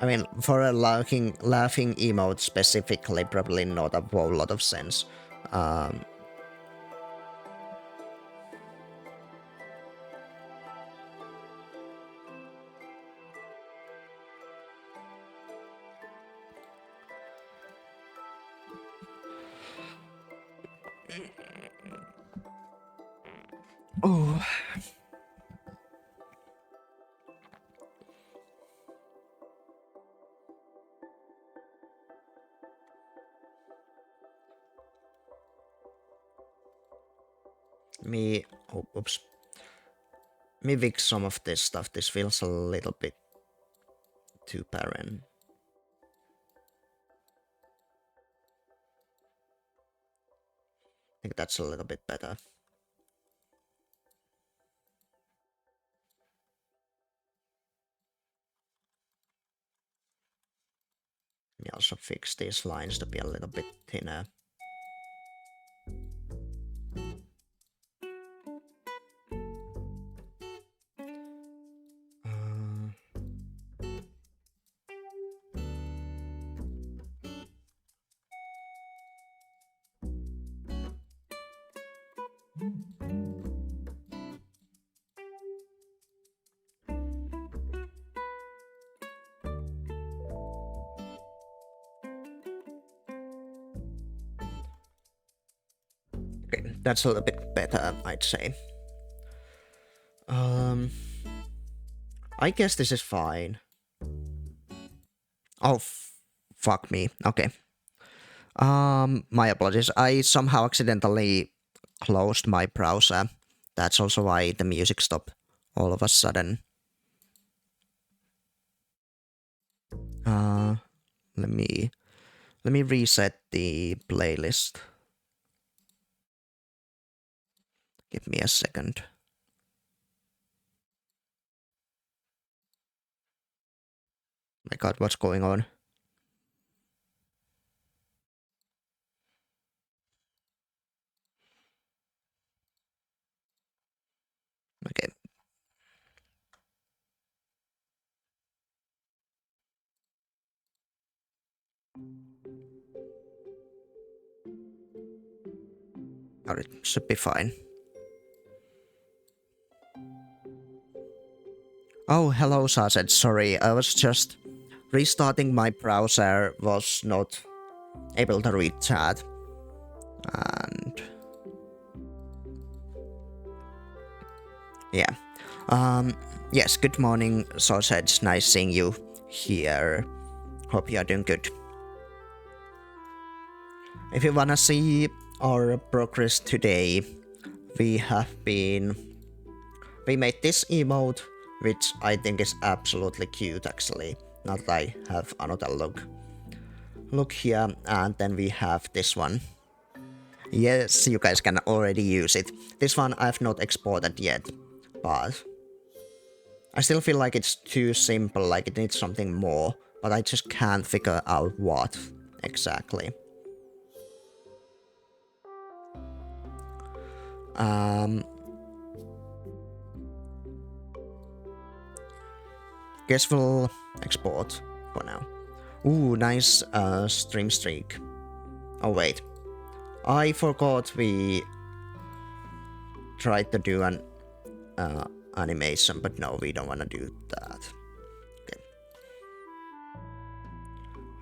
I mean, for a laughing emote specifically, probably not a whole lot of sense. Oh. Oops. Me fix some of this stuff. This feels a little bit too barren. I think that's a little bit better. Me also fix these lines to be a little bit thinner. Okay, that's a little bit better, I'd say. I guess this is fine. Oh, fuck me. Okay. My apologies. I somehow accidentally closed my browser. That's also why the music stopped all of a sudden. Let me reset the playlist. Give me a second. My god, what's going on? Okay. Alright, should be fine. Oh, hello, Sazed. Sorry, I was just restarting my browser was not able to read chat. And yeah. Yes, good morning, Sausage. Nice seeing you here. Hope you are doing good. If you wanna see our progress today, we made this emote, which I think is absolutely cute actually. Now that I have another look here, and then we have this one. Yes, you guys can already use it. This one I've not exported yet, but I still feel like it's too simple, like it needs something more, but I just can't figure out what exactly. Guess we'll export for now. Ooh, nice stream streak. Oh wait, I forgot we tried to do an animation, but no, we don't want to do that. Okay.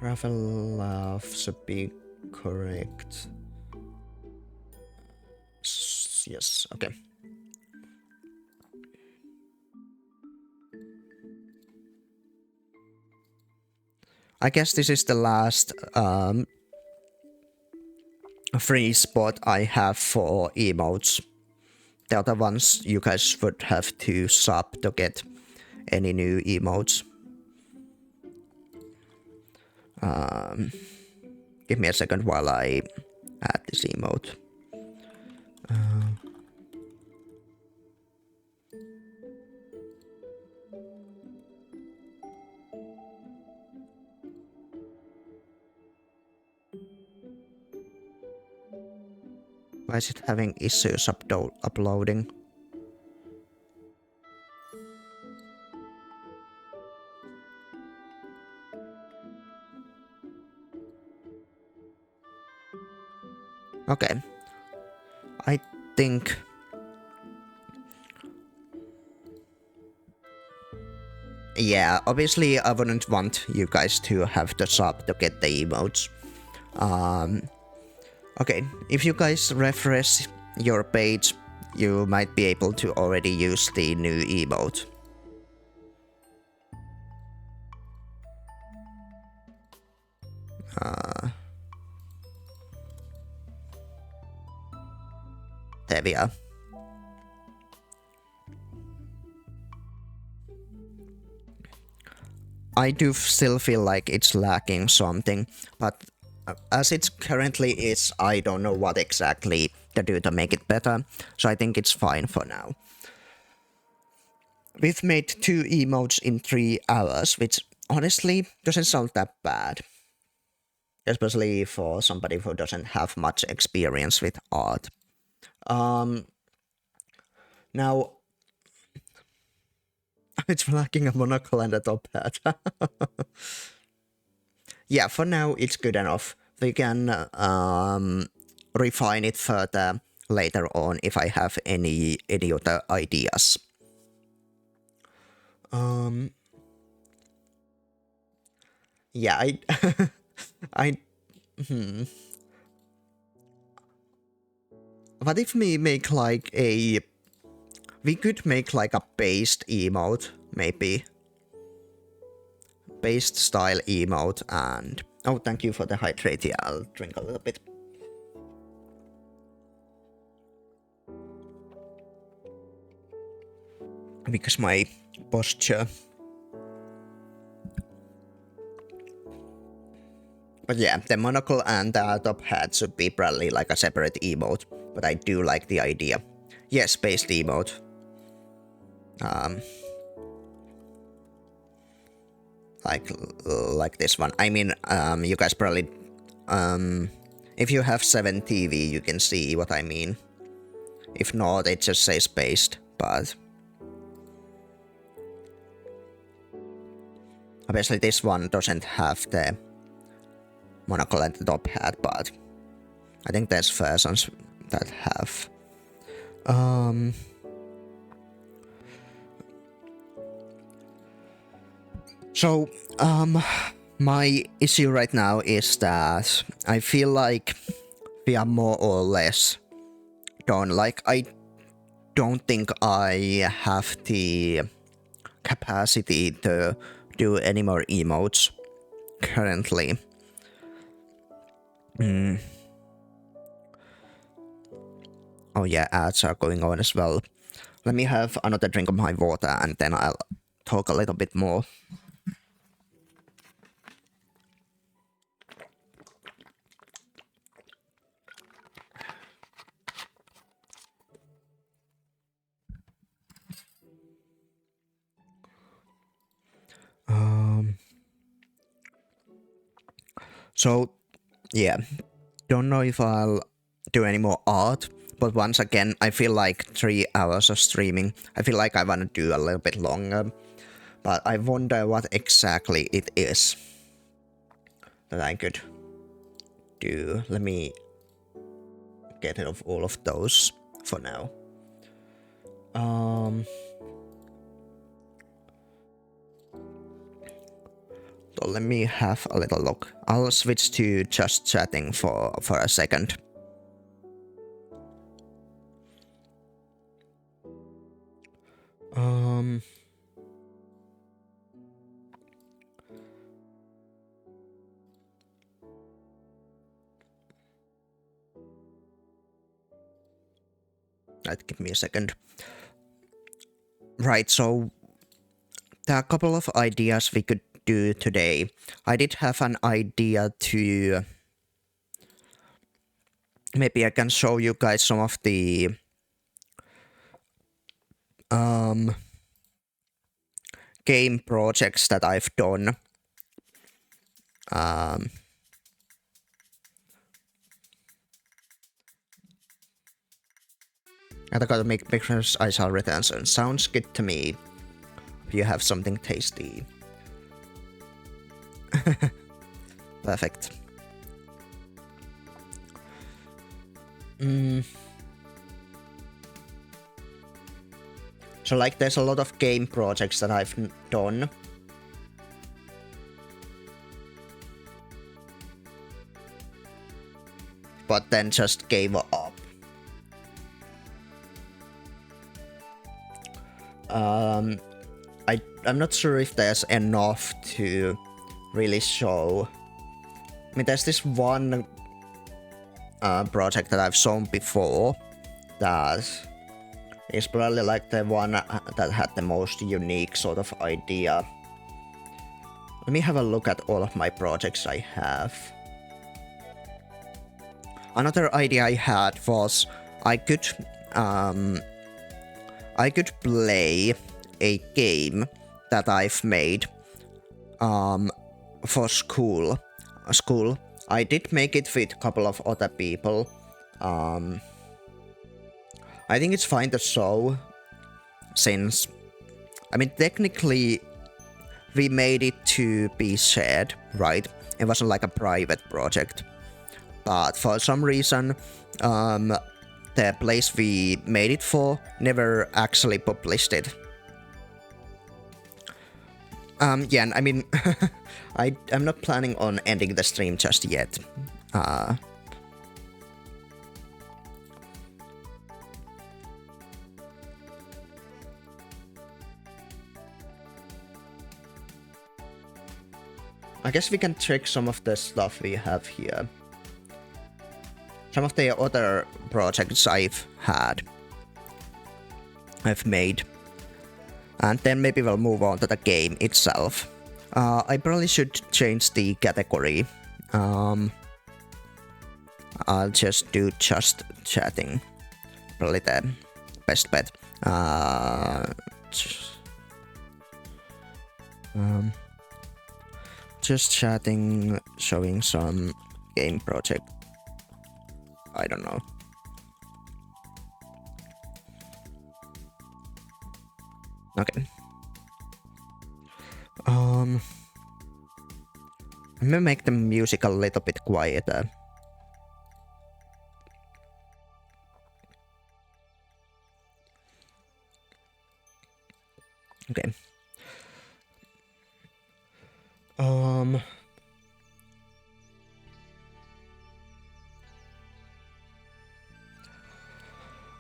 Ravel should be correct. Yes, okay. I guess this is the last free spot I have for emotes. The other ones you guys would have to sub to get any new emotes. Give me a second while I add this emote. Why is it having issues uploading? Okay. I think... Yeah, obviously I wouldn't want you guys to have the sub to get the emotes. Okay, if you guys refresh your page, you might be able to already use the new emote. There we are. I do still feel like it's lacking something, but as it currently is, I don't know what exactly to do to make it better, so I think it's fine for now. We've made 2 emotes in 3 hours, which honestly doesn't sound that bad. Especially for somebody who doesn't have much experience with art. Now, it's lacking a monocle and a top hat. Yeah, for now it's good enough. We can refine it further later on if I have any other ideas. Yeah, I what if we make like a... We could make like a based emote, maybe. Based style emote and... Oh, thank you for the hydrate. Yeah, I'll drink a little bit. Because my posture... But yeah, the monocle and the top hat should be probably like a separate emote. But I do like the idea. Yes, based emote. Like this one. I mean, you guys probably... if you have 7TV, you can see what I mean. If not, it just says based, but... Obviously this one doesn't have the monocle and the top hat, but I think there's versions that have. So, My issue right now is that I feel like we are more or less done. Like, I don't think I have the capacity to do any more emotes currently. Oh yeah, ads are going on as well. Let me have another drink of my water and then I'll talk a little bit more. So, yeah, don't know if I'll do any more art, but once again, I feel like 3 hours of streaming. I feel like I want to do a little bit longer, but I wonder what exactly it is that I could do. Let me get rid of all of those for now. So let me have a little look. I'll switch to just chatting for a second. Right, give me a second. Right, so there are a couple of ideas we could do today. I did have an idea to... Maybe I can show you guys some of the... game projects that I've done. And I gotta make pictures I shall return soon. Sounds good to me. You have something tasty. Perfect. So like there's a lot of game projects that I've done. But then just gave up. I'm not sure if there's enough to really show. I mean, there's this one project that I've shown before that is probably like the one that had the most unique sort of idea. Let me have a look at all of my projects I have. Another idea I had was I could play a game that I've made for school. I did make it with a couple of other people. I think it's fine to show, since, I mean, technically we made it to be shared, right? It wasn't like a private project. But for some reason, the place we made it for never actually published it. Yeah, I mean, I'm not planning on ending the stream just yet. I guess we can check some of the stuff we have here. Some of the other projects I've made. And then maybe we'll move on to the game itself. I probably should change the category. I'll just do just chatting. Probably the best bet. Just chatting, showing some game project. I don't know. Okay. I'm gonna make the music a little bit quieter. Okay.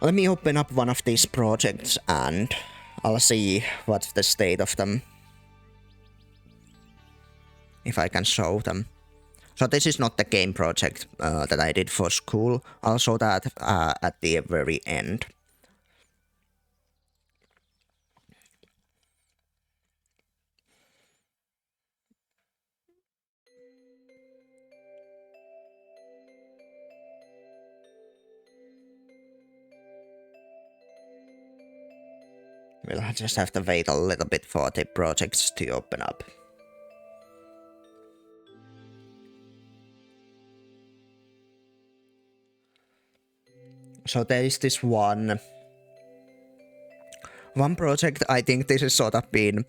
Let me open up one of these projects and I'll see what's the state of them. If I can show them. So this is not the game project that I did for school. I'll show that at the very end. We'll just have to wait a little bit for the projects to open up. So there is this one project. I think this is sort of been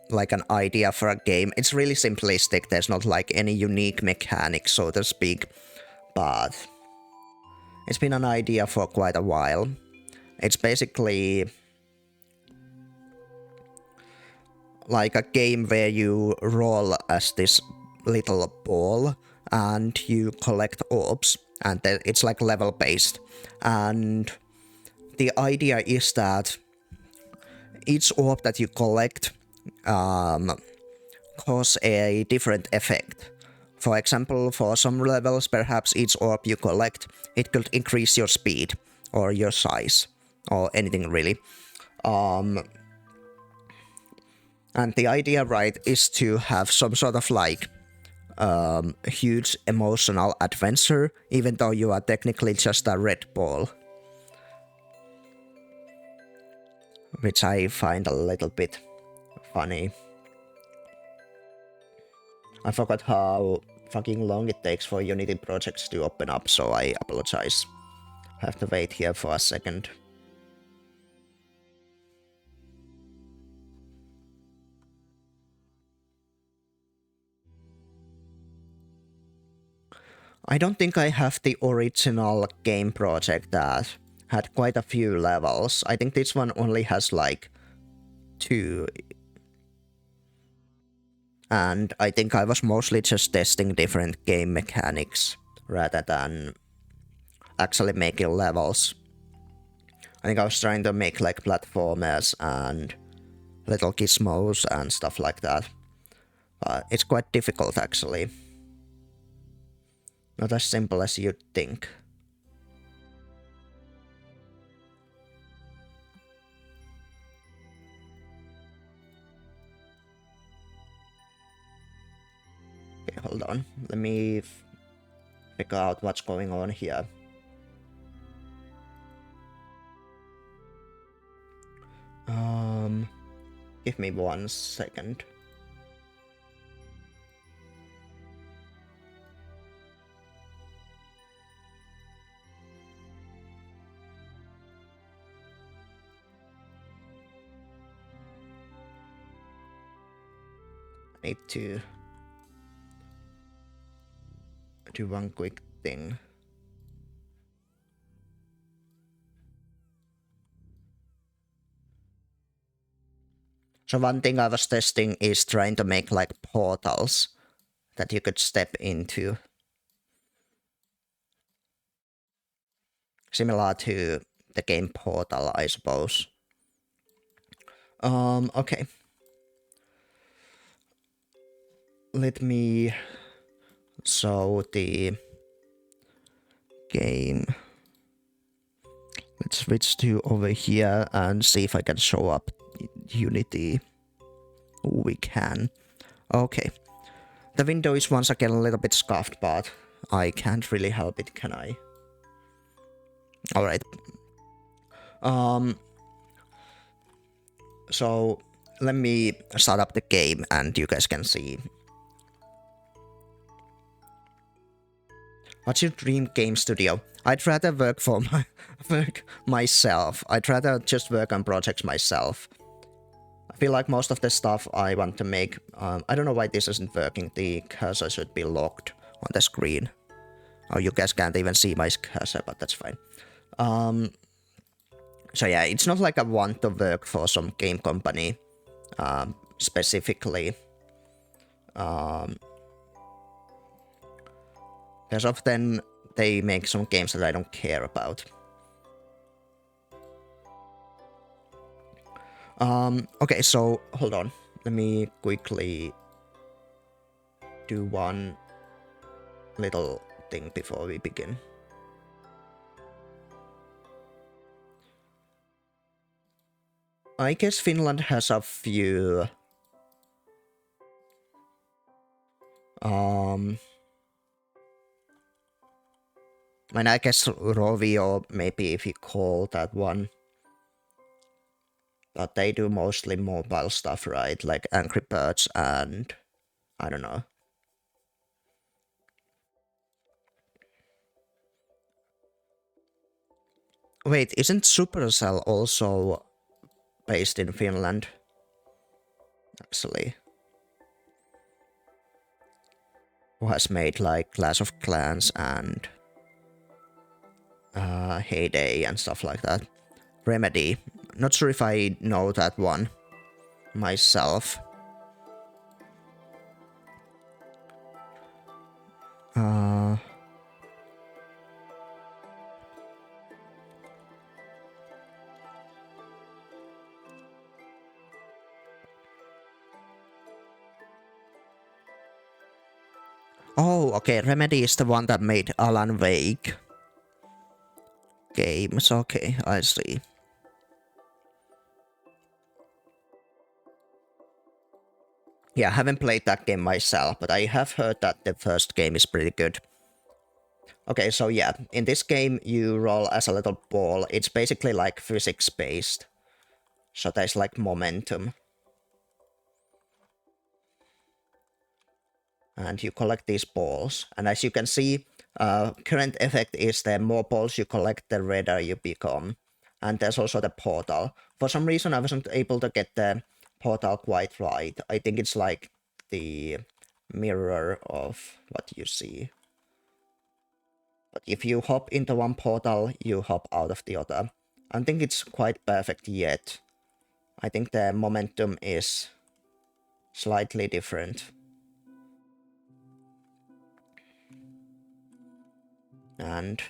like an idea for a game. It's really simplistic. There's not like any unique mechanics, so to speak, but it's been an idea for quite a while. It's basically like a game where you roll as this little ball and you collect orbs, and it's like level based. And the idea is that each orb that you collect cause a different effect. For example, for some levels, perhaps each orb you collect, it could increase your speed or your size or anything really. And the idea, right, is to have some sort of like huge emotional adventure, even though you are technically just a red ball. Which I find a little bit funny. I forgot how fucking long it takes for Unity projects to open up, so I apologize. I have to wait here for a second. I don't think I have the original game project that had quite a few levels. I think this one only has like 2. And I think I was mostly just testing different game mechanics rather than actually making levels. I think I was trying to make like platformers and little gizmos and stuff like that. But it's quite difficult actually. Not as simple as you'd think. Okay, hold on. Let me figure out what's going on here. Give me 1 second. I need to do one quick thing. So one thing I was testing is trying to make like portals that you could step into. Similar to the game Portal, I suppose. Okay. Let me show the game. Let's switch to over here and see if I can show up Unity. We can. Okay. The window is once again a little bit scuffed, but I can't really help it, can I? Alright. So let me start up the game and you guys can see. What's your dream game studio? I'd rather work for myself. I'd rather just work on projects myself. I feel like most of the stuff I want to make... I don't know why this isn't working. The cursor should be locked on the screen. Oh, you guys can't even see my cursor, but that's fine. So yeah, it's not like I want to work for some game company specifically. Because often they make some games that I don't care about. Okay, so hold on. Let me quickly do one little thing before we begin. I guess Finland has a few I mean, I guess Rovio, maybe if you call that one. But they do mostly mobile stuff, right? Like Angry Birds and I don't know. Wait, isn't Supercell also based in Finland? Actually, who has made like Clash of Clans and Heyday and stuff like that. Remedy. Not sure if I know that one myself. Oh, okay. Remedy is the one that made Alan Wake games. Okay, I see. Yeah, I haven't played that game myself, but I have heard that the first game is pretty good. Okay, so yeah, in this game you roll as a little ball. It's basically like physics based. So there's like momentum. And you collect these balls. And as you can see, current effect is the more balls you collect, the redder you become. And there's also the portal. For some reason, I wasn't able to get the portal quite right. I think it's like the mirror of what you see. But if you hop into one portal, you hop out of the other. I don't think it's quite perfect yet. I think the momentum is slightly different. And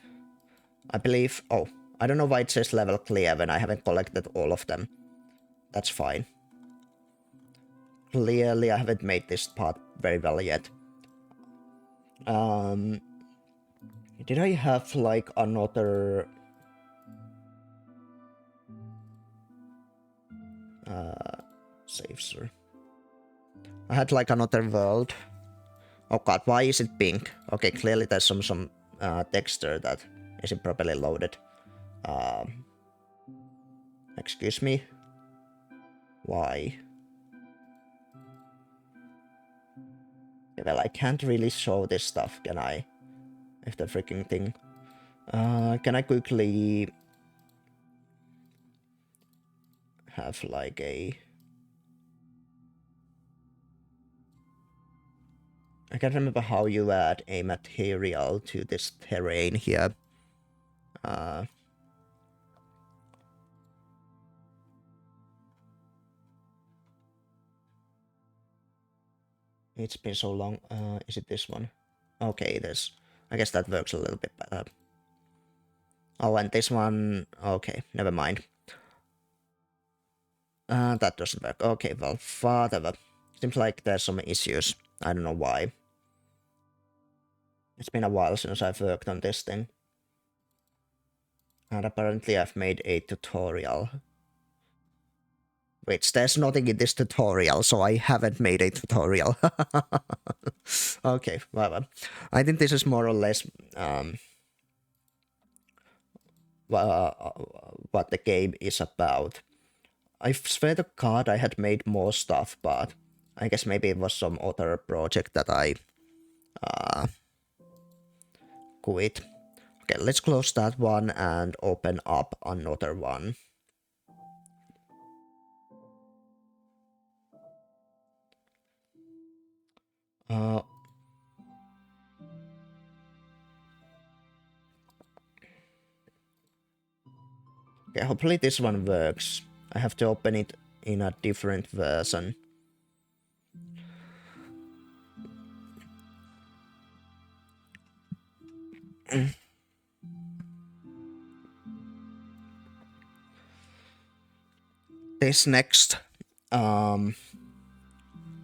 I believe... Oh, I don't know why it says level clear when I haven't collected all of them. That's fine. Clearly, I haven't made this part very well yet. Did I have, like, another... save, sir. I had, like, another world. Oh god, why is it pink? Okay, clearly there's some texture that isn't properly loaded. Excuse me? Why? Yeah, well, I can't really show this stuff, can I? If the freaking thing... can I quickly... have, like, a... I can't remember how you add a material to this terrain here. It's been so long. Is it this one? Okay, this. I guess that works a little bit better. Oh, and this one... Okay, never mind. That doesn't work. Okay, well, whatever. Seems like there's some issues. I don't know why. It's been a while since I've worked on this thing. And apparently I've made a tutorial. Which there's nothing in this tutorial, so I haven't made a tutorial. Okay, whatever. I think this is more or less what the game is about. I swear to God I had made more stuff, but I guess maybe it was some other project that I quit. Okay, let's close that one and open up another one. Okay, hopefully this one works. I have to open it in a different version. this next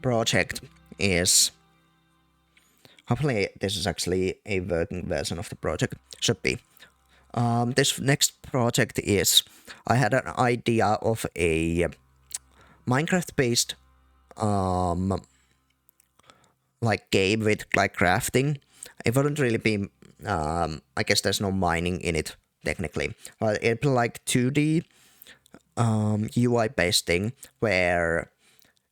project is, hopefully this is actually a working version of the project, should be. This next project is, I had an idea of a Minecraft-based like game with like crafting. It wouldn't really be, I guess there's no mining in it technically, but it'd be like 2D UI based thing where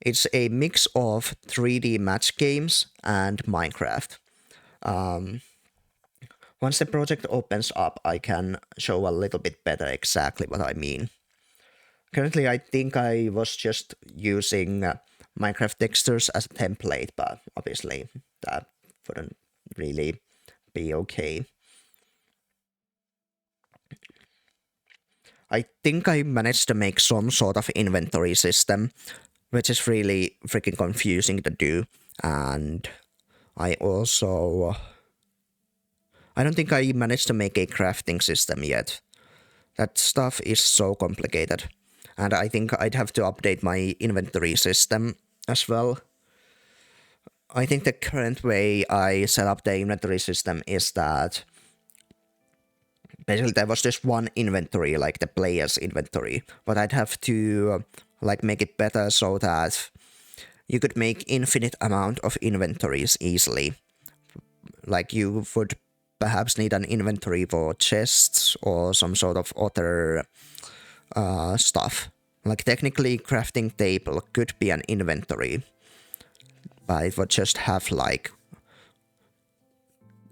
it's a mix of 3D match games and Minecraft. Once the project opens up, I can show a little bit better exactly what I mean. Currently, I think I was just using Minecraft textures as a template, but obviously that wouldn't really be okay. I think I managed to make some sort of inventory system, which is really freaking confusing to do. And I also, I don't think I managed to make a crafting system yet. That stuff is so complicated. And I think I'd have to update my inventory system as well. I think the current way I set up the inventory system is that basically there was just one inventory, like the player's inventory, but I'd have to like make it better so that you could make infinite amount of inventories easily. Like you would perhaps need an inventory for chests or some sort of other stuff. Like technically crafting table could be an inventory, but it would just have like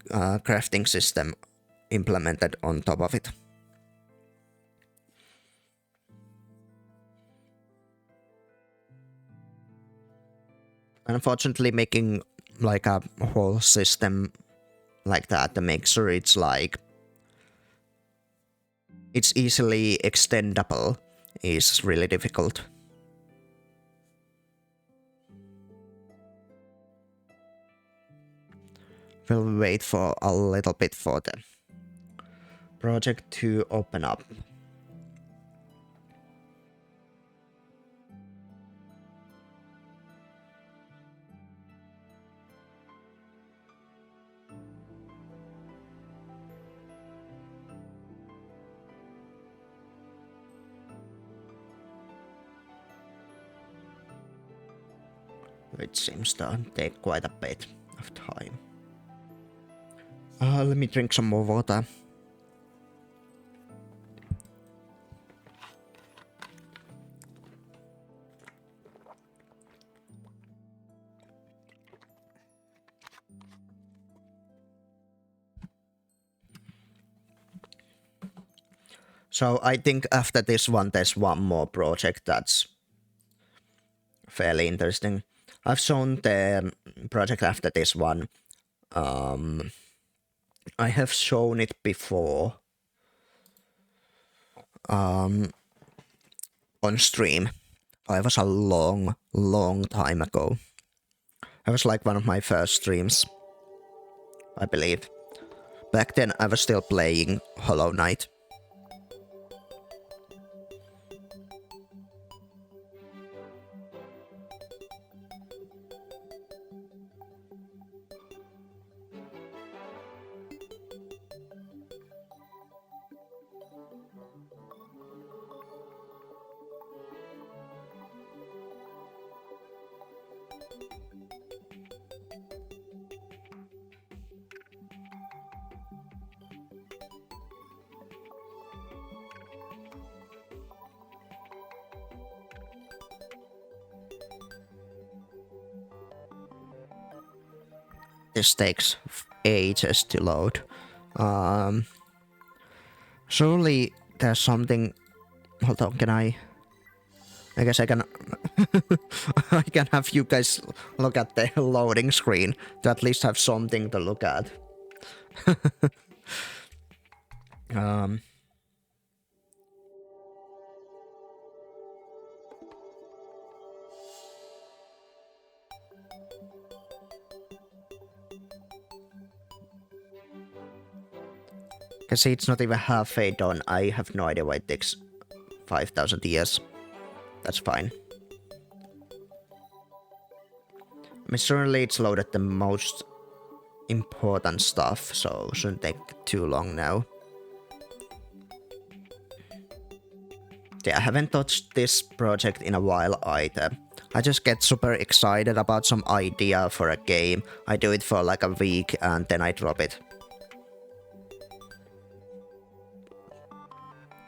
crafting system implemented on top of it. Unfortunately, making like a whole system like that to make sure it's like it's easily extendable is really difficult. We'll wait for a little bit for the project to open up. It seems to take quite a bit of time. Let me drink some more water. So I think after this one, there's one more project that's fairly interesting. I've shown the project after this one. I have shown it before on stream. It was a long time ago. It was like one of my first streams, I believe. Back then I was still playing Hollow Knight. This takes ages to load. Surely there's something. Hold on, can I guess I can. I can have you guys look at the loading screen to at least have something to look at. Cause see, it's not even halfway done. I have no idea why it takes 5,000 years. That's fine. I mean, certainly it's loaded the most important stuff, so shouldn't take too long now. Yeah, I haven't touched this project in a while either. I just get super excited about some idea for a game. I do it for like a week and then I drop it.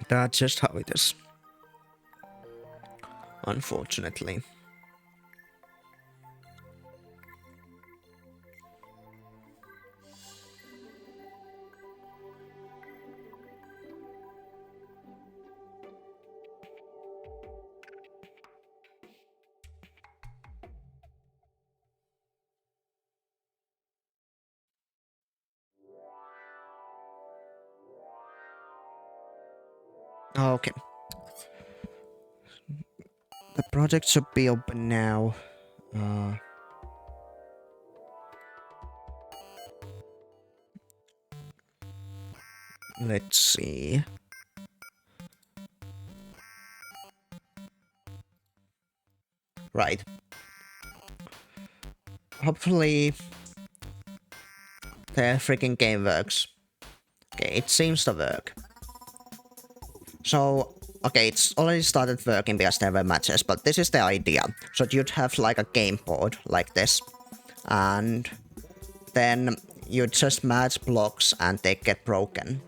That's just how it is. Unfortunately. Okay. The project should be open now. Let's see. Right. Hopefully the freaking game works. Okay, it seems to work. So, okay, it's already started working because there were matches, but this is the idea. So you'd have like a game board like this, and then you just match blocks and they get broken.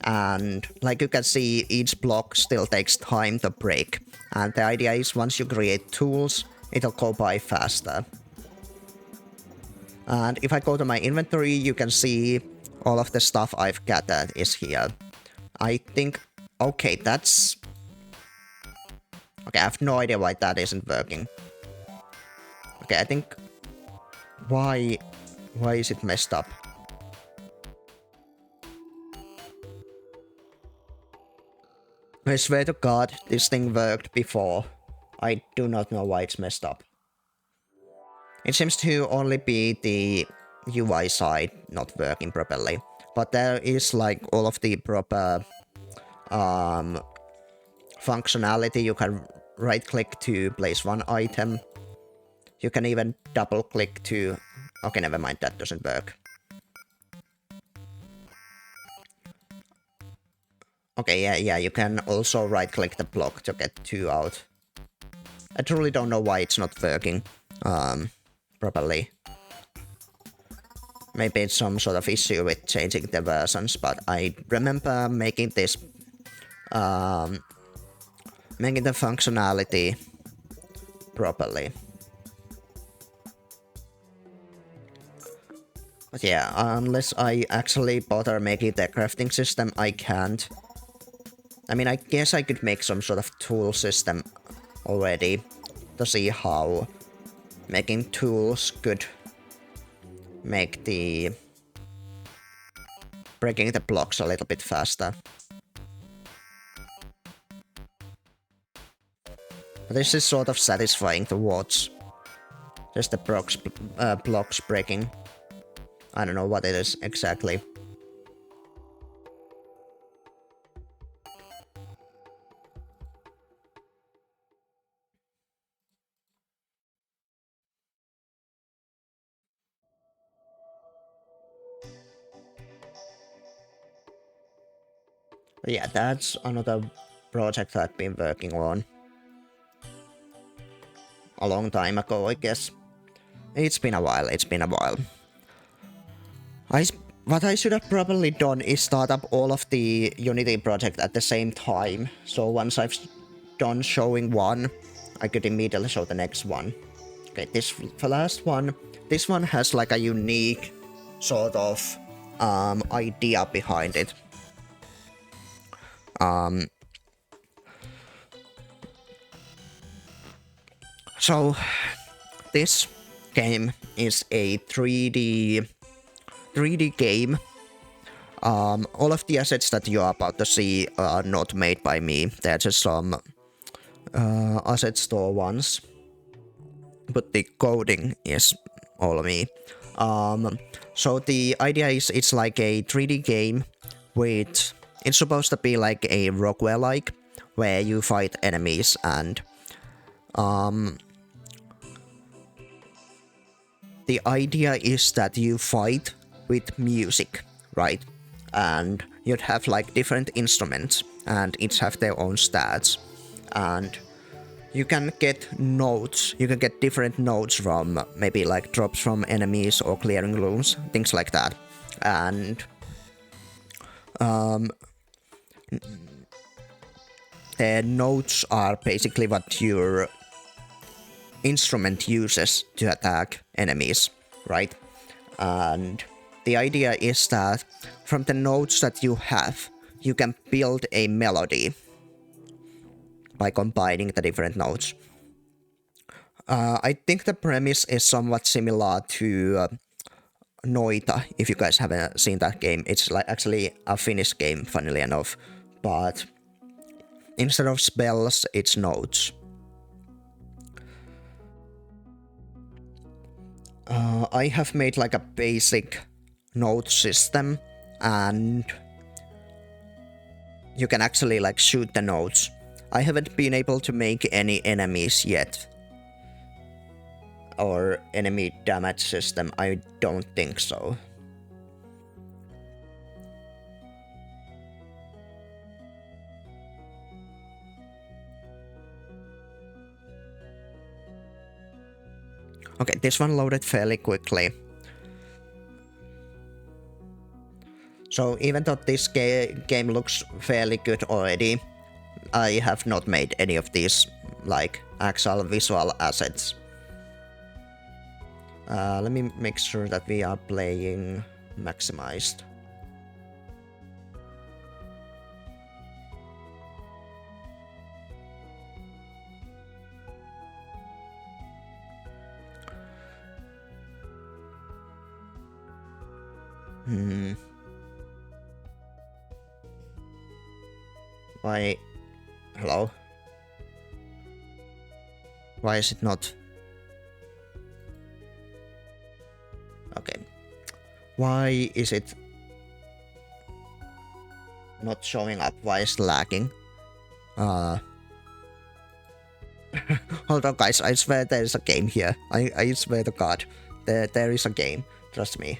And like you can see, each block still takes time to break. And the idea is once you create tools, it'll go by faster. And if I go to my inventory, you can see all of the stuff I've gathered is here. I think... Okay, that's... Okay, I have no idea why that isn't working. Okay, I think... Why is it messed up? I swear to God, this thing worked before. I do not know why it's messed up. It seems to only be the UI side not working properly. But there is like all of the proper functionality. You can right click to place one item. You can even double click to... Okay, never mind, that doesn't work. Okay, yeah, you can also right click the block to get two out. I truly don't know why it's not working properly. Maybe it's some sort of issue with changing the versions, but I remember making this making the functionality properly. But yeah, unless I actually bother making the crafting system, I can't. I mean, I guess I could make some sort of tool system already to see how making tools could make the breaking the blocks a little bit faster. But this is sort of satisfying to watch. Just the blocks breaking. I don't know what it is exactly. But yeah, that's another project I've been working on. A long time ago, I guess. It's been a while. What I should have probably done is start up all of the Unity project at the same time. So once I've done showing one, I could immediately show the next one. Okay, the last one, this one has like a unique sort of idea behind it. So this game is a 3D game. All of the assets that you are about to see are not made by me. They're just some asset store ones. But the coding is all me. So the idea is it's like a 3D game with It's supposed to be like a Rockwell-like, where you fight enemies and the idea is that you fight with music, right? And you'd have like different instruments and each have their own stats. And you can get notes, you can get different notes from maybe like drops from enemies or clearing rooms, things like that. And the notes are basically what your instrument uses to attack enemies, right? And the idea is that from the notes that you have, you can build a melody by combining the different notes. I think the premise is somewhat similar to Noita, if you guys haven't seen that game. It's like actually a Finnish game, funnily enough, but instead of spells, it's notes. I have made like a basic note system, and you can actually like shoot the notes. I haven't been able to make any enemies yet, or enemy damage system. I don't think so. Okay, this one loaded fairly quickly. So even though this game looks fairly good already, I have not made any of these like actual visual assets. Let me make sure that we are playing maximized. Why? Hello? Why is it not? Okay. Why is it not showing up? Why is it lagging? Hold on, guys. I swear there is a game here. I swear to God. There is a game. Trust me.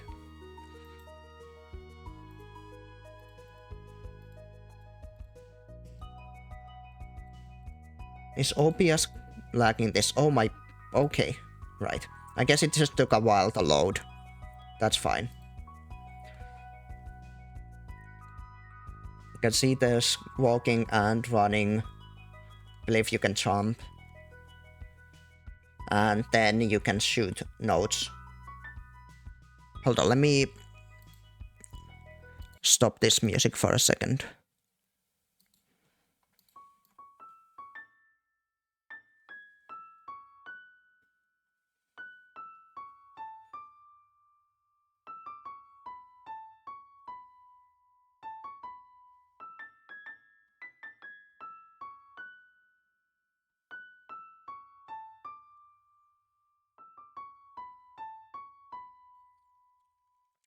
Is OBS lagging this? Oh my... Okay. Right. I guess it just took a while to load. That's fine. You can see there's walking and running. I believe you can jump. And then you can shoot notes. Hold on, let me stop this music for a second.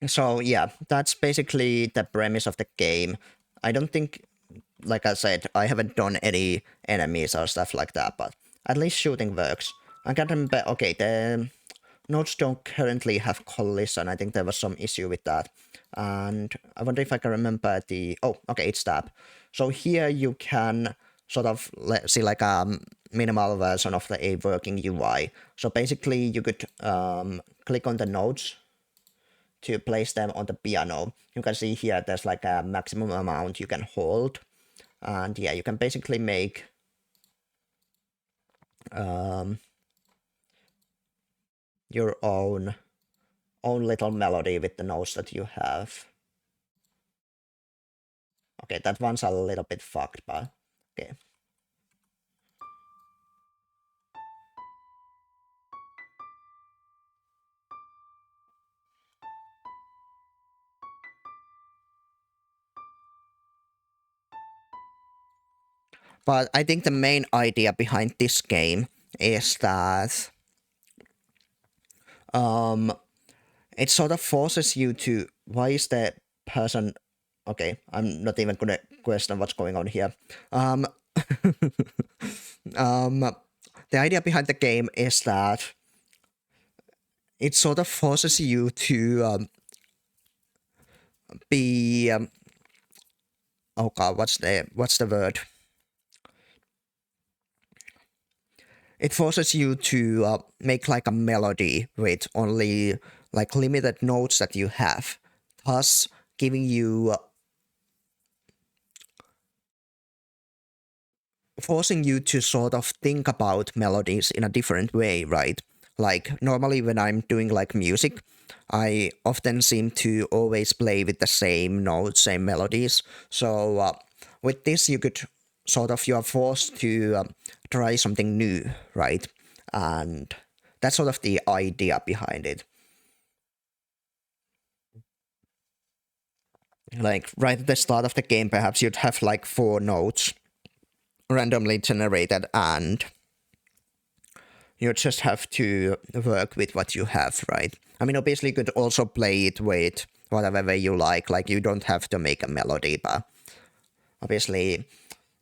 So yeah, that's basically the premise of the game. I don't think, like I said, I haven't done any enemies or stuff like that, but at least shooting works. I can't remember. Okay, the nodes don't currently have collision. I think there was some issue with that. And I wonder if I can remember the... Oh, okay, it's tab. So here you can sort of see like a minimal version of a working UI. So basically you could click on the nodes to place them on the piano. You can see here there's like a maximum amount you can hold. And yeah, you can basically make your own little melody with the notes that you have. Okay, that one's a little bit fucked, but okay. But I think the main idea behind this game is that it sort of forces you to... Why is the person Okay, I'm not even gonna question what's going on here. Um, um, the idea behind the game is that it sort of forces you to be oh god, what's the word? It forces you to make like a melody with only like limited notes that you have, thus giving you forcing you to sort of think about melodies in a different way, right? Like normally when I'm doing like music, I often seem to always play with the same notes, same melodies. So with this, you could sort of you are forced to try something new, right? And that's sort of the idea behind it. Like right at the start of the game, perhaps you'd have like four notes randomly generated, and you just have to work with what you have, right? I mean, obviously, you could also play it with whatever way you like. Like, you don't have to make a melody, but obviously,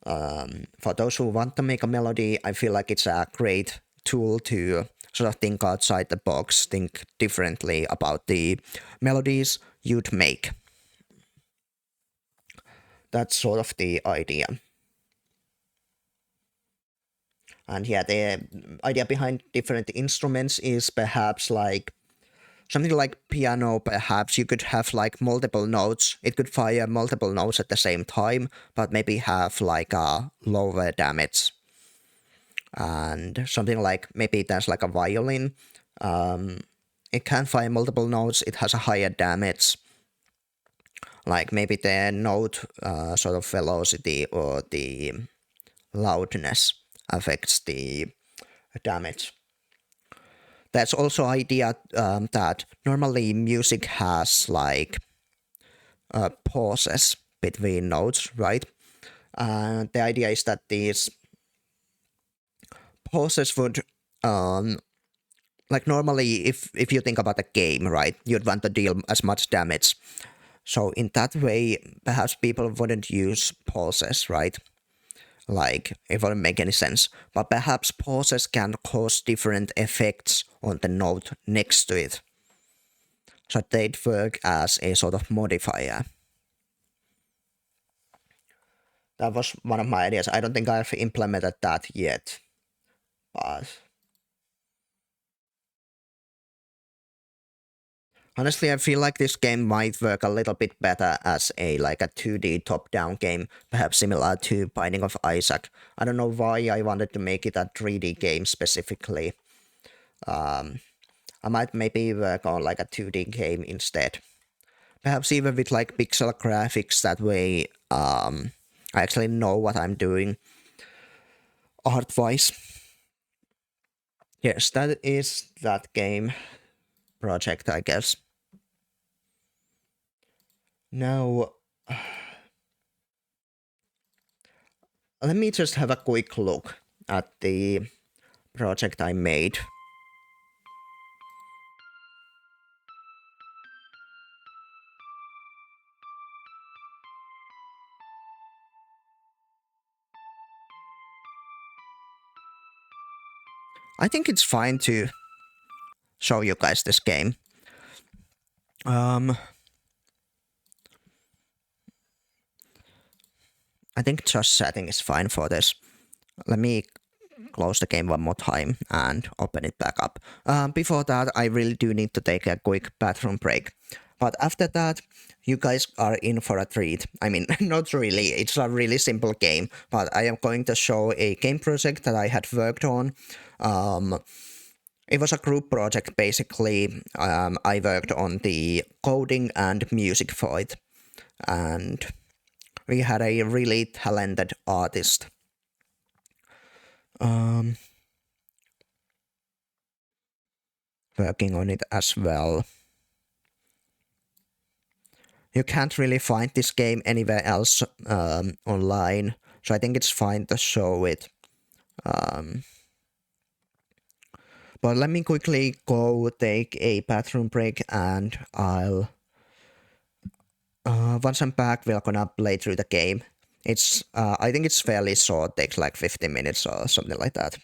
for those who want to make a melody, I feel like it's a great tool to sort of think outside the box, think differently about the melodies you'd make. That's sort of the idea. And yeah, the idea behind different instruments is perhaps like something like piano. Perhaps you could have like multiple notes. It could fire multiple notes at the same time, but maybe have like a lower damage. And something like maybe there's like a violin. It can fire multiple notes. It has a higher damage. Like maybe the note sort of velocity or the loudness affects the damage. That's also idea that normally music has like pauses between notes, right? The idea is that these pauses would, um, like normally, if you think about a game, right, you'd want to deal as much damage. So in that way, perhaps people wouldn't use pauses, right? Like it wouldn't make any sense. But perhaps pauses can cause different effects on the note next to it. So they'd work as a sort of modifier. That was one of my ideas. I don't think I've implemented that yet, but honestly, I feel like this game might work a little bit better as a like a 2D top-down game, perhaps similar to Binding of Isaac. I don't know why I wanted to make it a 3D game specifically. I might maybe work on like a 2D game instead. Perhaps even with like pixel graphics. That way, I actually know what I'm doing art-wise. Yes, that is that game project, I guess. Now, let me just have a quick look at the project I made. I think it's fine to show you guys this game. Um, I think just setting is fine for this. Let me close the game one more time and open it back up. Before that, I really do need to take a quick bathroom break. But after that, you guys are in for a treat. I mean, not really. It's a really simple game, but I am going to show a game project that I had worked on. It was a group project, basically. I worked on the coding and music for it. And we had a really talented artist working on it as well. You can't really find this game anywhere else online, so I think it's fine to show it. But let me quickly go take a bathroom break, and I'll Once I'm back, we're gonna play through the game. It's I think it's fairly short, takes like 15 minutes or something like that.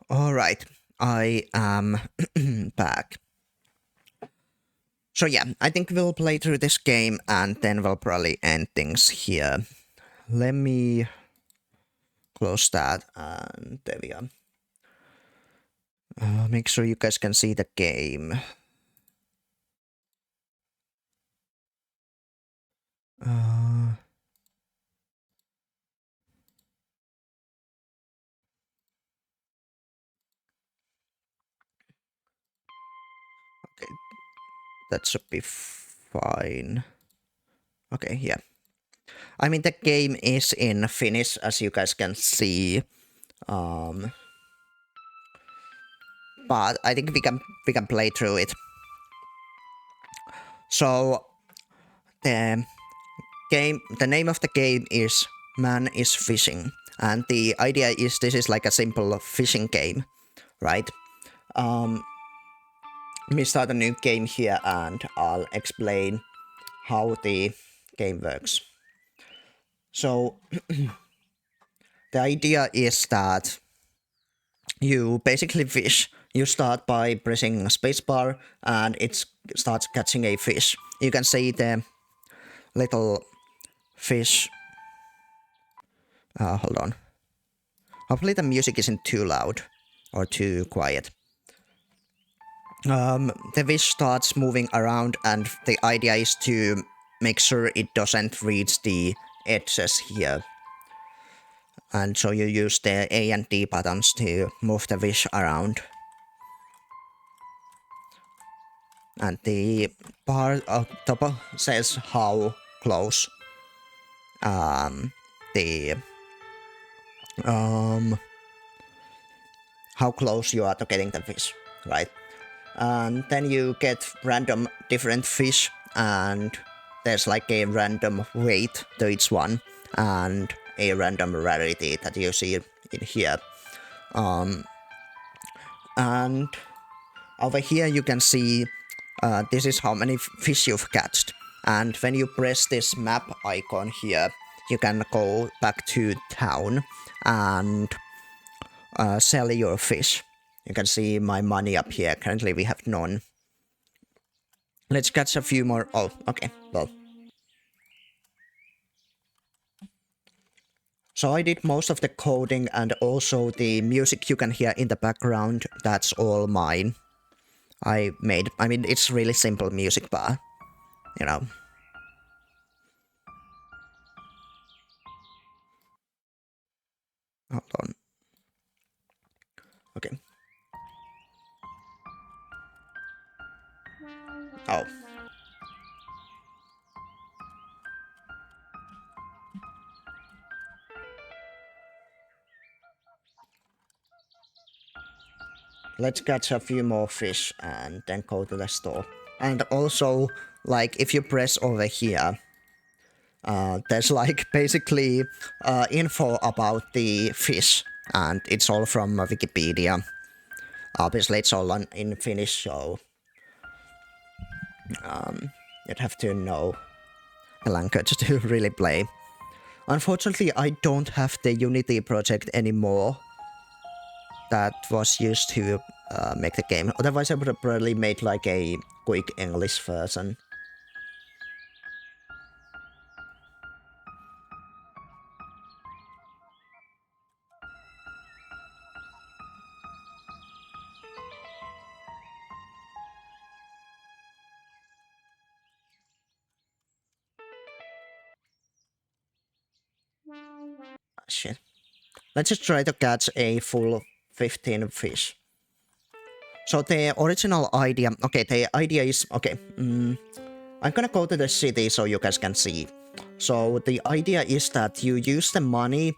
All right, I am back. So yeah, I think we'll play through this game and then we'll probably end things here. Let me close that and there we are. Make sure you guys can see the game. Uh, okay, that should be fine. Okay, yeah. I mean, the game is in Finnish, as you guys can see. Um, but I think we can play through it. So the the name of the game is Man is Fishing, and the idea is this is like a simple fishing game, right? Um, Let me start a new game here, and I'll explain how the game works. So the idea is that you basically fish. You start by pressing a spacebar and it starts catching a fish. You can see the little fish. Hold on. Hopefully the music isn't too loud or too quiet. The fish starts moving around and the idea is to make sure it doesn't reach the edges here. And so you use the A and D buttons to move the fish around. And the bar up top says how close the how close you are to getting the fish, right? And then you get random different fish, and there's like a random weight to each one, and a random rarity that you see in here. And over here you can see this is how many fish you've catched. And when you press this map icon here, you can go back to town and sell your fish. You can see my money up here. Currently we have none. Let's catch a few more. Oh, okay. Well. So I did most of the coding and also the music you can hear in the background. That's all mine. I mean, it's really simple music, but, you know. Hold on. Okay. Oh. Let's catch a few more fish and then go to the store. And also, like, if you press over here, there's like basically info about the fish, and it's all from Wikipedia. Obviously, it's all in Finnish, so you'd have to know the language to really play. Unfortunately, I don't have the Unity project anymore that was used to make the game. Otherwise, I would have probably made like a quick English version. Shit. Let's just try to catch a full 15 fish. So the original idea, okay, the idea is, okay, I'm gonna go to the city so you guys can see. So the idea is that you use the money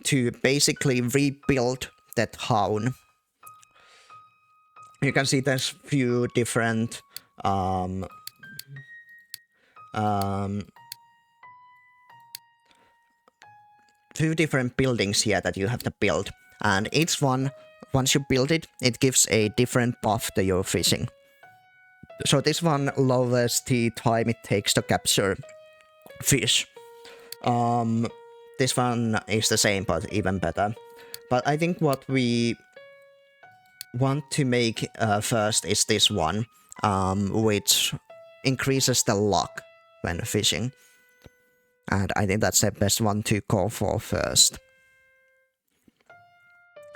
to basically rebuild the town. You can see there's few different buildings here that you have to build, and each one, once you build it, it gives a different buff to your fishing. So this one lowers the time it takes to capture fish. This one is the same but even better. But I think what we want to make first is this one, which increases the luck when fishing. And I think that's the best one to go for first.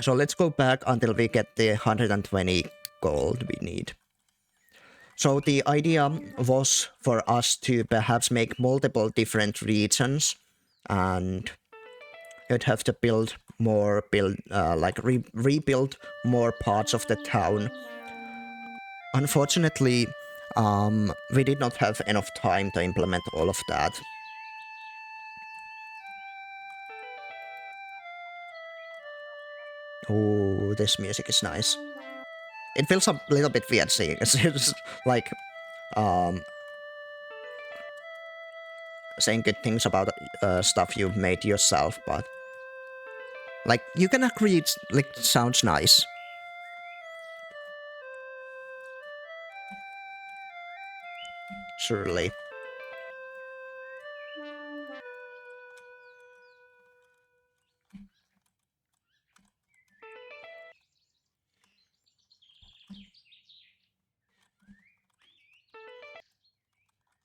So let's go back until we get the 120 gold we need. So the idea was for us to perhaps make multiple different regions, and you'd have to build more, rebuild more parts of the town. Unfortunately, we did not have enough time to implement all of that. Oh, this music is nice. It feels a little bit weird seeing it's just like saying good things about stuff you've made yourself, but like you can agree it's like sounds nice. Surely.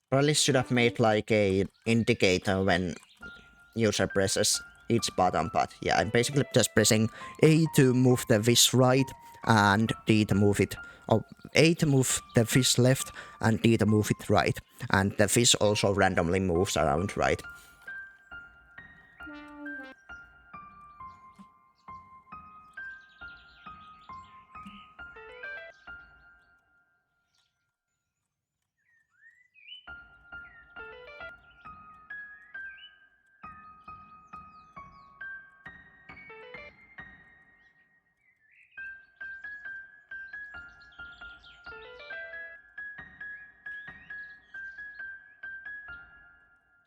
Probably should have made like a indicator when user presses each button, but yeah, I'm basically just pressing A to move the fish right and D to move it, or A to move the fish left and D to move it right. And the fish also randomly moves around right.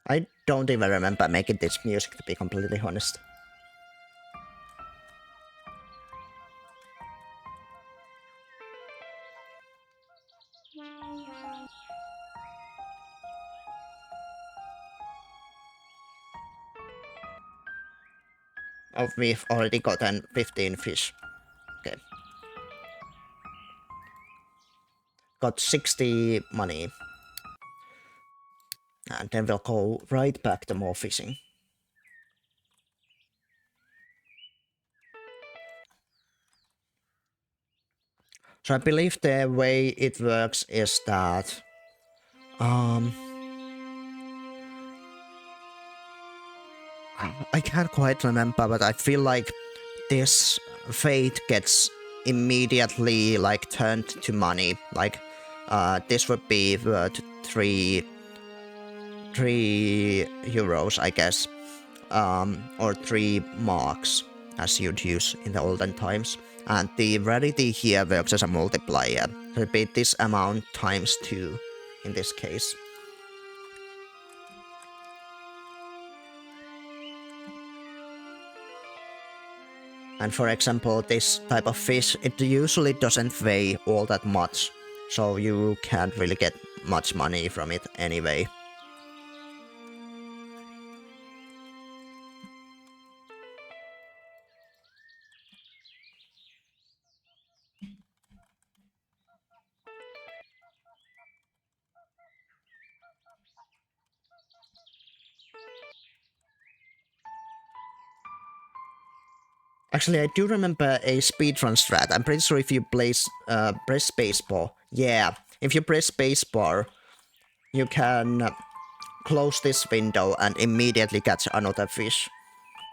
I don't even remember making this music, to be completely honest. Oh, we've already gotten 15 fish. Okay. Got 60 money. And then we'll go right back to more fishing. So I believe the way it works is that I can't quite remember, but I feel like this fate gets immediately like turned to money. Like this would be worth three euros, I guess, or 3 marks, as you'd use in the olden times. And the rarity here works as a multiplier. So it'd be this amount times 2 in this case. And for example, this type of fish, it usually doesn't weigh all that much, so you can't really get much money from it anyway. Actually, I do remember a speedrun strat. I'm pretty sure if you press spacebar, yeah, if you press spacebar, you can close this window and immediately catch another fish.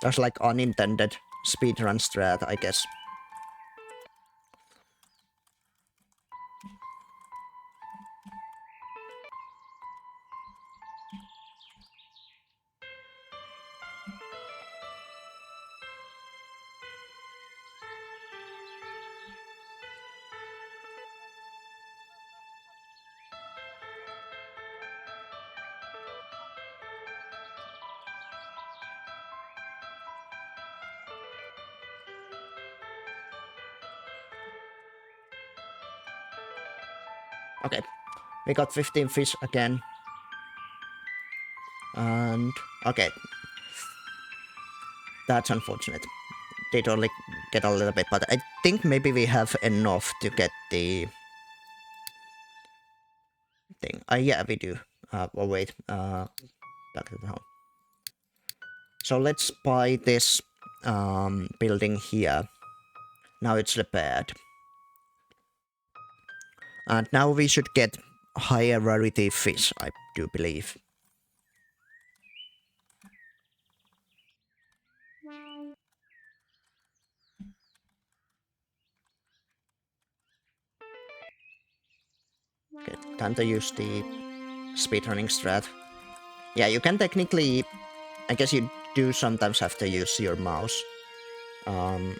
That's like unintended speedrun strat, I guess. Okay, we got 15 fish again. And okay, that's unfortunate. Did only get a little bit, but I think maybe we have enough to get the thing. Yeah, we do. Oh wait, back to the home. So let's buy this building here. Now it's repaired. And now we should get higher rarity fish, I do believe. Okay, time to use the speedrunning strat. Yeah, you can technically... I guess you do sometimes have to use your mouse. But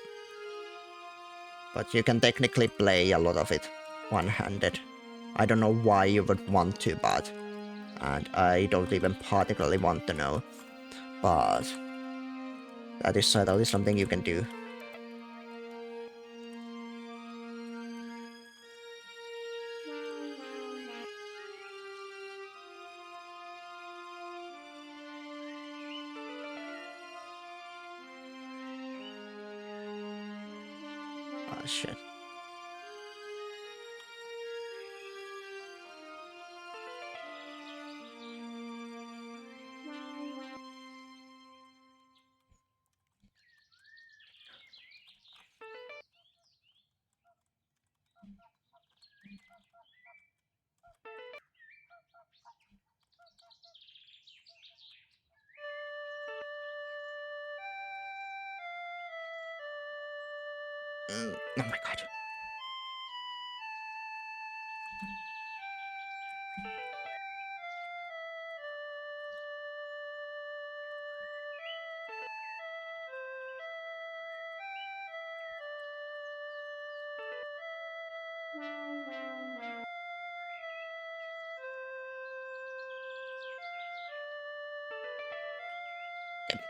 you can technically play a lot of it one-handed. I don't know why you would want to, but... And I don't even particularly want to know. But... that is certainly something you can do. Oh shit. Oh my god.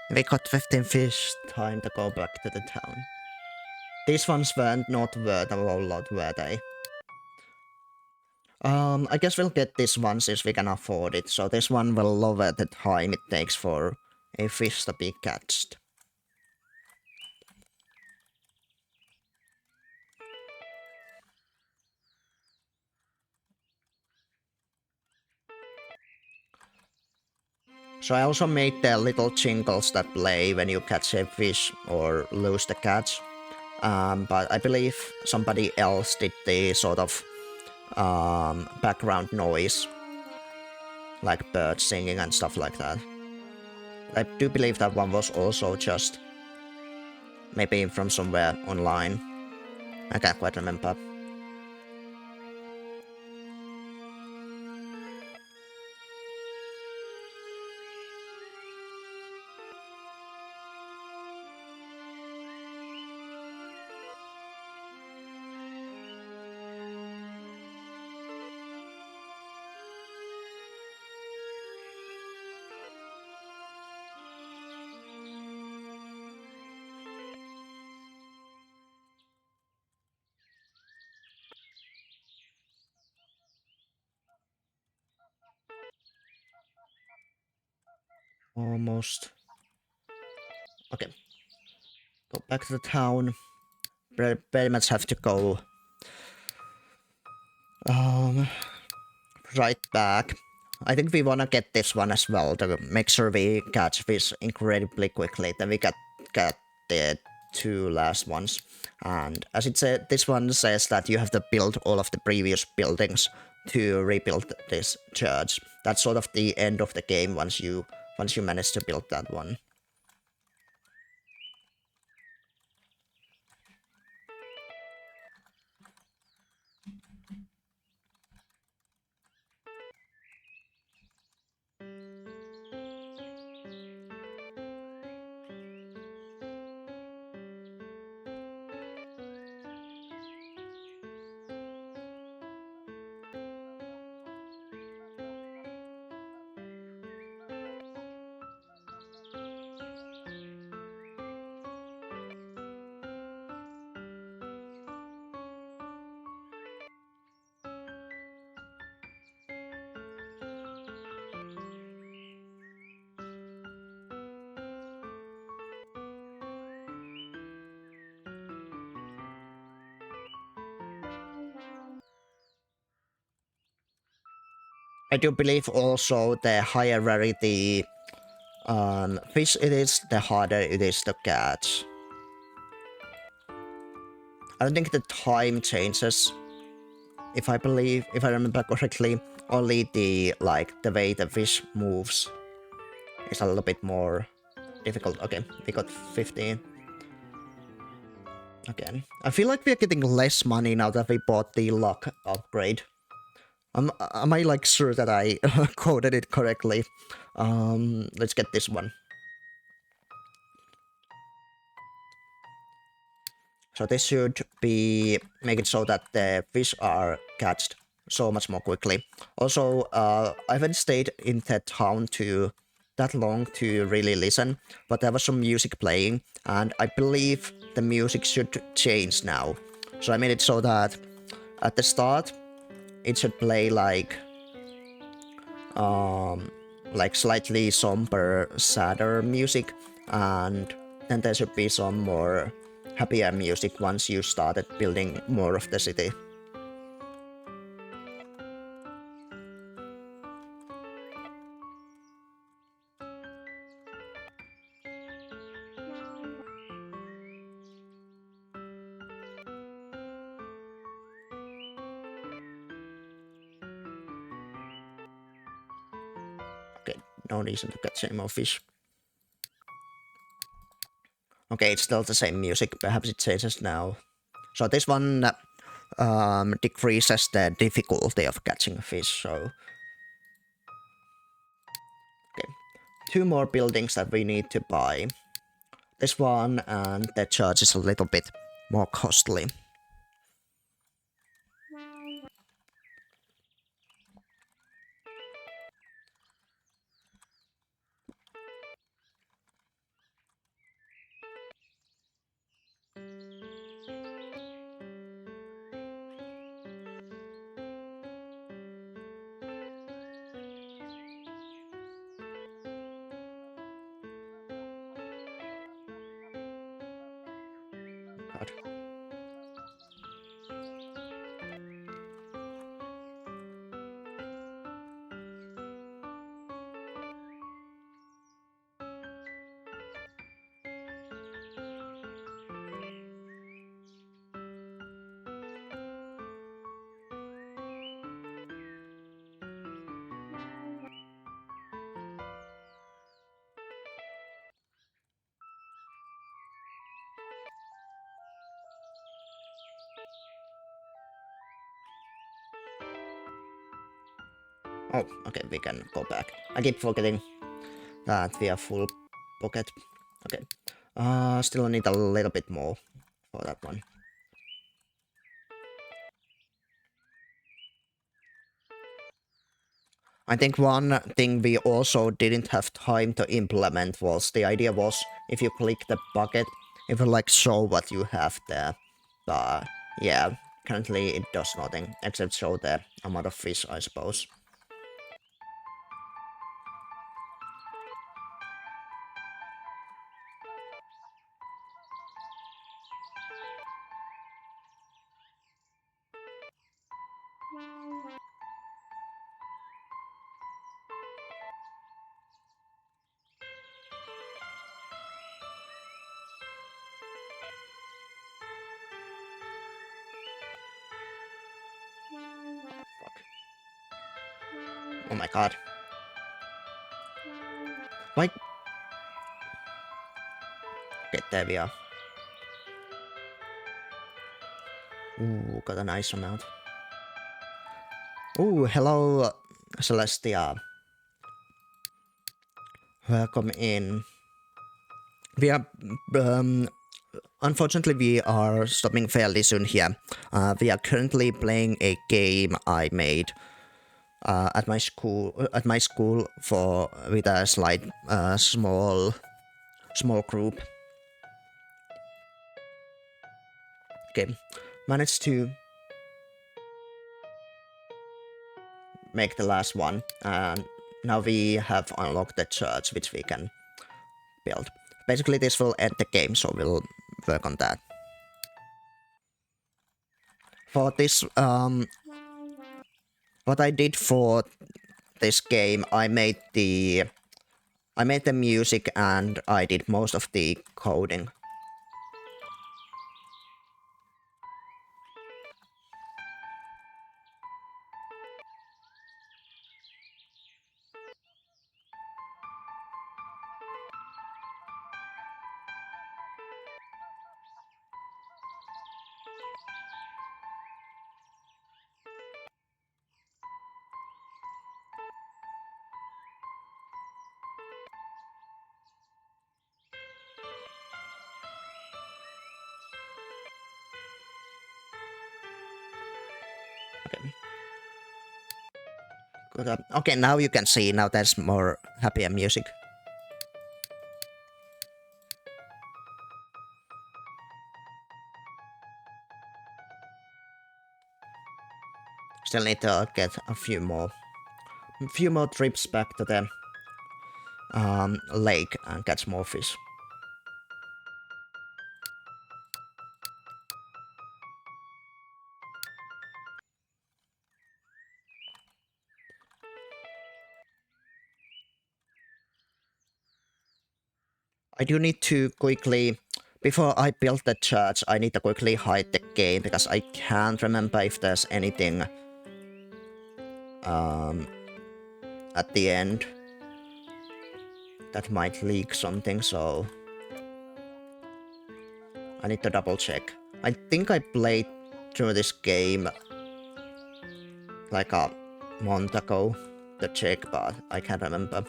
We got 15 fish, time to go back to the town. These ones weren't not worth a whole lot, were they? I guess we'll get this one since we can afford it, so this one will lower the time it takes for a fish to be catched. So I also made the little jingles that play when you catch a fish or lose the catch. But I believe somebody else did the sort of background noise, like birds singing and stuff like that. I do believe that one was also just maybe from somewhere online. I can't quite remember. Almost. Okay. Go back to the town. Pretty much have to go right back. I think we wanna get this one as well to make sure we catch fish incredibly quickly. Then we get the two last ones. And as it said, this one says that you have to build all of the previous buildings to rebuild this church. That's sort of the end of the game once you manage to build that one. I do believe also the higher rarity fish it is, the harder it is to catch. I don't think the time changes. If I remember correctly, only the way the fish moves is a little bit more difficult. Okay, we got 15. Again, I feel like we're getting less money now that we bought the luck upgrade. Am I like sure that I coded it correctly? Let's get this one. So this should be make it so that the fish are catched so much more quickly. Also, I haven't stayed in that town that long to really listen, but there was some music playing, and I believe the music should change now. So I made it so that at the start, it should play slightly somber, sadder music, and then there should be some more happier music once you started building more of the city. Okay, no reason to catch any more fish. Okay, it's still the same music, perhaps it changes now. So this one decreases the difficulty of catching fish, so... Okay, two more buildings that we need to buy. This one and the church is a little bit more costly. God. Oh, okay, we can go back. I keep forgetting that we are full pocket. Okay. Still need a little bit more for that one. I think one thing we also didn't have time to implement was the idea was if you click the bucket, it will like show what you have there. But yeah, currently it does nothing except show the amount of fish, I suppose. Fuck. Oh my god. Why? Okay, there we are. Ooh, got a nice amount. Ooh, hello, Celestia. Welcome in. We are, unfortunately, we are stopping fairly soon here. We are currently playing a game I made at my school. For with a slight, small group. Okay, managed to make the last one, and now we have unlocked the church, which we can build. Basically, this will end the game, so we'll work on that. For this, what I did for this game, I made the music and I did most of the coding. Okay. Good. Okay, now you can see. Now there's more happier music. Still need to get a few more trips back to the lake and catch more fish. I do need to quickly, before I build the church, I need to quickly hide the game because I can't remember if there's anything at the end that might leak something, so I need to double check. I think I played through this game like a month ago to check, but I can't remember.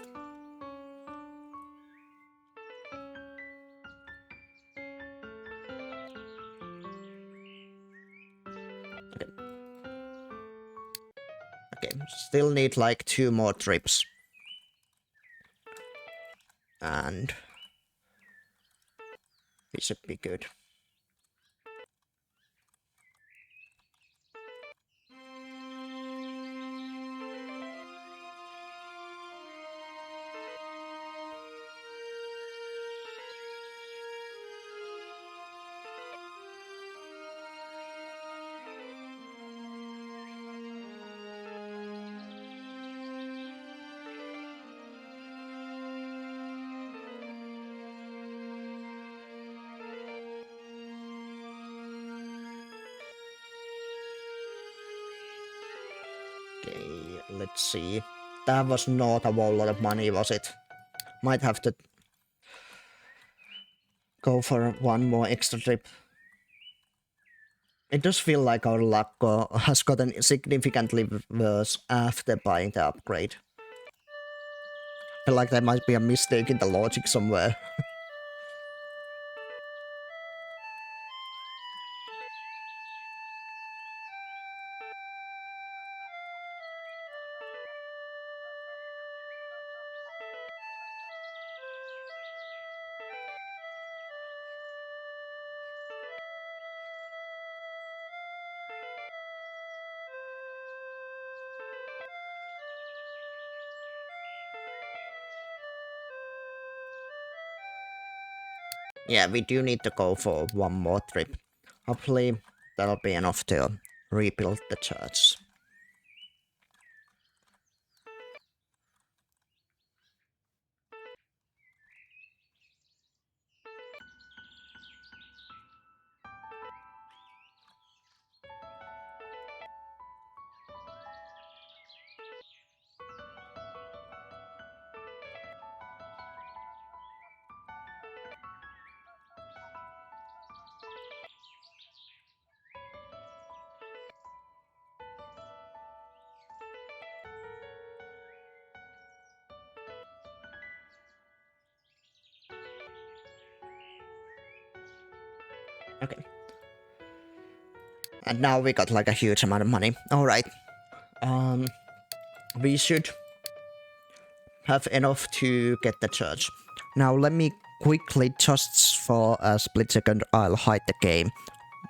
Okay. Okay, still need like 2 more trips. And we should be good. Okay, let's see. That was not a whole lot of money, was it? Might have to go for one more extra trip. It does feel like our luck has gotten significantly worse after buying the upgrade. I feel like there might be a mistake in the logic somewhere. Yeah, we do need to go for one more trip. Hopefully, that'll be enough to rebuild the church. Okay. And now we got like a huge amount of money. Alright. We should have enough to get the church. Now let me quickly, just for a split second, I'll hide the game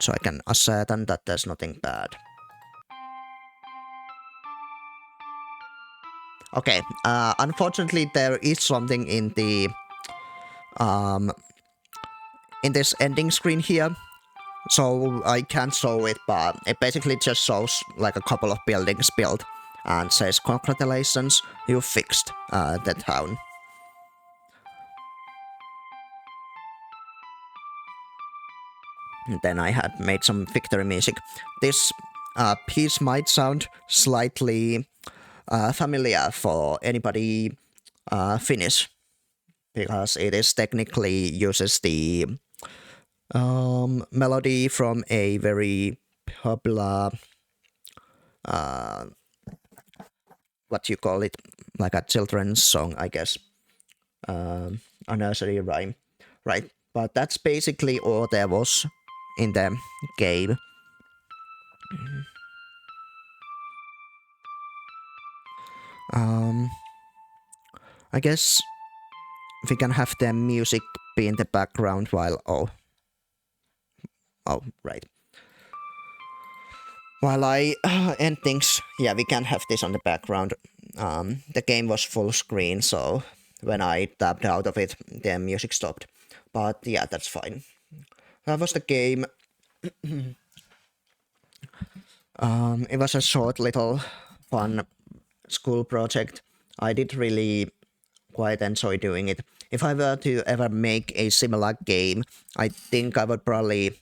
so I can ascertain that there's nothing bad. Okay, unfortunately there is something in this ending screen here, so I can't show it, but it basically just shows like a couple of buildings built and says congratulations, you fixed the town. And then I had made some victory music. This piece might sound slightly familiar for anybody Finnish, because it is technically uses the melody from a very popular what you call it, like a children's song, I guess, a nursery rhyme, right? But that's basically all there was in the game. I guess we can have the music be in the background while right. While I end things, yeah, we can have this on the background. The game was full screen, so when I tapped out of it, the music stopped. But yeah, that's fine. That was the game. It was a short little fun school project. I did really quite enjoy doing it. If I were to ever make a similar game, I think I would probably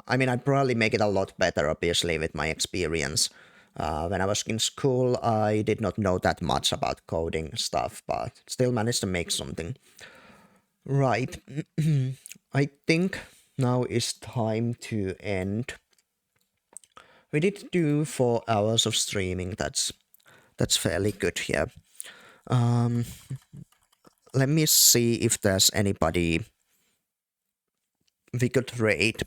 I'd probably make it a lot better, obviously, with my experience. When I was in school, I did not know that much about coding stuff, but still managed to make something. Right. I think now is time to end. We did do 4 hours of streaming. That's fairly good here. Let me see if there's anybody we could raid.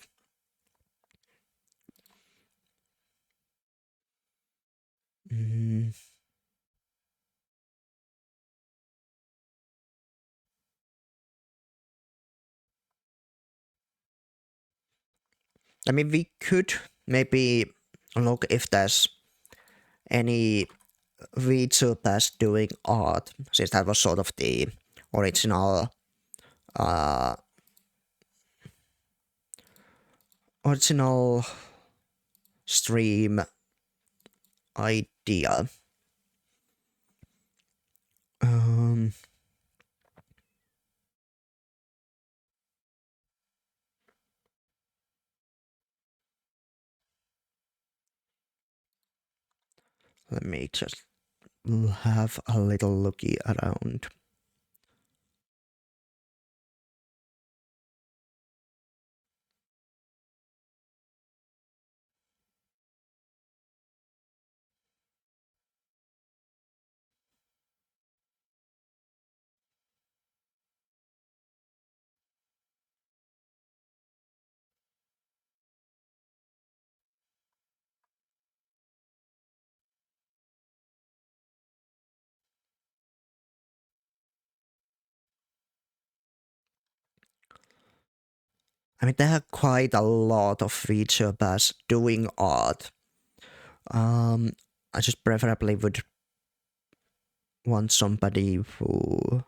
I mean, we could maybe look if there's any VTubers doing art, since that was sort of the original original stream idea. Let me just have a little looky around. I mean, there are quite a lot of VTubers doing art. I just preferably would want somebody who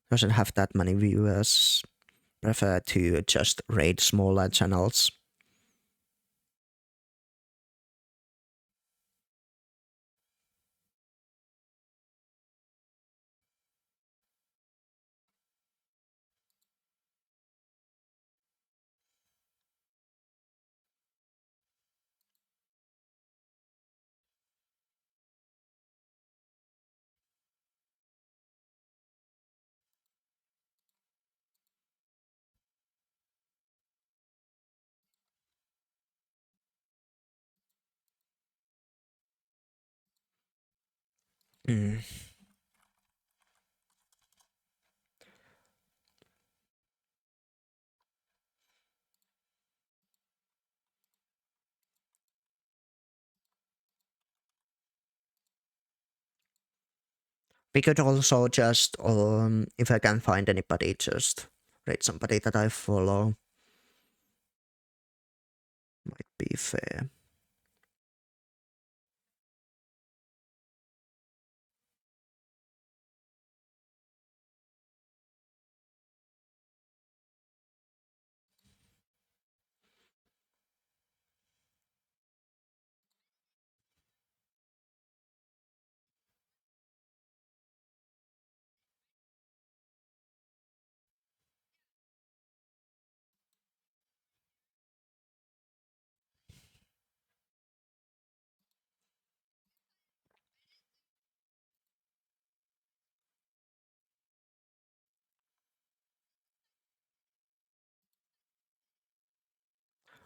doesn't have that many viewers. Prefer to just raid smaller channels. Mm. We could also just, if I can find anybody, just rate somebody that I follow. Might be fair.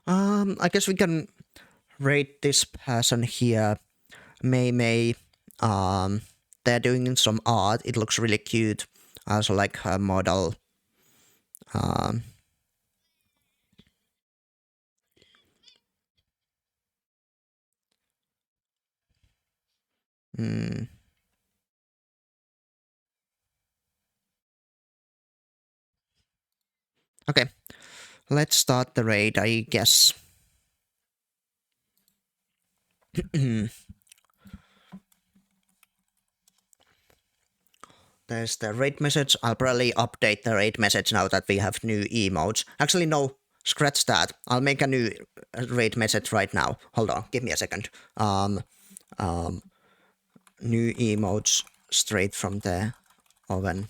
I guess we can rate this person here, May May. Um, they're doing some art. It looks really cute. I also like her model. Um, mm, okay, let's start the raid, I guess. There's the raid message. I'll probably update the raid message now that we have new emotes. Actually, no, scratch that. I'll make a new raid message right now. Hold on, give me a second. Um, new emotes straight from the oven.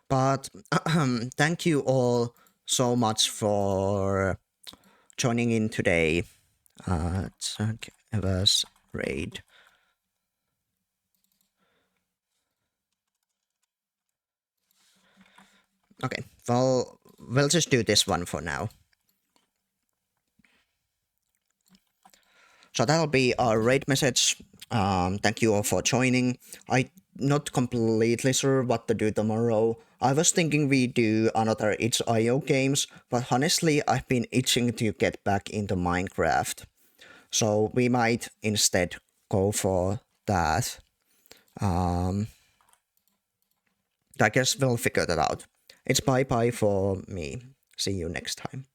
But thank you all so much for joining in today. Chuck Evers raid. Okay, well, we'll just do this one for now. So that'll be our raid message. Thank you all for joining. I'm not completely sure what to do tomorrow. I was thinking we do another itch.io games, but honestly, I've been itching to get back into Minecraft. So we might instead go for that. I guess we'll figure that out. It's bye bye for me. See you next time.